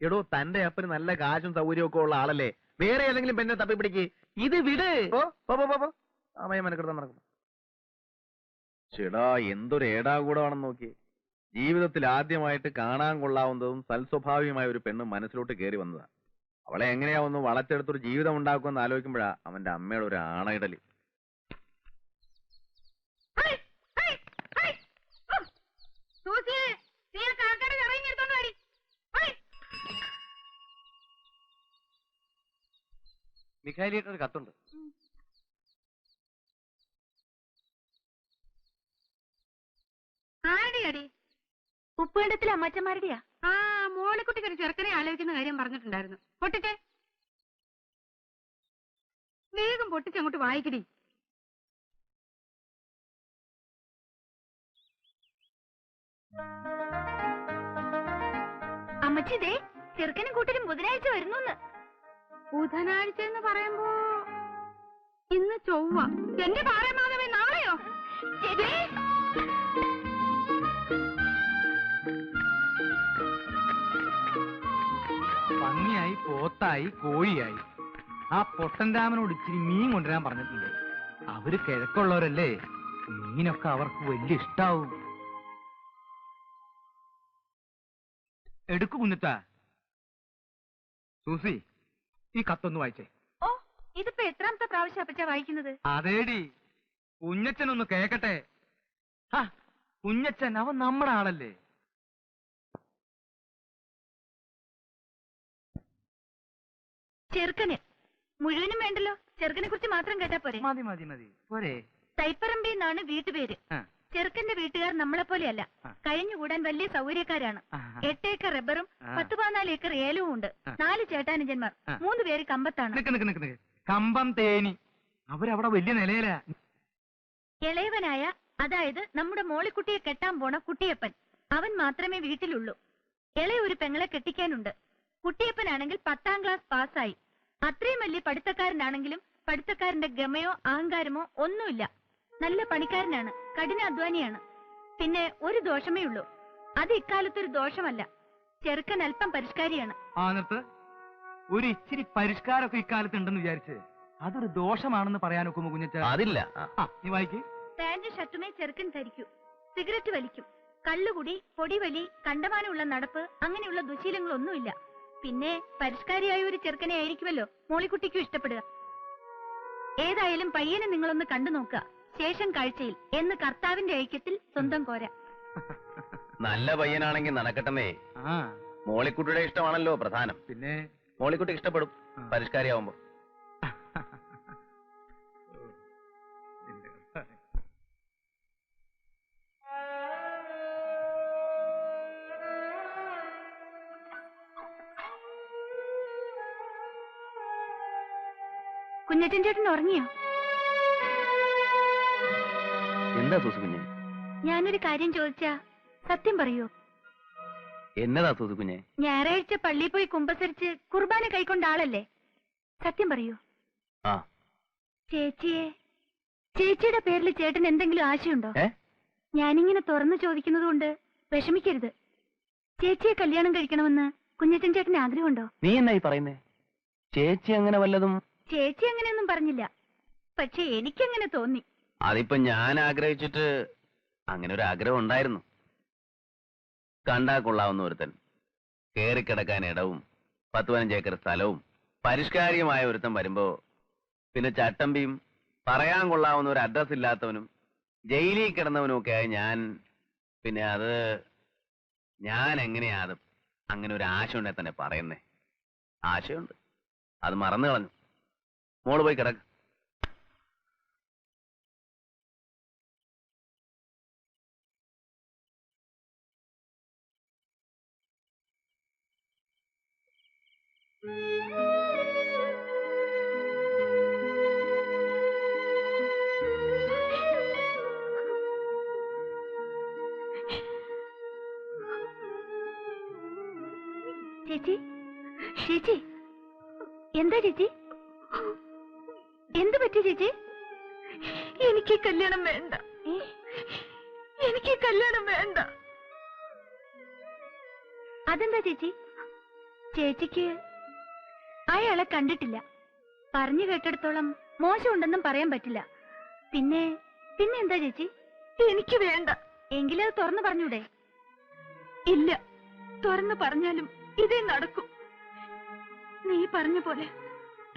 എടോ, തന്റെ അപ്പന് നല്ല കാശും സൗകര്യവും ഒക്കെ ഉള്ള ആളല്ലേ. വേറെ ഏതെങ്കിലും പെണ്ണെ തപ്പി പിടിക്ക്. ഇത് വിട്. അമ്മയെ മനക്കെടുത്താൻ നടക്കും. ചേടാ, എന്തൊരു ഏടാകൂടമാണെന്ന് നോക്കി. ജീവിതത്തിൽ ആദ്യമായിട്ട് കാണാൻ കൊള്ളാവുന്നതും സൽസ്വഭാവിയുമായ ഒരു പെണ്ണ് മനസ്സിലോട്ട് കയറി വന്നതാ. അവളെ എങ്ങനെയാ ഒന്ന് വളർത്തെടുത്തൊരു ജീവിതം ഉണ്ടാക്കുമെന്ന് ആലോചിക്കുമ്പോഴാ അവന്റെ അമ്മയുടെ ഒരു ആണയിടല്. മിഖായിലിട്ട് ഒരു കത്തുണ്ട്. ആരുടെയാടി? ഉപ്പുകണ്ടത്തിലെ അമ്മച്ചന്മാരുടെയാ. ആ, മോളിക്കുട്ടിക്ക് ഒരു ചെറുക്കനെ ആലോചിക്കുന്ന കാര്യം പറഞ്ഞിട്ടുണ്ടായിരുന്നു. പൊട്ടിച്ചേ, വേഗം പൊട്ടിച്ചങ്ങോട്ട് വായിക്കടി. അമ്മച്ചി, ദേ ചെറുക്കനും കൂട്ടരും ബുധനാഴ്ച വരുന്നു. ബുധനാഴ്ച എന്ന് പറയുമ്പോ ഇന്ന് ചൊവ്വ. എന്റെ പാറമാധവേ, നാളെയോ? പന്നിയായി, പോത്തായി, കോഴിയായി. ആ പൊട്ടൻ രാമനോട് ഇച്ചിരി മീൻ കൊണ്ടുവരാൻ പറഞ്ഞിട്ടുണ്ട്. അവര് കിഴക്കുള്ളവരല്ലേ, മീനൊക്കെ അവർക്ക് വലിയ ഇഷ്ടാവും. എടുക്കു കുഞ്ഞത്താ. സൂസി, ഈ കത്തൊന്ന് വായിച്ചേ. ഓ, ഇതിപ്പോ എത്രാമത്തെ പ്രാവശ്യം അപ്പച്ചാ വായിക്കുന്നത്? അതേടി, കുഞ്ഞച്ചനൊന്ന് കേക്കട്ടെ. ആ, കുഞ്ഞച്ചൻ അവൻ നമ്മുടെ ആളല്ലേ. ചെറുക്കന് മുഴുവനും വേണ്ടല്ലോ, ചെറുക്കനെ കുറിച്ച് മാത്രം കേട്ടാ പോരെ? മതി മതി മതി, പോരെ. തൈപ്പറമ്പി എന്നാണ് വീട്ടുപേര്. ചെറുക്കന്റെ വീട്ടുകാർ നമ്മളെ പോലെയല്ല, കഴിഞ്ഞുകൂടാൻ വലിയ സൗകര്യക്കാരാണ്. 8 ഏക്കർ റബ്ബറും 10-14 ഏക്കർ ഏലവും ഉണ്ട്. 4 ചേട്ടാനുജന്മാർ, 3 പേര് കമ്പത്താണ്. കമ്പം തേനി, അവരവിടെ വലിയ നിലയിലാ. ഇളയവനായ, അതായത് നമ്മുടെ മോളിക്കുട്ടിയെ കെട്ടാൻ പോണ കുട്ടിയപ്പൻ, അവൻ മാത്രമേ വീട്ടിലുള്ളൂ. ഇളയ ഒരു പെങ്ങളെ കെട്ടിക്കാനുണ്ട്. കുട്ടിയപ്പനാണെങ്കിൽ 10ാം ക്ലാസ് പാസ്സായി. അത്രയും വലിയ പഠിത്തക്കാരനാണെങ്കിലും പഠിത്തക്കാരന്റെ ഗമയോ അഹങ്കാരമോ ഒന്നുമില്ല. നല്ല പണിക്കാരനാണ്, കഠിനാധ്വാനിയാണ്. പിന്നെ ഒരു ദോഷമേ ഉള്ളൂ. അത് ഇക്കാലത്തൊരു ദോഷമല്ല. ചെറുക്കൻ അല്പം പരിഷ്കാരിയാണ്. ഒരു ഇച്ചിരി പരിഷ്കാരമൊക്കെ ഇക്കാലത്ത് ഉണ്ടെന്ന് വിചാരിച്ച് അതൊരു ദോഷമാണെന്ന് പറയാനൊക്കുമോ കുഞ്ഞച്ച? അതില്ല. നീ വായിക്ക്. പാന്റ് ഷർട്ടുമേ ചെറുക്കൻ ധരിക്കൂ. സിഗരറ്റ് വലിക്കും. കള്ളുകുടി, പൊടിവലി, കണ്ടമാനമുള്ള നടപ്പ്, അങ്ങനെയുള്ള ദുശീലങ്ങളൊന്നുമില്ല. പിന്നെ പരിഷ്കാരിയായ ഒരു ചെറുക്കനെ ആയിരിക്കുമല്ലോ മോളിക്കുട്ടിക്കും ഇഷ്ടപ്പെടുക. ഏതായാലും പയ്യനെ നിങ്ങളൊന്ന് കണ്ടു നോക്കുക. ശേഷം കാഴ്ചയിൽ എന്ന് കർത്താവിന്റെ ഐക്യത്തിൽ സ്വന്തം കോര. നല്ല പയ്യനാണെങ്കിൽ നടക്കട്ടെന്നേ. മോളിക്കുട്ടിയുടെ ഇഷ്ടമാണല്ലോ പ്രധാനം. പിന്നെ മോളിക്കുട്ടി ഇഷ്ടപ്പെടും പരിഷ്കാരിയാവുമ്പോ. കുഞ്ഞച്ചൻ ചേട്ടൻ ഉറങ്ങിയോ? എന്താ സൂസു കുഞ്ഞെ? ഞാനൊരു കാര്യം ചോദിച്ചാ സത്യം പറയൂ? എന്നതാ സൂസു കുഞ്ഞെ? ഞായറാഴ്ച പള്ളിയിൽ പോയി കുമ്പസരിച്ച് കുർബാന കൈക്കൊണ്ട ആളല്ലേ? സത്യം പറയൂ. ആ. ചേച്ചിയുടെ പേരിൽ ചേട്ടൻ എന്തെങ്കിലും ആശയുണ്ടോ? ഞാനിങ്ങനെ തുറന്നു ചോദിക്കുന്നത് കൊണ്ട് വിഷമിക്കരുത്. ചേച്ചിയെ കല്യാണം കഴിക്കണമെന്ന് കുഞ്ഞച്ചൻ ചേട്ടന് ആഗ്രഹമുണ്ടോ? നീ എന്നായി പറയുന്നേ? ചേച്ചി അങ്ങനെ വല്ലതും? ചേച്ചി അങ്ങനെയൊന്നും പറഞ്ഞില്ല, പക്ഷെ എനിക്കങ്ങനെ തോന്നി. അതിപ്പോ ഞാൻ ആഗ്രഹിച്ചിട്ട് അങ്ങനെ ഒരു ആഗ്രഹം ഉണ്ടായിരുന്നു. കണ്ടാ കൊള്ളാവുന്ന ഒരുത്തൻ, കേറിക്കിടക്കാൻ ഇടവും 10-15 ഏക്കർ സ്ഥലവും പരിഷ്കാരിയുമായ ഒരുത്തൻ വരുമ്പോ പിന്നെ ചട്ടമ്പിയും പറയാൻ കൊള്ളാവുന്ന ഒരു അഡ്രസ് ഇല്ലാത്തവനും ജയിലിൽ കിടന്നവനും ഒക്കെ ആയി ഞാൻ പിന്നെ അത് ഞാൻ എങ്ങനെയാ അത് അങ്ങനെ ഒരു ആശ ഉണ്ടെ തന്നെ പറയുന്നേ? ആശയുണ്ട്, അത് മറന്നു കളഞ്ഞു. മോള് പോയി കിടക്ക്. ചേച്ചി, ചേച്ചി, എന്താ ചേച്ചി? എന്ത് പറ്റി ചേച്ചി? എനിക്ക് കല്യാണം വേണ്ട, എനിക്ക് കല്യാണം വേണ്ട. അതെന്താ ചേച്ചി? ചേച്ചിക്ക് അയാളെ കണ്ടിട്ടില്ല, പറഞ്ഞു കേട്ടിടത്തോളം മോശമുണ്ടെന്നും പറയാൻ പറ്റില്ല. പിന്നെ എന്താ ചേച്ചി? എനിക്ക് വേണ്ട. എങ്കിലും അത് തുറന്നു പറഞ്ഞൂടെ? ഇല്ല, തുറന്നു പറഞ്ഞാലും ഇതേ നടക്കും. നീ പറഞ്ഞ പോലെ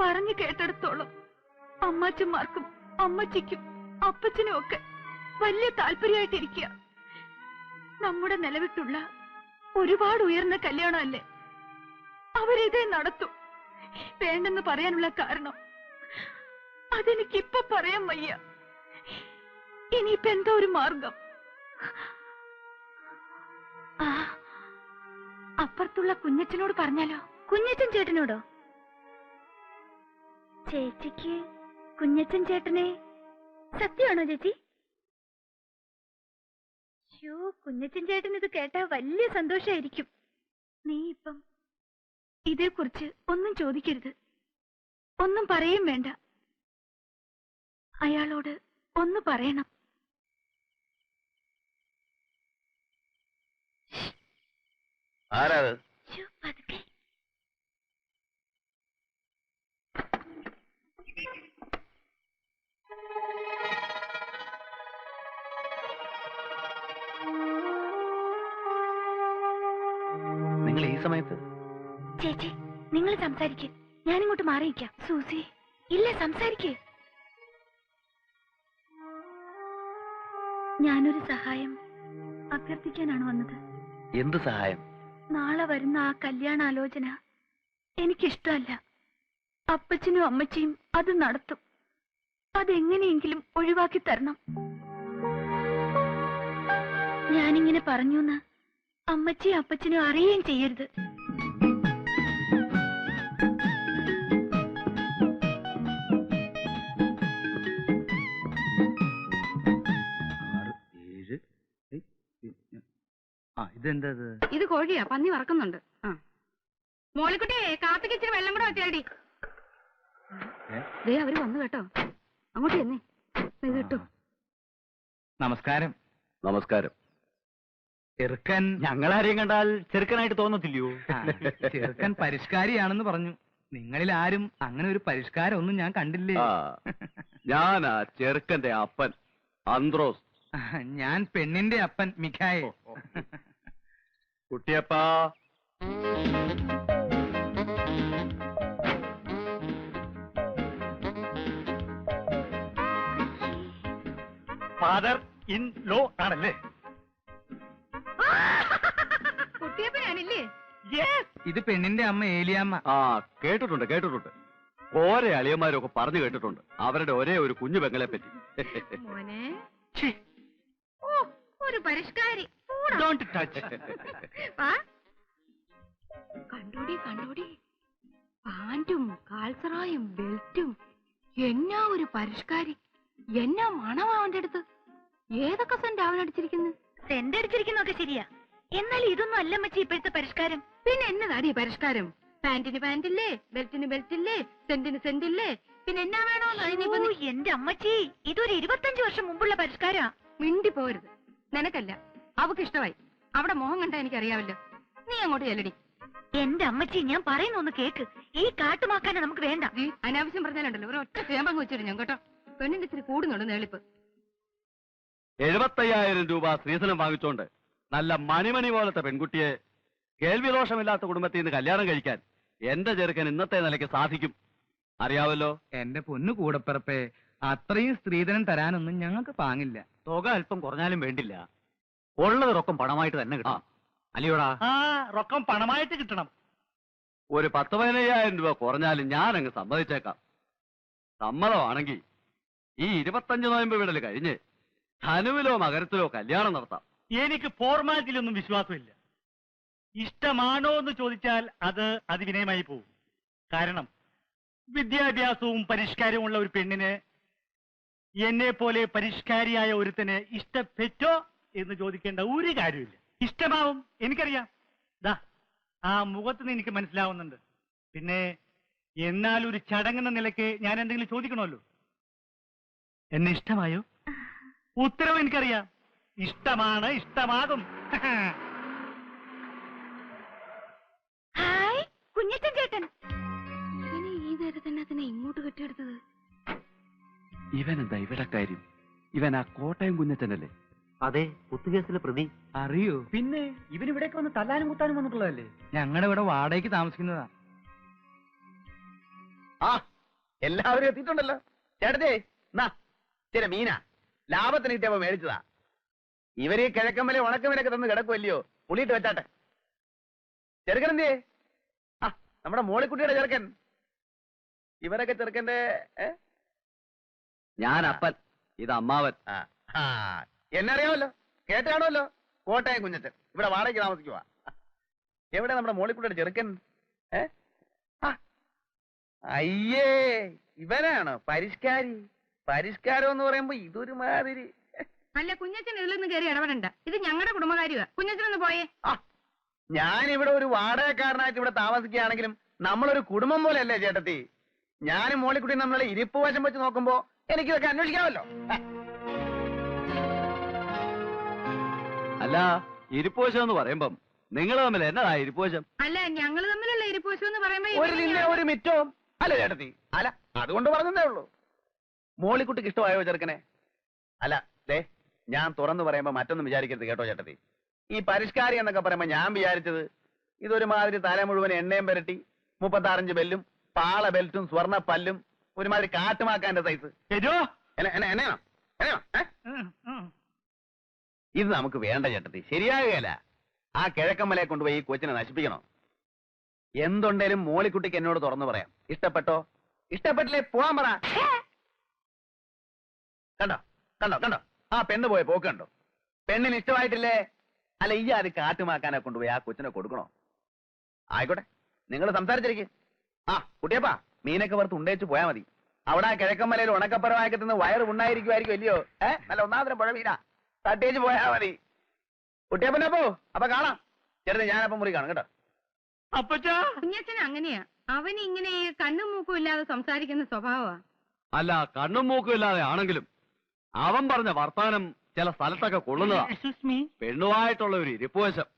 പറഞ്ഞു കേട്ടിടത്തോളം അമ്മാച്ചന്മാർക്കും അമ്മച്ചിക്കും അപ്പച്ചനും ഒക്കെ വലിയ താല്പര്യമായിട്ടിരിക്കുക. നമ്മുടെ നിലവിട്ടുള്ള ഒരുപാട് ഉയർന്ന കല്യാണമല്ലേ, അവരിതേ നടത്തും. വേണ്ടെന്ന് പറയാനുള്ള കാരണം അതെനിക്കിപ്പൊ പറയാൻ വയ്യ. ഇനിയിപ്പോ എന്താ ഒരു മാർഗം? അപ്പുറത്തുള്ള കുഞ്ഞച്ചനോട് പറഞ്ഞാലോ? കുഞ്ഞച്ചൻ ചേട്ടനോടോ? ചേച്ചിക്ക് കുഞ്ഞച്ചൻ ചേട്ടനെ സത്യമാണോ ചേച്ചി? കുഞ്ഞച്ചൻ ചേട്ടൻ ഇത് കേട്ടാ വലിയ സന്തോഷായിരിക്കും. നീ ഇപ്പം ഇതേക്കുറിച്ച് ഒന്നും ചോദിക്കരുത്, ഒന്നും പറയും വേണ്ട. അയാളോട് ഒന്ന് പറയണം. ആരാത്? പതുക്കെ. നിങ്ങൾ ഈ സമയത്ത്? ചേച്ചി, നിങ്ങൾ സംസാരിക്ക്, ഞാനിങ്ങോട്ട് മാറിയിക്കാം. സൂസി, ഇല്ല, സംസാരിക്ക്. ഞാനൊരു സഹായം അഭ്യർത്ഥിക്കാനാണ് വന്നത്. എന്ത് സഹായം? നാളെ വരുന്ന ആ കല്യാണാലോചന എനിക്കിഷ്ടമല്ല. അപ്പച്ചനും അമ്മച്ചിയും അത് നടത്തും. അതെങ്ങനെയെങ്കിലും ഒഴിവാക്കി തരണം. ഞാനിങ്ങനെ പറഞ്ഞൂന്ന് അമ്മച്ചിയും അപ്പച്ചനും അറിയുകയും ചെയ്യരുത്. ഇതെന്താ? ഇത് കോഴിയാ, പന്നി വറക്കുന്നുണ്ട്. മോളിക്കുട്ടിയെ കാപ്പിക്ക് ഇച്ചിരി വെള്ളം കൂടെ വെച്ചാടി. ദേ അവര് വന്നു കേട്ടോ, അങ്ങോട്ട് ചെന്നേ. ഇത് കിട്ടോ? നമസ്കാരം. നമസ്കാരം. ചെറുക്കൻ ഞങ്ങളാരെയും കണ്ടാൽ ചെറുക്കനായിട്ട് തോന്നത്തില്ലയോ? ചെറുക്കൻ പരിഷ്കാരിയാണെന്ന് പറഞ്ഞു. നിങ്ങളിൽ ആരും അങ്ങനെ ഒരു പരിഷ്കാരം ഒന്നും ഞാൻ കണ്ടില്ലേ. ഞാനാ ചെറുക്കന്റെ അപ്പൻ അന്ത്രോസ്. ഞാൻ പെണ്ണിന്റെ അപ്പൻ മിഖായേ. കുട്ടിയപ്പാ, ഫാദർ ഇൻ ലോ ആണല്ലേ? കുട്ടിയപ്പനാണില്ലേ? ഇത് പെണ്ണിന്റെ അമ്മ ഏലിയാമ്മ. ആ കേട്ടിട്ടുണ്ട്. ഓരോ അളിയന്മാരൊക്കെ പറഞ്ഞു കേട്ടിട്ടുണ്ട് അവരുടെ ഒരേ ഒരു കുഞ്ഞു പെങ്ങളെ പറ്റി. മോനെ, ഒരു പരിഷ്കാരി. കണ്ടോടി, പാന്റും കാൽസറായും ബെൽറ്റും. എന്നാ ഒരു പരിഷ്കാരി, എന്നാ മണമാ അവന്റെ അടുത്ത്. ഏതൊക്കെ സെന്റ് അവൻ അടിച്ചിരിക്കുന്നു? സെന്റ് അടിച്ചിരിക്കുന്നൊക്കെ ശരിയാ, എന്നാൽ ഇതൊന്നും അല്ല മച്ചി ഇപ്പോഴത്തെ പരിഷ്കാരം. പിന്നെ എന്നതാടി പരിഷ്കാരം? പാന്റിന് പാന്റില്ലേ, ബെൽറ്റിന് ബെൽറ്റില്ലേ, സെന്റിന് സെന്റില്ലേ, പിന്നെ എന്നാ വേണോ? എന്റെ അമ്മച്ചി, ഇതൊരു 25 വർഷം മുമ്പുള്ള പരിഷ്കാരാ. മിണ്ടി പോരുത്. നിനക്കല്ല, അവക്ക് ഇഷ്ടമായി. അവിടെ മോഹം കണ്ടാ എനിക്കറിയാവല്ലോ. നീ അങ്ങോട്ട് ചെല്ലടി. എന്റെ അമ്മച്ചി, ഞാൻ പറയുന്ന ഒന്ന് കേക്ക്. ഈ കാട്ടുമാക്കാനെ നമുക്ക് വേണ്ട. അനാവശ്യം പറഞ്ഞാലുണ്ടല്ലോ ഒരു ഒറ്റ ചേമ്പങ്ങ് വെച്ചിട്ട് ഞാൻ കേട്ടോ. പെണ്ണിന്റെ ഇത്തിരി കൂടുന്നുണ്ട് നേളിപ്പ്. 75,000 രൂപ സ്ത്രീധനം വാങ്ങിച്ചോണ്ട് നല്ല മണിമണി പോലത്തെ പെൺകുട്ടിയെ കേൾവിദോഷമില്ലാത്ത കുടുംബത്തിൽ നിന്ന് കല്യാണം കഴിക്കാൻ എന്റെ ചെറുക്കൻ ഇന്നത്തെ നിലയ്ക്ക് സാധിക്കും. അറിയാവല്ലോ. എന്റെ പൊന്നു കൂടപ്പിറപ്പേ, അത്രയും സ്ത്രീധനം തരാനൊന്നും ഞങ്ങൾക്ക് പാങ്ങില്ല. തുക അല്പം കുറഞ്ഞാലും വേണ്ടില്ല. ഉള്ളത് റൊക്കം പണമായിട്ട് തന്നെ കിട്ടണം. അല്ലയോടാ? റൊക്കം പണമായിട്ട് കിട്ടണം. ഒരു 10-15,000 രൂപ കുറഞ്ഞാലും ഞാൻ അങ്ങ് സമ്മതിച്ചേക്കാം. സമ്മതമാണെങ്കിൽ ഈ 25 നോയമ്പ് വിടൽ കഴിഞ്ഞ് ധനുവിലോ മകരത്തിലോ കല്യാണം നടത്താം. എനിക്ക് ഫോർമാലിറ്റിയിലൊന്നും വിശ്വാസമില്ല. ഇഷ്ടമാണോ എന്ന് ചോദിച്ചാൽ അത് അതിവിനയമായി പോകും. കാരണം വിദ്യാഭ്യാസവും പരിഷ്കാരവും ഉള്ള ഒരു പെണ്ണിന് എന്നെ പോലെ പരിഷ്കാരിയായ ഒരുത്തന് ഇഷ്ടപ്പെട്ടോ എന്ന് ചോദിക്കേണ്ട ഒരു കാര്യമില്ല. ഇഷ്ടമാവും, എനിക്കറിയാം. ദാ ആ മുഖത്തുനിന്ന് എനിക്ക് മനസ്സിലാവുന്നുണ്ട്. പിന്നെ എന്നാൽ ഒരു ചടങ്ങെന്ന നിലയ്ക്ക് ഞാൻ എന്തെങ്കിലും ചോദിക്കണമല്ലോ. എന്നെ ഇഷ്ടമായോ? ഉത്തരവ് എനിക്കറിയാം. ഇഷ്ടമാണ്, ഇഷ്ടമാകും. ഹായ് കുഞ്ഞേട്ടൻ ചേട്ടൻ. ഇവനെ ഈ നേരത്തെ തന്നെ അതിനെ ഇങ്ങോട്ട് കെട്ടിയെടുത്തത്. ഇവനെന്താ ഇവിടെ കാര്യം? ഇവൻ ആ കോട്ടയം കുഞ്ഞച്ചനല്ലേ? അതെ, കുത്തുകേസിലെ പ്രതി. അറിയോ? പിന്നെ ഇവനിവിടേക്ക് വന്ന് തല്ലാനും കുത്താനും വന്നിട്ടുള്ളതല്ലേ? ഞങ്ങളുടെ ഇവിടെ വാടകയ്ക്ക് താമസിക്കുന്നതാ. ആ എല്ലാവരും എത്തിയിട്ടുണ്ടല്ലോ. ചേട്ടത്തെ ചില മീനാ ലാഭത്തിന് കിട്ടിയപ്പോ മേടിച്ചതാ. ഇവര് ഈ കിഴക്കമ്മലെ ഉണക്കമീനൊക്കെ തന്ന് കിടക്കുമല്ലയോ, പുളിയിട്ട് വെച്ചാട്ടെ. ചെറുക്കൻ എന്തേ? ആ നമ്മുടെ മോളിക്കുട്ടിയുടെ ചെറുക്കൻ. ഇവരൊക്കെ ചെറുക്കന്റെ ഞാൻ അപ്പൻ, ഇത് അമ്മാവൻ. എന്നെ അറിയാമല്ലോ, കേട്ടാണല്ലോ. കോട്ടയം കുഞ്ഞച്ചൻ ഇവിടെ വാടകയ്ക്ക് താമസിക്കുവാ. എവിടെ നമ്മുടെ മോളിക്കുട്ടിയുടെ ചെറുക്കൻ? അയ്യേ ഇവനാണോ പരിഷ്കാരി? പരിഷ്കാരം എന്ന് പറയുമ്പോ ഇതൊരു മാതിരി. അല്ല കുഞ്ഞച്ചൻ ഇതിലൊന്നും കയറി ഇടപെടണ്ട. ഇത് ഞങ്ങളുടെ കുടുംബകാര്യമാ. കുഞ്ഞച്ചനൊന്ന് പോയേ. ഞാനിവിടെ ഒരു വാടകക്കാരനായിട്ട് ഇവിടെ താമസിക്കുകയാണെങ്കിലും നമ്മളൊരു കുടുംബം പോലെയല്ലേ ചേട്ടത്തി? ഞാനും മോളിക്കുട്ടി നമ്മളെ ഇരിപ്പ് വശം വെച്ച് നോക്കുമ്പോ എനിക്കിതൊക്കെ അന്വേഷിക്കാമല്ലോ. അല്ല, ഇരിപ്പോശം എന്ന് പറയുമ്പം നിങ്ങൾ തമ്മിൽ എന്നതാ ഇരിപ്പോശം? അല്ല ഞങ്ങൾ തമ്മിലുള്ള ഇരിപ്പോശം എന്ന് പറയുമ്പോ ഒരു നിന്നെ ഒരു മിറ്റവും അല്ല ചേട്ടത്തി. അല്ല അതുകൊണ്ട് പറഞ്ഞതേ ഉള്ളൂ. മോളിക്കുട്ടിക്ക് ഇഷ്ടമായോ ചെറുക്കനെ? അല്ല ദേ ഞാൻ തുറന്നു പറയുമ്പോ മറ്റൊന്നും വിചാരിക്കരുത് കേട്ടോ ചേട്ടത്തി. ഈ പരിഷ്കാരി എന്നൊക്കെ പറയുമ്പോ ഞാൻ വിചാരിച്ചത് ഇതൊരുമാതിരി തല മുഴുവൻ എണ്ണയും പുരട്ടി 35 ബെല്ലും പാള ബെൽറ്റും സ്വർണ്ണ പല്ലും ഒരുമാതിരി കാട്ടുമാക്കാന്റെ സൈസ്. എന്നാണോ? ഇത് നമുക്ക് വേണ്ട ചേട്ടത്തി, ശരിയാകുകയല്ല. ആ കിഴക്കമ്മലെ കൊണ്ടുപോയി ഈ കൊച്ചിനെ നശിപ്പിക്കണോ? എന്തുണ്ടേലും മോളിക്കുട്ടിക്ക് എന്നോട് തുറന്നു പറയാം. ഇഷ്ടപ്പെട്ടോ? ഇഷ്ടപ്പെട്ടില്ലേ പോവാൻ പറ. കണ്ടോ കണ്ടോ കണ്ടോ ആ പെണ്ണ് പോയ പോക്ക് കണ്ടോ? പെണ്ണിന് ഇഷ്ടമായിട്ടില്ലേ? അല്ല ഈ അത് കാട്ടുമാക്കാനെ കൊണ്ടുപോയി ആ കൊച്ചിനെ കൊടുക്കണോ? ആയിക്കോട്ടെ, നിങ്ങൾ സംസാരിച്ചിരിക്കും. ആ കുട്ടിയപ്പാ, മീനൊക്കെ വറുത്ത് ഉണ്ടേച്ച് പോയാൽ മതി. അവിടെ ആ കിഴക്കമ്മലയിൽ ഉണക്കപ്പുറമാക്കി നിന്ന് വയറ് ഉണ്ടായിരിക്കുമായിരിക്കും അല്ലയോ? നല്ല ഒന്നാമതിനും പുഴ മീനാ, തട്ടേച്ച് പോയാ മതി. കുട്ടിയപ്പനപ്പോ അപ്പൊ കാണാം. ചേട്ടന് ഞാനപ്പം മുറി കാണും കേട്ടോ. കുഞ്ഞച്ചൻ അങ്ങനെയാ. അവന് ഇങ്ങനെ കണ്ണും മൂക്കും ഇല്ലാതെ സംസാരിക്കുന്ന സ്വഭാവമാ. അല്ല, കണ്ണും മൂക്കും ഇല്ലാതെ ആണെങ്കിലും അവൻ പറഞ്ഞ വർത്താനം ചില സ്ഥലത്തൊക്കെ കൊള്ളുന്നതാ. പെണ്ണുമായിട്ടുള്ള ഒരു ഇരിപ്പുവശം.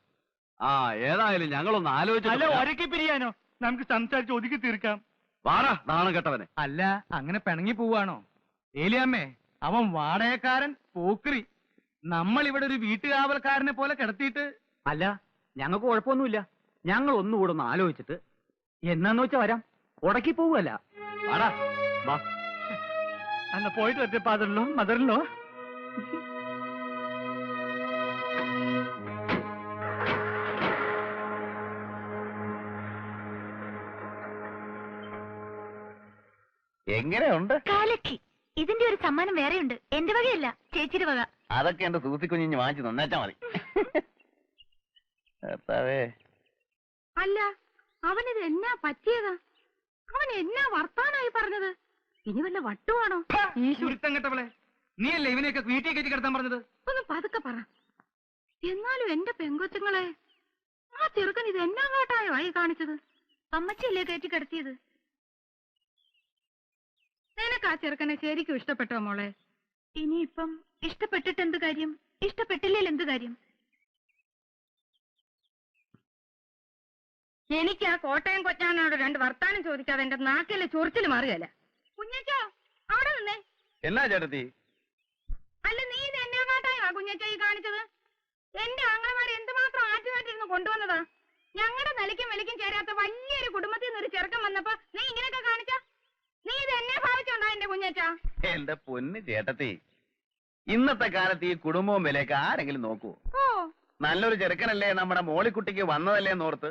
ആ ഏതായാലും ഞങ്ങളൊന്ന് ആലോചിച്ചു പിരിയാനോ? നമുക്ക് സംസാരിച്ച് ഒതുക്കി തീർക്കാം. വാടാ നാണം കെട്ടവനെ. അല്ല അങ്ങനെ പിണങ്ങി പോവാണോ? ഏലിയമ്മേ, അവൻ വാടകക്കാരൻ, പോക്രി. നമ്മൾ ഇവിടെ ഒരു വീട്ടുകാവൽക്കാരനെ പോലെ കിടത്തിയിട്ട്. അല്ല ഞങ്ങൾക്ക് കുഴപ്പമൊന്നുമില്ല. ഞങ്ങൾ ഒന്നുകൂടെ ഒന്ന് ആലോചിച്ചിട്ട് എന്നാന്ന് വെച്ചാ വരാം. ഉടക്കി പോവുകയല്ല. വാടാ വാ. അന്ന് പോയിട്ട് വരട്ടെ ഫാദറിലോ മദറിലോ. എങ്ങനെയുണ്ട്? കാലക്കി. ഇതിന്റെ ഒരു സമ്മാനം വേറെയുണ്ട്. എന്റെ വകയല്ല, ചേച്ചിയുടെ വക. അതൊക്കെ എന്റെ സൂസിക്കുഞ്ഞിഞ്ഞ് വാങ്ങിച്ച് നന്നാച്ചാ മതി. അല്ല അവനിത് എന്നാ പറ്റിയതാ? അവൻ എന്നാ വർത്താനായി പറഞ്ഞത്? ഇനി വല്ല വട്ടുവാണോ? കെട്ടവളെ, നീയല്ലേ ഇവനെയൊക്കെ വീട്ടിൽ കയറ്റി കിടത്താൻ പറഞ്ഞത്? ഒന്ന് പതുക്കെ പറ. എന്നാലും എന്റെ പെങ്കൊച്ചുങ്ങളെ, ആ ചെറുക്കൻ ഇത് എന്നാ കാട്ടായോ ആയി കാണിച്ചത്? അമ്മച്ചല്ലേ കയറ്റി കിടത്തിയത്? നിനക്ക് ആ ചെറുക്കനെ ശരിക്കും ഇഷ്ടപ്പെട്ടോ മോളെ? ഇനിയിപ്പം ഇഷ്ടപ്പെട്ടിട്ട് എന്ത് കാര്യം? ഇഷ്ടപ്പെട്ടില്ലേൽ എന്ത് കാര്യം? എനിക്ക് ആ കോട്ടയം കൊച്ചാനോട് 2 വർത്താനം ചോദിക്കാതെ എന്റെ നാക്കിലെ ചൊറിച്ചിൽ മാറുകയല്ല. കുഞ്ഞച്ചോ അവിടെ നിന്നേ. എന്നാ ചേട്ടത്തി? അല്ല നീ ഇത് എന്നാ കാട്ടായോ കുഞ്ഞച്ചോ ഈ കാണിച്ചത്? എന്റെ ആങ്ങളമാർ എന്തുമാത്രം ആറ്റുമായിട്ടിരുന്ന് കൊണ്ടുവന്നതാ. ഞങ്ങളുടെ നിലയ്ക്കും വിലയ്ക്കും ചേരാത്ത വലിയൊരു കുടുംബത്തിൽ നിന്ന് ഒരു ചെറുക്കം വന്നപ്പോ നീ ഇങ്ങനെയൊക്കെ കാണിച്ച? നീ ഇത് എന്നെ ഭാവിച്ചോണ്ടാ എന്റെ കുഞ്ഞച്ചാ? എന്റെ പൊന്ന് ചേട്ടത്തി, ഇന്നത്തെ കാലത്ത് ഈ കുടുംബവും വിലയൊക്കെ ആരെങ്കിലും നോക്കൂ? നല്ലൊരു ചെറുക്കനല്ലേ നമ്മുടെ മോളിക്കുട്ടിക്ക് വന്നതല്ലേ എന്നോർത്ത്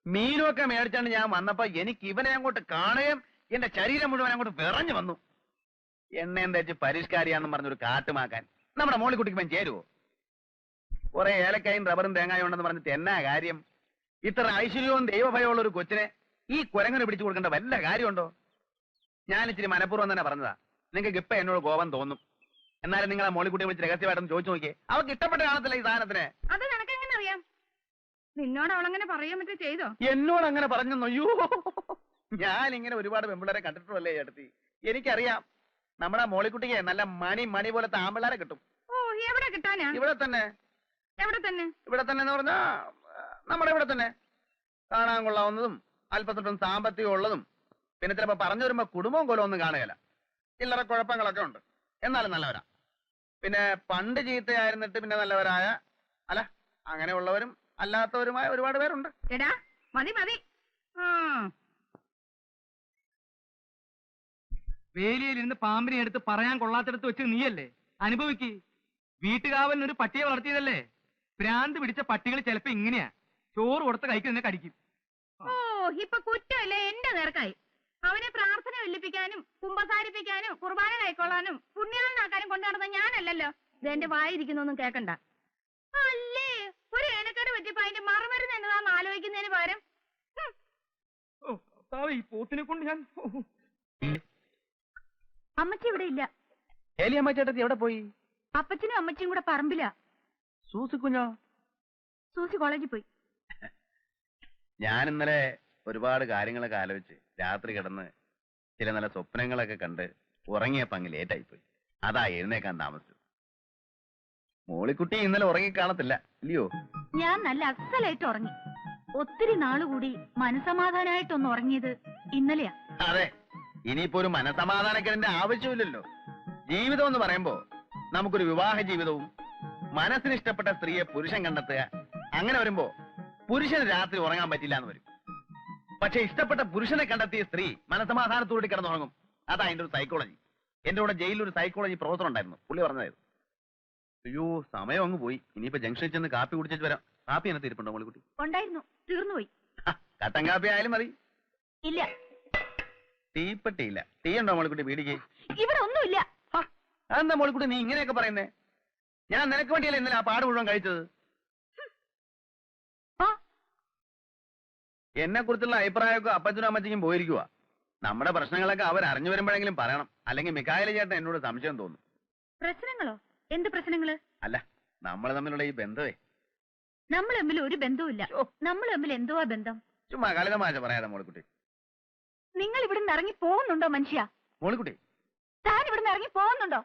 മീനുമൊക്കെ മേടിച്ചാണ് ഞാൻ വന്നപ്പോ എനിക്ക് ഇവനെ അങ്ങോട്ട് കാണുകയും എന്റെ ശരീരം മുഴുവൻ അങ്ങോട്ട് വിറഞ്ഞു വന്നു. എണ്ണയും തേച്ച് പരിഷ്കാരിയാണെന്ന് പറഞ്ഞൊരു കാട്ടുമാക്കാൻ നമ്മുടെ മോളിക്കുട്ടിക്ക് ഇവൻ ചേരുവോ? കുറെ ഏലക്കായും റബ്ബറും തേങ്ങായും ഉണ്ടെന്ന് പറഞ്ഞിട്ട് എന്നാ കാര്യം? ഇത്ര ഐശ്വര്യവും ദൈവഭയമുള്ള ഒരു കൊച്ചിനെ ഈ കുരങ്ങനെ പിടിച്ചു കൊടുക്കേണ്ട വല്ല കാര്യമുണ്ടോ? ഞാൻ ഇച്ചിരി മനഃപൂർവ്വം തന്നെ പറഞ്ഞതാ. നിങ്ങൾക്ക് ഇപ്പൊ എന്നോട് കോപം തോന്നും. എന്നാലും നിങ്ങളെ മോളിക്കുട്ടിയെ വിളിച്ച് രഹസ്യമായിട്ടൊന്ന് ചോദിച്ചു നോക്കിയേ. അവർക്ക് ഇഷ്ടപ്പെട്ട കാണത്തില്ല ഈ സാധനത്തിന്. അത് നിനക്കെങ്ങനെ അറിയാം? നിന്നോട് അവളങ്ങനെ പറയാൻ പറ്റോ ചെയ്തോ? എന്നോട് അങ്ങനെ പറഞ്ഞെന്നോ? അയ്യോ, ഞാൻ ഇങ്ങനെ ഒരുപാട് പെമ്പിള്ളേരെ കണ്ടിട്ടുള്ളല്ലേ ചേട്ടത്തി. എനിക്കറിയാം നമ്മുടെ മോളിക്കുട്ടിക്ക് നല്ല മണി പോലത്തെ ആമ്പിള്ളേരെ കിട്ടും. എവിടെ കിട്ടാനാ? ഇവിടെ തന്നെ. എവിടെ തന്നെ? ഇവിടെ തന്നെ എന്ന് പറഞ്ഞാ നമ്മുടെ ഇവിടെ തന്നെ. കാണാൻ കൊള്ളാവുന്നതും അല്പത്തൊട്ടും സാമ്പത്തികം ഉള്ളതും പിന്നെ ചിലപ്പോ പറഞ്ഞു വരുമ്പോ കുടുംബവും കൊലവും ഒന്നും കാണുകയില്ല. ചില്ലറ കുഴപ്പങ്ങളൊക്കെ ഉണ്ട്, എന്നാലും നല്ലവരാ. പിന്നെ പണ്ട് ചീത്തയായിരുന്നിട്ട് പിന്നെ നല്ലവരായ അല്ല അങ്ങനെയുള്ളവരും അല്ലാത്തവരുമായ ഒരുപാട് പേരുണ്ട്. എടാ മതി മതി. വേലിയിലിരുന്ന് പാമ്പിനെ എടുത്ത് പറയാൻ കൊള്ളാത്തടത്ത് വെച്ച് നീയല്ലേ അനുഭവിക്ക്. വീട്ടുകാവലിന് ഒരു പട്ടിയെ വളർത്തിയതല്ലേ. ഭ്രാന്ത് പിടിച്ച പട്ടികൾ ചിലപ്പോ ഇങ്ങനെയാ, ചോറ് കൊടുത്ത കൈക്ക് തന്നെ കടിക്കും. ഇപ്പൊ കുറ്റമല്ലേ എന്റെ നേർക്കായി. അവനെ പ്രാർത്ഥന വെല്ലിപ്പിക്കാനും കുമ്പസാരിപ്പിക്കാനും കുർബാന കൈക്കൊള്ളാനും പുണ്യാളനാക്കാനും കൊണ്ടുനടന്ന ഞാനല്ലല്ലോ. ഇതെന്റെ വായിരിക്കുന്നൊന്നും കേക്കണ്ട. അല്ലേ ഒരു ഏനക്കേട് പറ്റിയപ്പോ അതിന്റെ മറുമരുന്ന് എന്നതാന്ന് ആലോചിക്കുന്നതിന് പകരം ഈ പോത്തിനെ കൊണ്ട് ഞാൻ. അമ്മച്ചി ഇവിടെ ഇല്ല. ഏലിയമ്മ ചേട്ടത്തി എവിടെ പോയി? അപ്പച്ചനും അമ്മച്ചിയും കൂടെ പറമ്പില്ല. സൂസി കുഞ്ഞോ? സൂസി കോളേജിൽ പോയി. ഞാൻ ഇന്നലെ ഒരുപാട് കാര്യങ്ങളൊക്കെ ആലോചിച്ച് രാത്രി കിടന്ന് ചില നല്ല സ്വപ്നങ്ങളൊക്കെ കണ്ട് ഉറങ്ങിയപ്പോ അങ്ങ് ലേറ്റായിപ്പോയി. അതാ എഴുന്നേക്കാൻ താമസിച്ചു. മോളിക്കുട്ടി ഇന്നലെ ഉറങ്ങി കാണത്തില്ല ഇല്ലയോ? ഞാൻ നല്ല അസലായിട്ട് ഉറങ്ങി. ഒത്തിരി നാളുകൂടി മനസമാധാനായിട്ടൊന്ന് ഉറങ്ങിയത് ഇന്നലെയാ. അതെ, ഇനിയിപ്പോ ഒരു മനസമാധാനക്കേടിന്റെ ആവശ്യമില്ലല്ലോ. ജീവിതം എന്ന് പറയുമ്പോ നമുക്കൊരു വിവാഹ ജീവിതവും മനസ്സിന് ഇഷ്ടപ്പെട്ട സ്ത്രീയെ പുരുഷൻ കണ്ടെത്തുക, അങ്ങനെ വരുമ്പോ പുരുഷന് രാത്രി ഉറങ്ങാൻ പറ്റില്ല എന്ന് വരും. പക്ഷെ ഇഷ്ടപ്പെട്ട പുരുഷനെ കണ്ടെത്തിയ സ്ത്രീ മനസമാധാനത്തോടെ കിടന്നുറങ്ങും. അതാ അതിന്റെ ഒരു സൈക്കോളജി. എന്റെ കൂടെ ജയിലിൽ ഒരു സൈക്കോളജി പ്രൊഫസർ ഉണ്ടായിരുന്നു, പുള്ളി പറഞ്ഞതായിരുന്നു. അയ്യോ സമയം അങ്ങ് പോയി. ഇനിയിപ്പോ ജംഗ്ഷനിൽ ചെന്ന് കാപ്പി കുടിച്ചിട്ട് വരാം. കാപ്പി എന്നെ തീരുപ്പുണ്ടോ മോളിക്കുട്ടി? ഉണ്ടായിരുന്നു, തീർന്നുപോയി. കട്ടൻ കാപ്പി ആയാലും മതി. ഇല്ല. തീപ്പെട്ടിയില്ല. തീ ഉണ്ടോ മോളിക്കുട്ടി പീടിക്ക്? ഇവിടെ ഒന്നുമില്ല. അതെന്താ മോളിക്കുട്ടി നീ ഇങ്ങനെയൊക്കെ പറയുന്നേ? ഞാൻ നിനക്ക് വേണ്ടിയല്ലേ ഇന്നലെ ആ പാട് മുഴുവൻ കഴിച്ചത്. എന്നെ കുറിച്ചുള്ള അഭിപ്രായമൊക്കെ അപ്പച്ചനും അമ്മച്ചിക്കും പോയിരിക്കുക. നമ്മുടെ പ്രശ്നങ്ങളൊക്കെ അവർ അറിഞ്ഞു വരുമ്പോഴെങ്കിലും പറയണം. അല്ലെങ്കിൽ മിക്കായല ചേട്ടൻ എന്നോട് സംശയം തോന്നും. പ്രശ്നങ്ങളോ? എന്ത് പ്രശ്നങ്ങള്? അല്ല നമ്മൾ തമ്മിലുള്ള ഈ ബന്ധമേ. നമ്മൾ തമ്മിൽ ഒരു ബന്ധവുമില്ല. നമ്മൾ തമ്മിൽ എന്തുവാ ബന്ധം? ചുമ്മാ കളിതമാശ പറയാതെ മോളിക്കുട്ടി. നിങ്ങൾ ഇവിടുന്ന് ഇറങ്ങി പോകുന്നുണ്ടോ മനുഷ്യ? മോളിക്കുട്ടി താൻ ഇവിടുന്ന് ഇറങ്ങി പോകുന്നുണ്ടോ?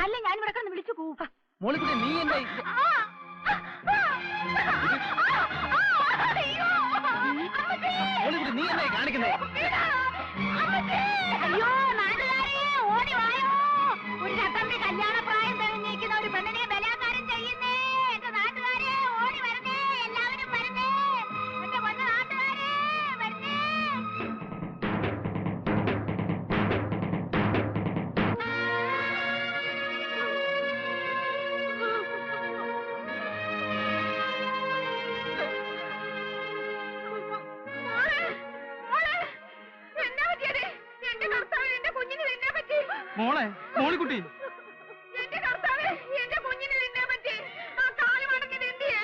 അല്ല ഞാൻ ഇവിടെ കണ്ട് വിളിച്ചു പോവുക. മോളിക്കുട്ടി നീ എന്താ മോളിക്കുട്ടി നീ എന്തായി കാണിക്കുന്നേ? അയ്യോ നാട്ടുകാരെ ഓടി വായോ. ഒരു ചട്ടമ്പി കല്യാണ പ്രായം തെളിഞ്ഞിരിക്കുന്ന ഒരു പെണ്ണിനെ ബലാത്കാരം ചെയ്യുന്നേ. എന്റെ നാട്ടുകാരെ ഓടി വരുന്നേ, എല്ലാവരും വരുന്നേ. എന്റെ പൊന്നു നാട്ടുകാരെ വരുന്നേ. മോളെ മോളിക്കുട്ടി എന്റെ കർത്താവേ, എന്റെ കുഞ്ഞിന് നിന്നെ പറ്റി. ആ കാല് മടങ്ങിയത് എന്തിയെ?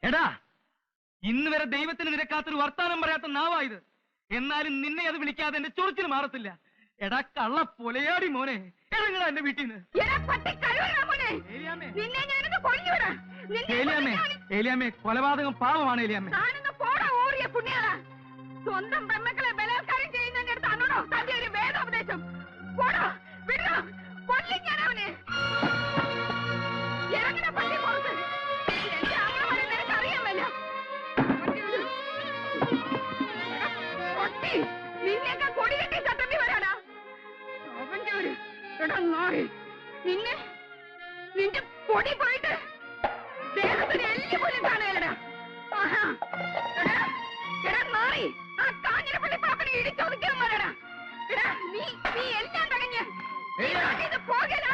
എടാ ഇന്ന് വരെ ദൈവത്തിന് നിരക്കാത്തൊരു വർത്താനം പറയാത്ത നാവായത്. എന്നാലും നിന്നെ അത് വിളിക്കാതെ എന്റെ ചൊറിച്ചിന് മാറത്തില്ല. എടാ കള്ള പൊലയാടി മോനെ, ഇറങ്ങടാ എന്റെ വീട്ടിൽ നിന്ന്. ഏലിയാമ്മേ കൊലപാതകം പാവമാണ് ഏലിയാമ്മേ. സ്വന്തം പെമ്മക്കളെ ബലാത്കാരം ചെയ്യുന്നതിന്റെ അടുത്ത് അന്നോടോ തന്റെ ഒരു വേദോപദേശം? പോടോ വിടോ, കൊല്ലും ഞാൻ അവനെ. ഇറങ്ങണ പള്ളി പുറത്ത്. എന്റെ ആങ്ങളെ നിനക്ക് അറിയാമല്ലോ. നിന്നെയൊക്കെ കൊടി കെട്ടി ചട്ടമ്പി വരാടാ. അവന്റെ ഒരു നായി നിന്നെ നിന്റെ പൊടി പോയിട്ട് ദേഹത്തിന് എല്ലി പോലും കാണുകയല്ലടാ. എടാ മാറി ആ കാഞ്ഞിരപ്പള്ളി പാപ്പനെ ഇടിച്ചൊതുക്കാൻ വരടാ. നീ എല്ലാം തകഞ്ഞ് ഇത് പോകലാ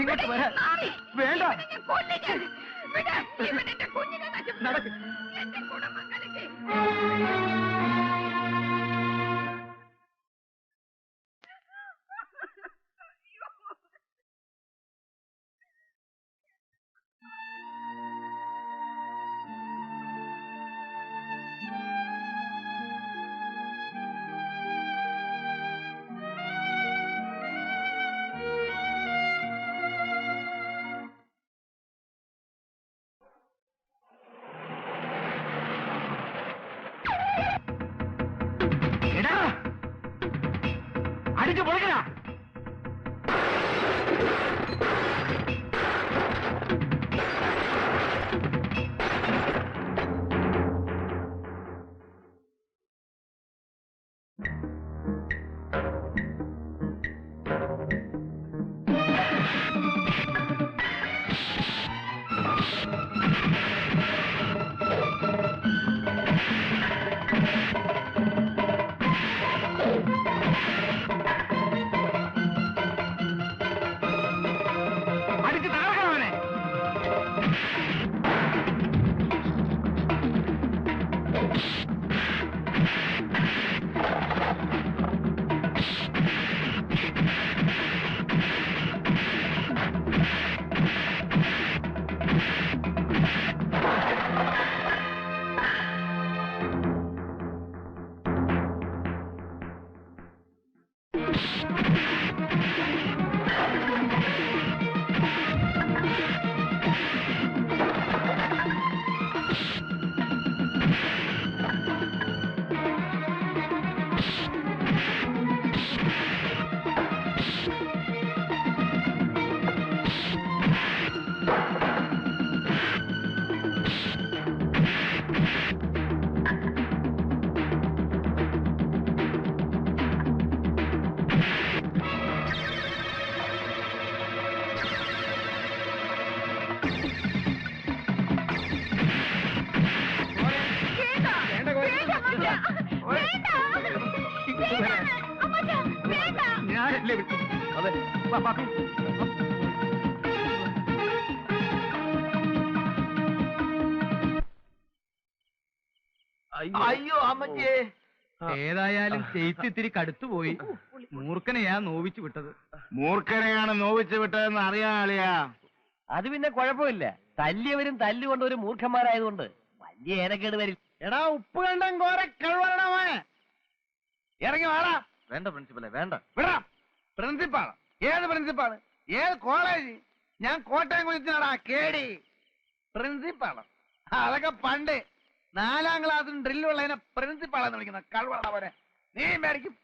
ഇങ്ങോട്ട് വരാൻ വേണ്ട. ഇവനെന്റെ കുഞ്ഞിനെ നടക്ക്. എന്റെ കുടുംബം കലക്കി. അടിച്ചു പൊളിക്കണ. ഞാനല്ലേ വിട്ടു. അതെ അയ്യോ അമ്മച്ചേ. ഏതായാലും ചെയ്ത്ത് ഇത്തിരി കടുത്തുപോയി. മൂർഖനെയാ നോവിച്ചു വിട്ടത്. മൂർഖനെയാണ് നോവിച്ചു വിട്ടതെന്ന് അറിയാൻ ആളിയാ. അത് പിന്നെ കുഴപ്പമില്ല. തല്ലിയവരും തല്ലുകൊണ്ടവരും മൂർഖന്മാരായതുകൊണ്ട് വലിയ ഏനക്കേട് വരില്ല. എടാ ഉപ്പ് കണ്ടം കോരെ കഴിവണമേ. ഇറങ്ങി വാടാ. വേണ്ട പ്രിൻസിപ്പലെ വേണ്ട. വിടാ. പ്രിൻസിപ്പാള് ഏത് പ്രിൻസിപ്പാള്? ഏത് കോളേജ്? ഞാൻ കോട്ടയം കുഞ്ഞിനാടാ കേടി. പ്രിൻസിപ്പാള് അതൊക്കെ പണ്ട് 4ാം ക്ലാസ്സിന് ഡ്രില്ലുള്ളതിനെ പ്രിൻസിപ്പാളെന്ന് വിളിക്കുന്ന കഴിവണ മോനെ. നീ മേടിക്കും.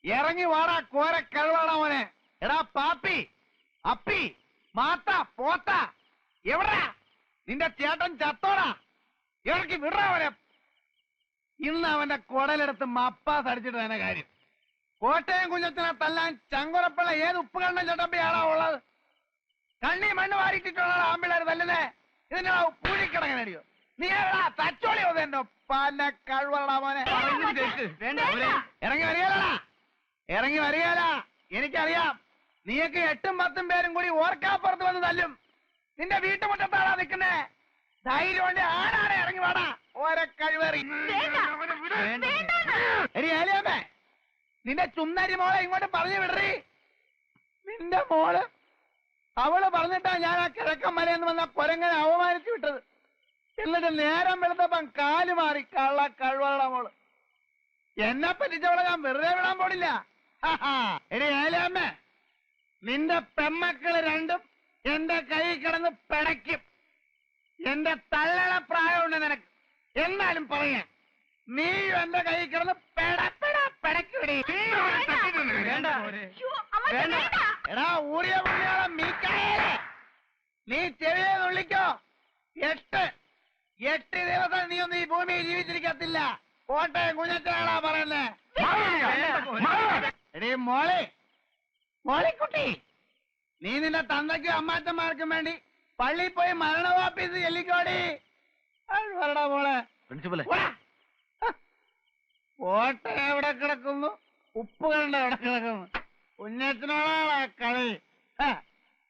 ഇറങ്ങി വാടാ കോരെ കഴിവണ മോനെ. എടാ പാപ്പി അപ്പി മാത്ത പോത്ത എവിടാ? നിന്റെ ചേട്ടൻ ചത്തോടാ. ഇറക്കി വിടാ അവനെ. ഇന്ന് അവന്റെ കുടലെടുത്ത് മപ്പാസ് അടിച്ചിട്ട് തന്നെ കാര്യം. കോട്ടയം കുഞ്ഞത്തിനെ തല്ലാൻ ചങ്കുറപ്പുള്ള ഏത് ഉപ്പ് കണ്ണൻ ചട്ടമ്പിയാണോ ഉള്ളത്? കണ്ണി മണ്ണ് വാരിട്ടിട്ടുള്ള ആമ്പിള്ളേർ തല്ലുന്നേ. ഇതിന്റെ പൂഴിക്കിടങ്ങനടിയോ? നീ തച്ചോളിയോ? എന്റെ പല കഴിവടാ മോനെ. ഇറങ്ങി വരികയല്ലടാ. ഇറങ്ങി വരികയല്ല. എനിക്കറിയാം നീയൊക്കെ 8ഉം 10ഉം പേരും കൂടി ഓർക്കാപ്പുറത്ത് വന്ന് തല്ലും. നിന്റെ വീട്ടുമുറ്റത്താടാ നിൽക്കുന്നേ. ധൈര്യം ആരാണ്? ഇറങ്ങി വാടാ. ഓരോ കഴിവേറി. നിന്റെ ചുന്നരി മോളെ ഇങ്ങോട്ട് പറഞ്ഞു വിടറി. നിന്റെ മോള് അവള് പറഞ്ഞിട്ടാ ഞാൻ ആ കിഴക്കൻ മലയെന്ന് വന്ന കൊരങ്ങനെ അവമാനിച്ചു വിട്ടത്. എന്നിട്ട് നേരം വെളുത്തപ്പം കാല് മാറി. കള്ള കഴിവള മോള്. എന്നെ പറ്റിച്ചവളെ ഞാൻ വെറുതെ വിടാൻ പോടില്ല. എടി ഏലയമ്മേ, നിന്റെ പെമ്മക്കള് രണ്ടും എന്റെ കൈ കിടന്ന് പിടയ്ക്കും. എന്റെ തള്ളള പ്രായമുണ്ട് നിനക്ക്. എന്നാലും പറയാം, നീയും എന്റെ കൈ കിടന്ന് പിടയ്ക്കൂടി. എടാ ഊരിയ പുള്ളിയോളം മീക്കായേ, നീ ചെവിയെ നുള്ളിക്കോ. 8 ദിവസം നീ ഒന്നും ഈ ഭൂമിയിൽ ജീവിച്ചിരിക്കത്തില്ല. കോട്ടയം കുഞ്ഞച്ചാടാ പറയുന്നേ. എടീ മോളെ, മോളിക്കുട്ടി, നീ നിന്റെ തന്തയ്ക്കും അമ്മാച്ചന്മാർക്കും വേണ്ടി പള്ളിയിൽ പോയി മരണവാപ്പീസ് ചെല്ലിക്കോടി. വരടാ മോളെ. പ്രിൻസിപ്പലെ കോട്ട എവിടെ കിടക്കുന്നു, ഉപ്പ് കണ്ട എവിടെ കിടക്കുന്നു. കുഞ്ഞച്ചനോടാ കളി.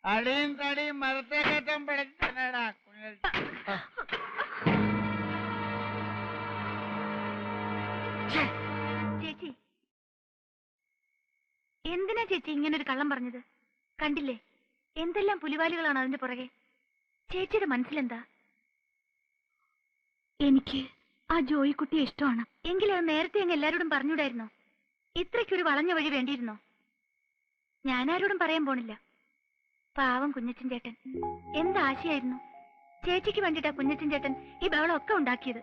അടിയും തടിയും മരത്തെ കയറ്റം പിടിച്ചടാ കുഞ്ഞച്ച. ചേച്ചി എന്തിനാ ചേച്ചി ഇങ്ങനൊരു കള്ളം പറഞ്ഞത്? കണ്ടില്ലേ എന്തെല്ലാം പുലിവാലുകളാണ് അതിന്റെ പുറകെ. ചേച്ചിയുടെ മനസ്സിലെന്താ? എനിക്ക് ആ ജോയിക്കുട്ടിയെ ഇഷ്ടമാണ്. എങ്കിലും അത് നേരത്തെ അങ്ങ് എല്ലാരോടും പറഞ്ഞൂടായിരുന്നോ? ഇത്രയ്ക്കൊരു വളഞ്ഞ വഴി വേണ്ടിയിരുന്നോ? ഞാനാരോടും പറയാൻ പോണില്ല. പാവം കുഞ്ഞച്ചൻ ചേട്ടൻ എന്താശയായിരുന്നു. ചേച്ചിക്ക് വേണ്ടിയിട്ടാ കുഞ്ഞച്ചൻ ചേട്ടൻ ഈ ബഹളം ഒക്കെ ഉണ്ടാക്കിയത്.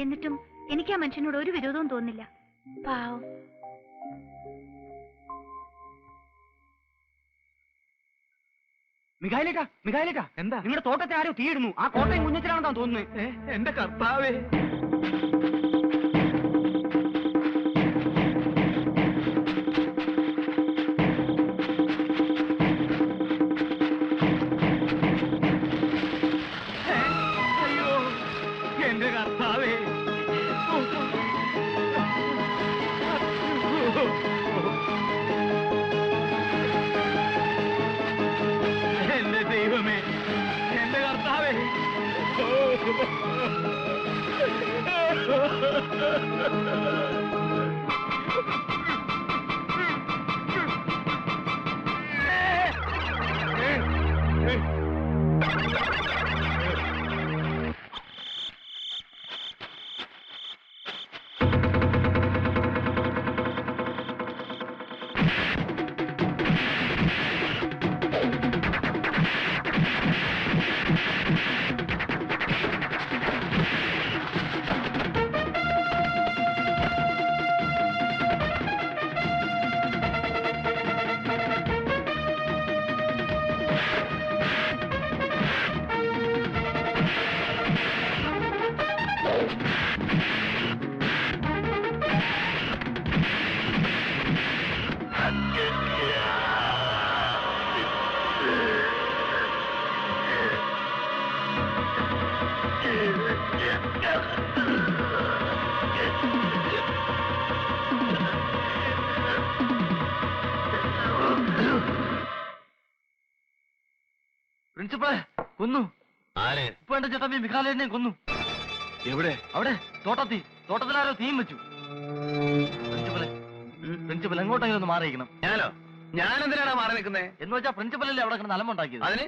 എന്നിട്ടും എനിക്ക് ആ മനുഷ്യനോട് ഒരു വിരോധവും തോന്നില്ല. പാവം. മികായിലേക്കാ എന്താ? നിങ്ങളുടെ തോട്ടത്തെ ആരോ തീയിടുന്നു. ആ കോട്ടയം കുഞ്ഞച്ചനാണെന്നാ തോന്നുന്നത്. എന്റെ കർത്താവേ. അയ്യോ എന്റെ കർത്താവേ. എന്റെ ദൈവമേ, എന്റെ കർത്താവേ. പ്രിൻസിപ്പളെ കൊന്നു. ആരെ? ഇപ്പൊ എന്റെ ചേട്ടൻ മിഖാലേനെ കൊന്നു. എവിടെ? അവിടെ തോട്ടത്തിലാരോ തീയും വെച്ചു. പ്രിൻസിപ്പൽ എങ്ങോട്ടെങ്കിലും ഒന്ന് മാറിയിരിക്കണം. ഞാനോ? ഞാനെന്തിനാണ് മാറി നിൽക്കുന്നേ? എന്ന് വെച്ചാൽ പ്രിൻസിപ്പലല്ലേ അവിടെ കിടന്ന് അലമ്പുണ്ടാക്കിയത്. അതിന്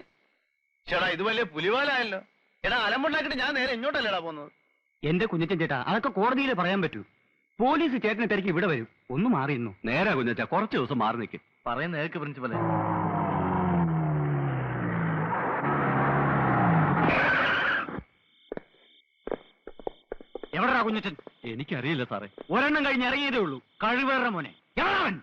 ചേട്ടാ ഇത് വലിയ പുലിവാലായല്ലോ. എടാ അലമ്പുണ്ടാക്കിട്ട് ഞാൻ നേരെ ഇങ്ങോട്ടല്ലേടാ പോകുന്നത്. എന്റെ കുഞ്ഞച്ചൻ ചേട്ടാ, അതൊക്കെ കോടതിയിൽ പറയാൻ പറ്റൂ. പോലീസ് ചേട്ടനെ തിരക്കി ഇവിടെ വരും. ഒന്ന് മാറിയിരുന്നു. നേരാ കുഞ്ഞച്ചാ, കുറച്ച് ദിവസം മാറി നിൽക്കും. പറയുന്ന കേൾക്ക് പ്രിൻസിപ്പലെ. എവിടാ കുഞ്ഞച്ചൻ? എനിക്കറിയില്ല സാറേ. ഒരെണ്ണം കഴിഞ്ഞ് ഇറങ്ങിയതേ ഉള്ളൂ. കഴിവേറെ മോനെ. എവിടാവൻ?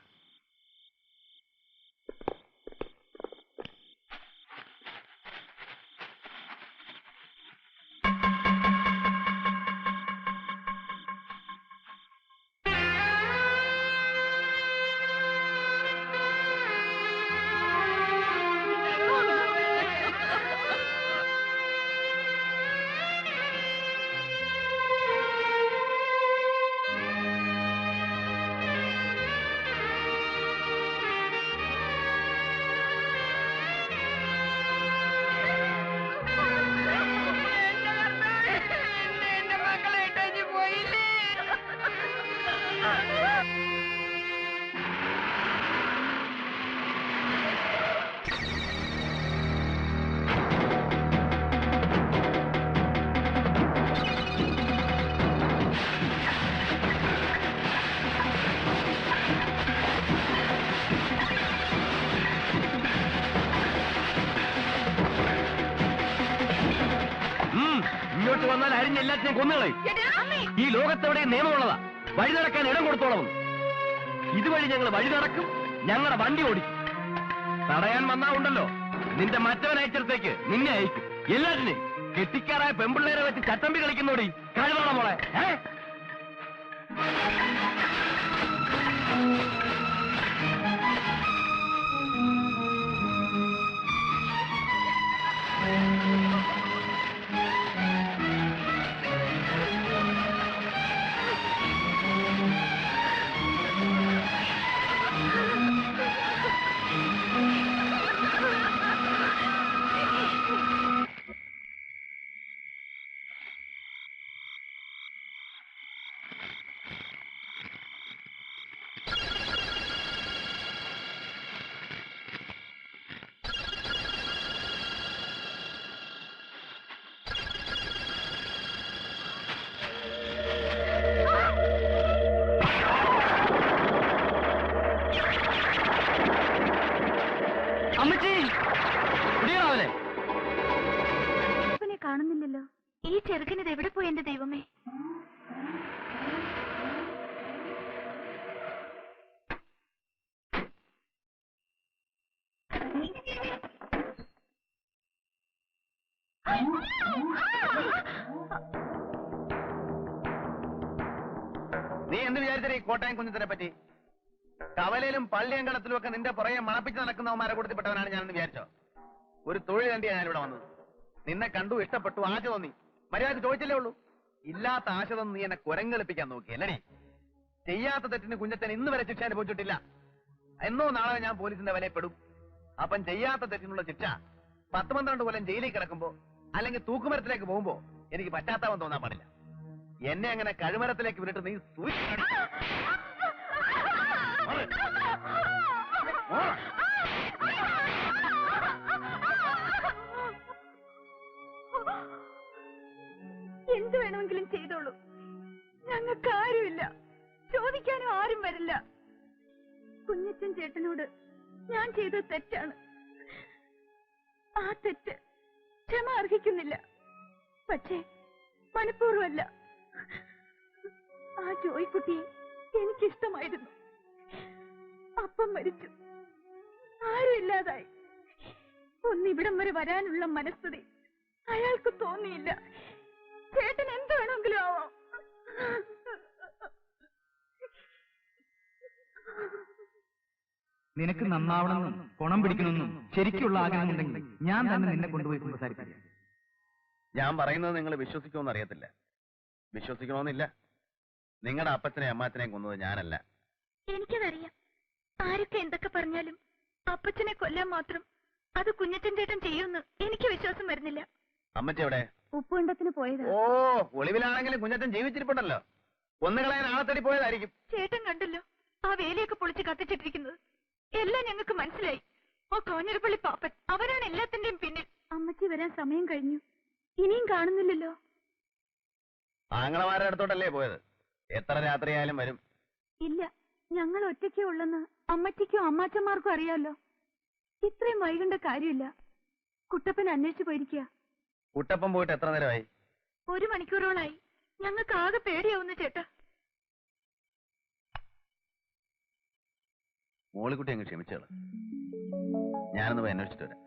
ഇങ്ങോട്ട് വന്നാൽ അരിഞ്ഞ എല്ലാത്തിനെയും കൊന്നുകളെ. ഈ ലോകത്തെവിടെ നിയമമുള്ളതാ. വഴി നടക്കാൻ ഇടം കൊടുത്തോളവും. ഇതുവഴി ഞങ്ങൾ വഴി നടക്കും, ഞങ്ങളുടെ വണ്ടി ഓടിക്കും. തടയാൻ വന്നാ ഉണ്ടല്ലോ, നിന്റെ മറ്റവൻ അയച്ചിടത്തേക്ക് നിന്നെ അയക്കും. എല്ലാറ്റിനെയും കെട്ടിക്കാറായ പെമ്പിള്ളേരെ വെച്ച് ചട്ടമ്പി കളിക്കുന്നോടി. കഴിവാണോ മോളെ? ചെറുക്കനിത് എവിടെ പോയി എന്റെ ദൈവമേ? നീ എന്ത് വിചാരിച്ചേ ഈ കോട്ടയം കുഞ്ഞത്തിനെ പറ്റി? കവലയിലും പള്ളിയങ്കണത്തിലും ഒക്കെ നിന്റെ പുറകെ മണപ്പിച്ച് നടക്കുന്നവന്മാരെ കൊടുത്തിപ്പെട്ടവനാണ് ഞാനെന്ന് വിചാരിച്ചോ? ഒരു തൊഴിൽ കണ്ടിയാണ് ഞാനിവിടെ വന്നത്. നിന്നെ കണ്ടു, ഇഷ്ടപ്പെട്ടു, ആശ തോന്നി. മര്യാദ ചോദിച്ചില്ലേ ഉള്ളൂ. ഇല്ലാത്ത ആശ തോന്നി നീ എന്നെ കുരങ്ങളിപ്പിക്കാൻ നോക്കി അല്ലടി. ചെയ്യാത്ത തെറ്റിന് കുഞ്ഞത്തൻ ഇന്ന് വരെ ശിക്ഷ അനുഭവിച്ചിട്ടില്ല. എന്നോ നാളെ ഞാൻ പോലീസിന്റെ വലയപ്പെടും. അപ്പം ചെയ്യാത്ത തെറ്റിനുള്ള ശിക്ഷ 10-12 കൊല്ലം ജയിലിൽ കിടക്കുമ്പോ അല്ലെങ്കിൽ തൂക്കുമരത്തിലേക്ക് പോകുമ്പോ എനിക്ക് പശ്ചാത്താപം തോന്നാൻ പാടില്ല. എന്നെ അങ്ങനെ കഴുമരത്തിലേക്ക് വിട്ടിട്ട് നീ എന്ത് വേണമെങ്കിലും ചെയ്തോളൂ. ഞങ്ങൾക്ക് ആരുമില്ല, ചോദിക്കാനും ആരും വരില്ല. കുഞ്ഞച്ചൻ ചേട്ടനോട് ഞാൻ ചെയ്തത് തെറ്റാണ്. ആ തെറ്റ് ക്ഷമ അർഹിക്കുന്നില്ല. പക്ഷേ മനഃപൂർവ്വമല്ല. ആ ജോയ്ക്കുട്ടിയെ എനിക്കിഷ്ടമായിരുന്നു. അപ്പം മരിച്ചു, ആരുമില്ലാതായി. ഒന്നിവിടം വരെ വരാനുള്ള മനസ്ഥിതി അയാൾക്ക് തോന്നിയില്ല. ചേട്ടൻ എന്ത് വേണമെങ്കിലും ആവാം. നിനക്ക് നന്നാവണമെന്നും ഗുണം പിടിക്കണമെന്നും ശരിക്കുള്ള ആഗ്രഹമുണ്ടെങ്കിൽ ഞാൻ തന്നെ നിന്നെ കൊണ്ടുപോയി സംസാരിക്കാം. ഞാൻ പറയുന്നത് നിങ്ങൾ വിശ്വസിക്കുമെന്ന് അറിയത്തില്ല. വിശ്വസിക്കണമെന്നില്ല. നിങ്ങളുടെ അപ്പച്ചനെയും അമ്മാച്ചനെയും കൊന്നത് ഞാനല്ല. എനിക്കതറിയാം. ആരൊക്കെ എന്തൊക്കെ പറഞ്ഞാലും അപ്പച്ചനെ കൊല്ലാൻ മാത്രം അത് കുഞ്ഞച്ചൻ ചേട്ടൻ ചെയ്യുമെന്ന് എനിക്ക് വിശ്വാസം വരുന്നില്ല. അമ്മച്ചി എവിടെ? ഉപ്പുണ്ടത്തിന് പോയത്. ഓ, ഒളിവിലാണെങ്കിലും കുഞ്ഞച്ചൻ ജീവിച്ചിരിപ്പുണ്ടല്ലോ. ഒന്നുകളയാൻ ആളെ തേടി പോയതായിരിക്കും. ചേട്ടൻ കണ്ടല്ലോ ആ വേലയൊക്കെ പൊളിച്ച് കത്തിച്ചിട്ടിരിക്കുന്നത്. എല്ലാം ഞങ്ങൾക്ക് മനസ്സിലായി. ആ കോഞ്ഞിരപ്പള്ളി പാപ്പൻ അവരാണ് എല്ലാത്തിന്റെയും പിന്നിൽ. അമ്മച്ചി വരാൻ സമയം കഴിഞ്ഞു, ഇനിയും കാണുന്നില്ലല്ലോ. ആങ്ങളമാരുടെ അടുത്തോട്ടല്ലേ പോയത്? എത്ര രാത്രിയായാലും വരും. ഇല്ല, ഞങ്ങൾ ഒറ്റയ്ക്കേ ഉള്ളെന്ന് അമ്മച്ചിക്കും അമ്മാച്ചന്മാർക്കും അറിയാലോ. ഇത്രയും വൈകേണ്ട കാര്യമില്ല. കുട്ടപ്പൻ അന്വേഷിച്ചു പോയിരിക്കുക. കുട്ടപ്പൻ പോയിട്ട് എത്ര നേരമായി? 1 മണിക്കൂറോളായി. ഞങ്ങൾക്ക് ആകെ പേടിയാവുന്നു ചേട്ടാ. മോളിക്കുട്ടി അങ്ങ് ക്ഷമിച്ചോളൂ. ഞാനൊന്ന് പോയി അന്വേഷിച്ചിട്ട് വരാം.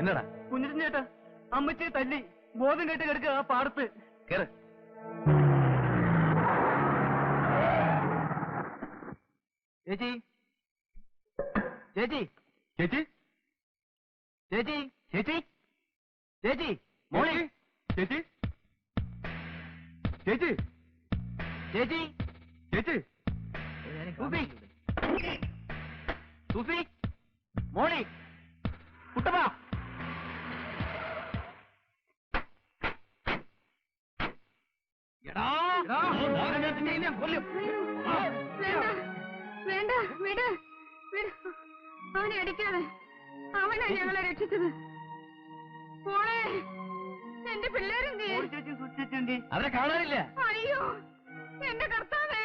എന്നടാ? കുഞ്ഞിരൻ ചേട്ടാ, അമ്മച്ചിയെ തല്ലി ബോധം കേട്ട് കിടക്കുക ആ പാടത്ത്. കേറ്. ചേച്ചി, ചേച്ചി, ചേച്ചി, ചേച്ചി, ചേച്ചി, ചേച്ചി, മോളി, ചേച്ചി, ചേച്ചി, ചേച്ചി, ചേച്ചി, സൂസി, സൂസി, മോളി, കുട്ടപ്പ. വേണ്ട, വിട്, വിട്. അവനെ അടിക്കാതെ. അവനാ ഞങ്ങളെ രക്ഷിച്ചത്. മോളെ, എന്റെ പിള്ളേരെന്തേ? അവരെ കാണാനില്ല. അയ്യോ, എന്റെ കർത്താവേ.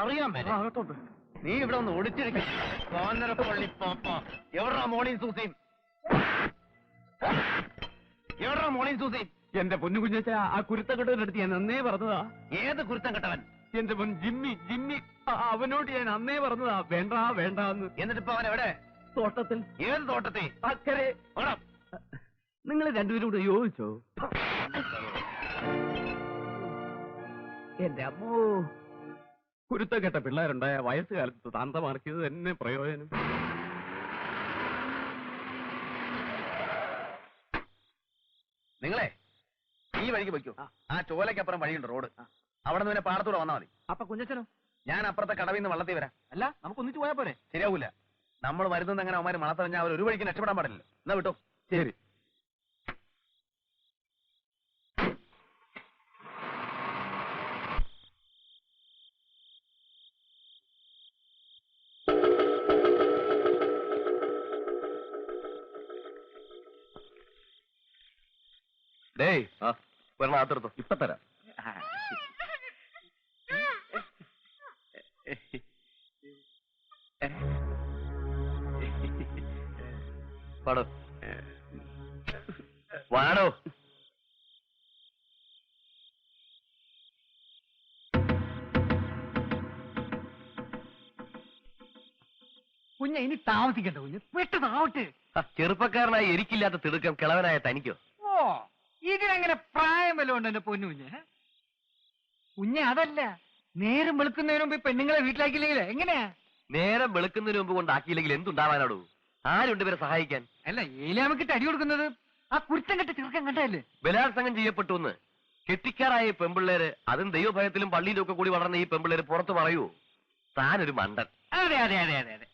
അറിയാൻ മേലെ നീ ഇവിടെ ഒന്ന് ഒളിച്ചിരിക്കള്ളി പാപ്പ. എവിടാ മോളിയും സൂസിയും? എവിടാ മോളിയും സൂസിയും? എന്റെ പൊന്നു കുഞ്ഞച്ച, ആ കുരുത്തക്കെട്ടവന്റെ അടുത്ത് ഞാൻ അന്നേ പറഞ്ഞതാ. ഏത് കുരുത്തം കെട്ടവൻ? എന്റെ പൊൻ ജിമ്മി, ജിമ്മി. അവനോട് ഞാൻ അന്നേ പറഞ്ഞതാ വേണ്ട വേണ്ടെന്ന്. എന്നിട്ടിപ്പോ അവൻ എവിടെ? തോട്ടത്തിൽ. ഏത് തോട്ടത്തിൽ? അക്കരെ. നിങ്ങൾ രണ്ടുപേരും കൂടെ യോജിച്ചോ? എന്റെ അമ്മോ, കുരുത്തക്കെട്ട പിള്ളേരുണ്ടായ വയസ്സുകാലത്ത് താന്തമാർക്കിയത് തന്നെ പ്രയോജനം. നിങ്ങളെ ഈ വഴിക്ക് വയ്ക്കൂ. ആ ചോലയ്ക്കപ്പുറം വഴിയുണ്ട്, റോഡ്. അവിടെ നിന്ന് പിന്നെ പാടത്തൂടെ വന്നാൽ മതി. അപ്പൊ കുഞ്ഞച്ചനോ? ഞാൻ അപ്പുറത്തെ കടവിൽ നിന്ന് വള്ളത്തിൽ വരാം. അല്ല, നമുക്ക് ഒന്നിച്ചു പോയാ പോരെ? ശരിയാവൂല. നമ്മൾ വരുന്നത് എങ്ങനെ അവന്മാർ മണത്തറിഞ്ഞാൽ അവർ ഒരു വഴിക്ക് രക്ഷപ്പെടാൻ പാടില്ല. എന്നാ വിട്ടോ. ശരി. ഡേയ് ഒരെണ്ണം അകത്തെടുത്തോ. ഇപ്പൊ തരാം. പാടോ വാടോ. കുഞ്ഞ ഇനി താമസിക്കണ്ട കുഞ്ഞ്, പെട്ടെന്നാവട്ടെ. ചെറുപ്പക്കാരനായി എരിക്കില്ലാത്ത തിടുക്കം കിളവനായ തനിക്കോ? ഓ, ഇതിനങ്ങനെ പ്രായം വല്ലതും ഉണ്ട് എന്റെ പൊന്നു കുഞ്ഞ്? കുഞ്ഞെ അതല്ല, നേരം വെളുക്കുന്നതിന് മുമ്പ് ഈ പെണ്ണുങ്ങളെ വീട്ടിലാക്കിയില്ലെങ്കിൽ എങ്ങനെയാ? നേരം വെളുക്കുന്നതിന് മുമ്പ് കൊണ്ടാക്കിയില്ലെങ്കിൽ എന്തുണ്ടാവാനാടോ? ആരുണ്ട് ഇവരെ സഹായിക്കാൻ? അല്ല, ഏലിയാമക്കിട്ട് അടി കൊടുക്കുന്നത് ആ കുരുത്തം കെട്ട ചെറുക്കൻ കണ്ടല്ലേ? ബലാത്സംഗം ചെയ്യപ്പെട്ടു എന്ന് കെട്ടിക്കാറായ പെമ്പിള്ളേര്, അതും ദൈവഭയത്തിലും പള്ളിയിലും ഒക്കെ കൂടി വളർന്ന ഈ പെമ്പിള്ളേര് പുറത്ത് പറയൂ താനൊരു മണ്ടൻ. അതെ അതെ അതെ അതെ അതെ.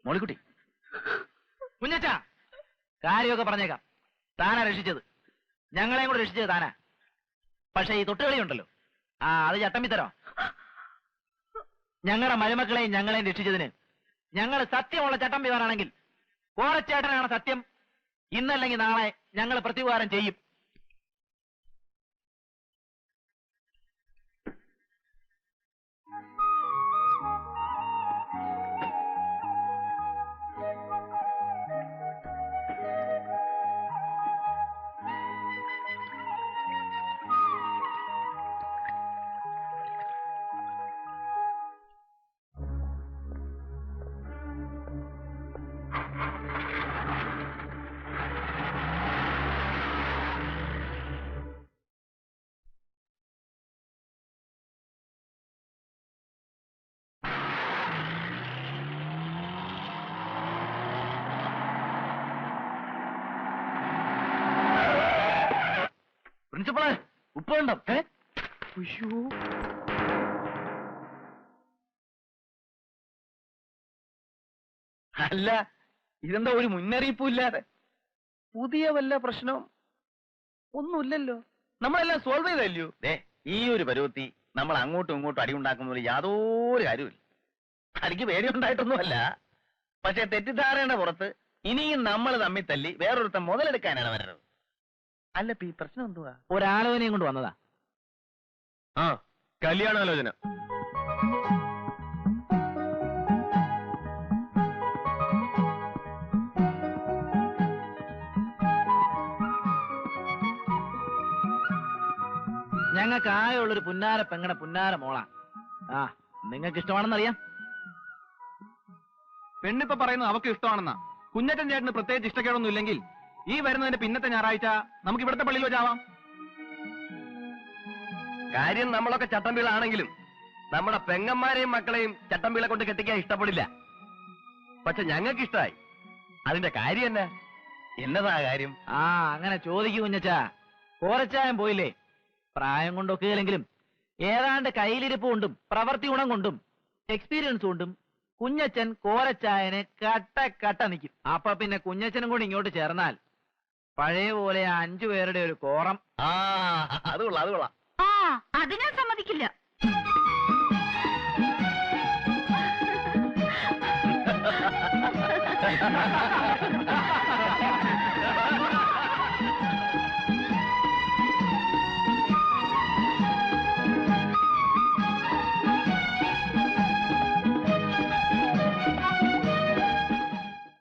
മോളിക്കുട്ടി കുഞ്ഞച്ചാ, കാര്യമൊക്കെ പറഞ്ഞേക്കാം. താനാ രക്ഷിച്ചത്, ഞങ്ങളെയും കൂടെ രക്ഷിച്ചത് താനാ. പക്ഷെ ഈ തൊട്ടുകളി ഉണ്ടല്ലോ, അത് ചട്ടമ്പിത്തരോ. ഞങ്ങളുടെ മരുമക്കളെയും ഞങ്ങളെയും രക്ഷിച്ചതിന് ഞങ്ങൾ സത്യമുള്ള ചട്ടമ്പിമാരാണെങ്കിൽ കോരച്ചേട്ടനാണ് സത്യം. ഇന്നല്ലെങ്കിൽ നാളെ ഞങ്ങൾ പ്രത്യുപകാരം ചെയ്യും. പ്രിൻസിപ്പളെ, ഉപ്പ് വേണ്ട. അല്ല, ഇതെന്താ ഒരു മുന്നറിയിപ്പും ഇല്ലാതെ? പുതിയ വല്ല പ്രശ്നവും ഒന്നുമില്ലല്ലോ, നമ്മളെല്ലാം സോൾവ് ചെയ്തല്ലോ. ഈ ഒരു പരുവത്തി നമ്മൾ അങ്ങോട്ടും ഇങ്ങോട്ടും അടി ഉണ്ടാക്കുന്നതിൽ യാതൊരു കാര്യമില്ല. അടിക്ക് പേടിയുണ്ടായിട്ടൊന്നുമല്ല, പക്ഷെ തെറ്റിദ്ധാരണയുടെ പുറത്ത് ഇനിയും നമ്മൾ തമ്മിൽ തല്ലി വേറൊരുത്തം മുതലെടുക്കാനാണ് വരുന്നത്. അല്ല, ഈ പ്രശ്നം എന്തുവാ? ഒരാലോചനയും കൊണ്ട് വന്നതാ. കല്യാണാലോചന. ഞങ്ങൾക്ക് ആയുള്ളൊരു പുന്നാര പെങ്ങടെ പുന്നാര മോളാ. നിങ്ങൾക്ക് ഇഷ്ടമാണെന്നറിയാം. പെണ്ണിപ്പ പറയുന്നത് അവക്ക് ഇഷ്ടമാണെന്നാ. കുഞ്ഞച്ചൻ ചേട്ടന് പ്രത്യേകിച്ച് ഇഷ്ടക്കേടൊന്നും ഇല്ലെങ്കിൽ ഈ വരുന്നതിന്റെ പിന്നത്തെ ഞായറാഴ്ച നമുക്ക് ഇവിടുത്തെ പള്ളിയിൽ വെച്ചാവാം. കാര്യം നമ്മളൊക്കെ ചട്ടമ്പികളാണെങ്കിലും നമ്മുടെ പെങ്ങന്മാരെയും മക്കളെയും ചട്ടമ്പികളെ കൊണ്ട് കെട്ടിക്കാൻ ഇഷ്ടപ്പെടില്ല. പക്ഷെ ഞങ്ങൾക്ക് ഇഷ്ടമായി. അതിന്റെ കാര്യം എന്നാ? എന്നതാ കാര്യം? അങ്ങനെ ചോദിക്കൂ കുഞ്ഞച്ചാ. കോരച്ചായം പോയില്ലേ? പ്രായം കൊണ്ടൊക്കെയില്ലെങ്കിലും ഏതാണ്ട് കയ്യിലിരിപ്പ് കൊണ്ടും പ്രവൃത്തി ഗുണം കൊണ്ടും എക്സ്പീരിയൻസ് കൊണ്ടും കുഞ്ഞച്ചൻ കോരച്ചായനെ കട്ട നിൽക്കും. അപ്പൊ പിന്നെ കുഞ്ഞച്ചനും കൂടി ഇങ്ങോട്ട് ചേർന്നാൽ പഴയ പോലെ 5 പേരുടെ ഒരു കോറം. അത് കൊള്ളാം, അത് കൊള്ളാം. അത് ഞാൻ സമ്മതിക്കില്ല.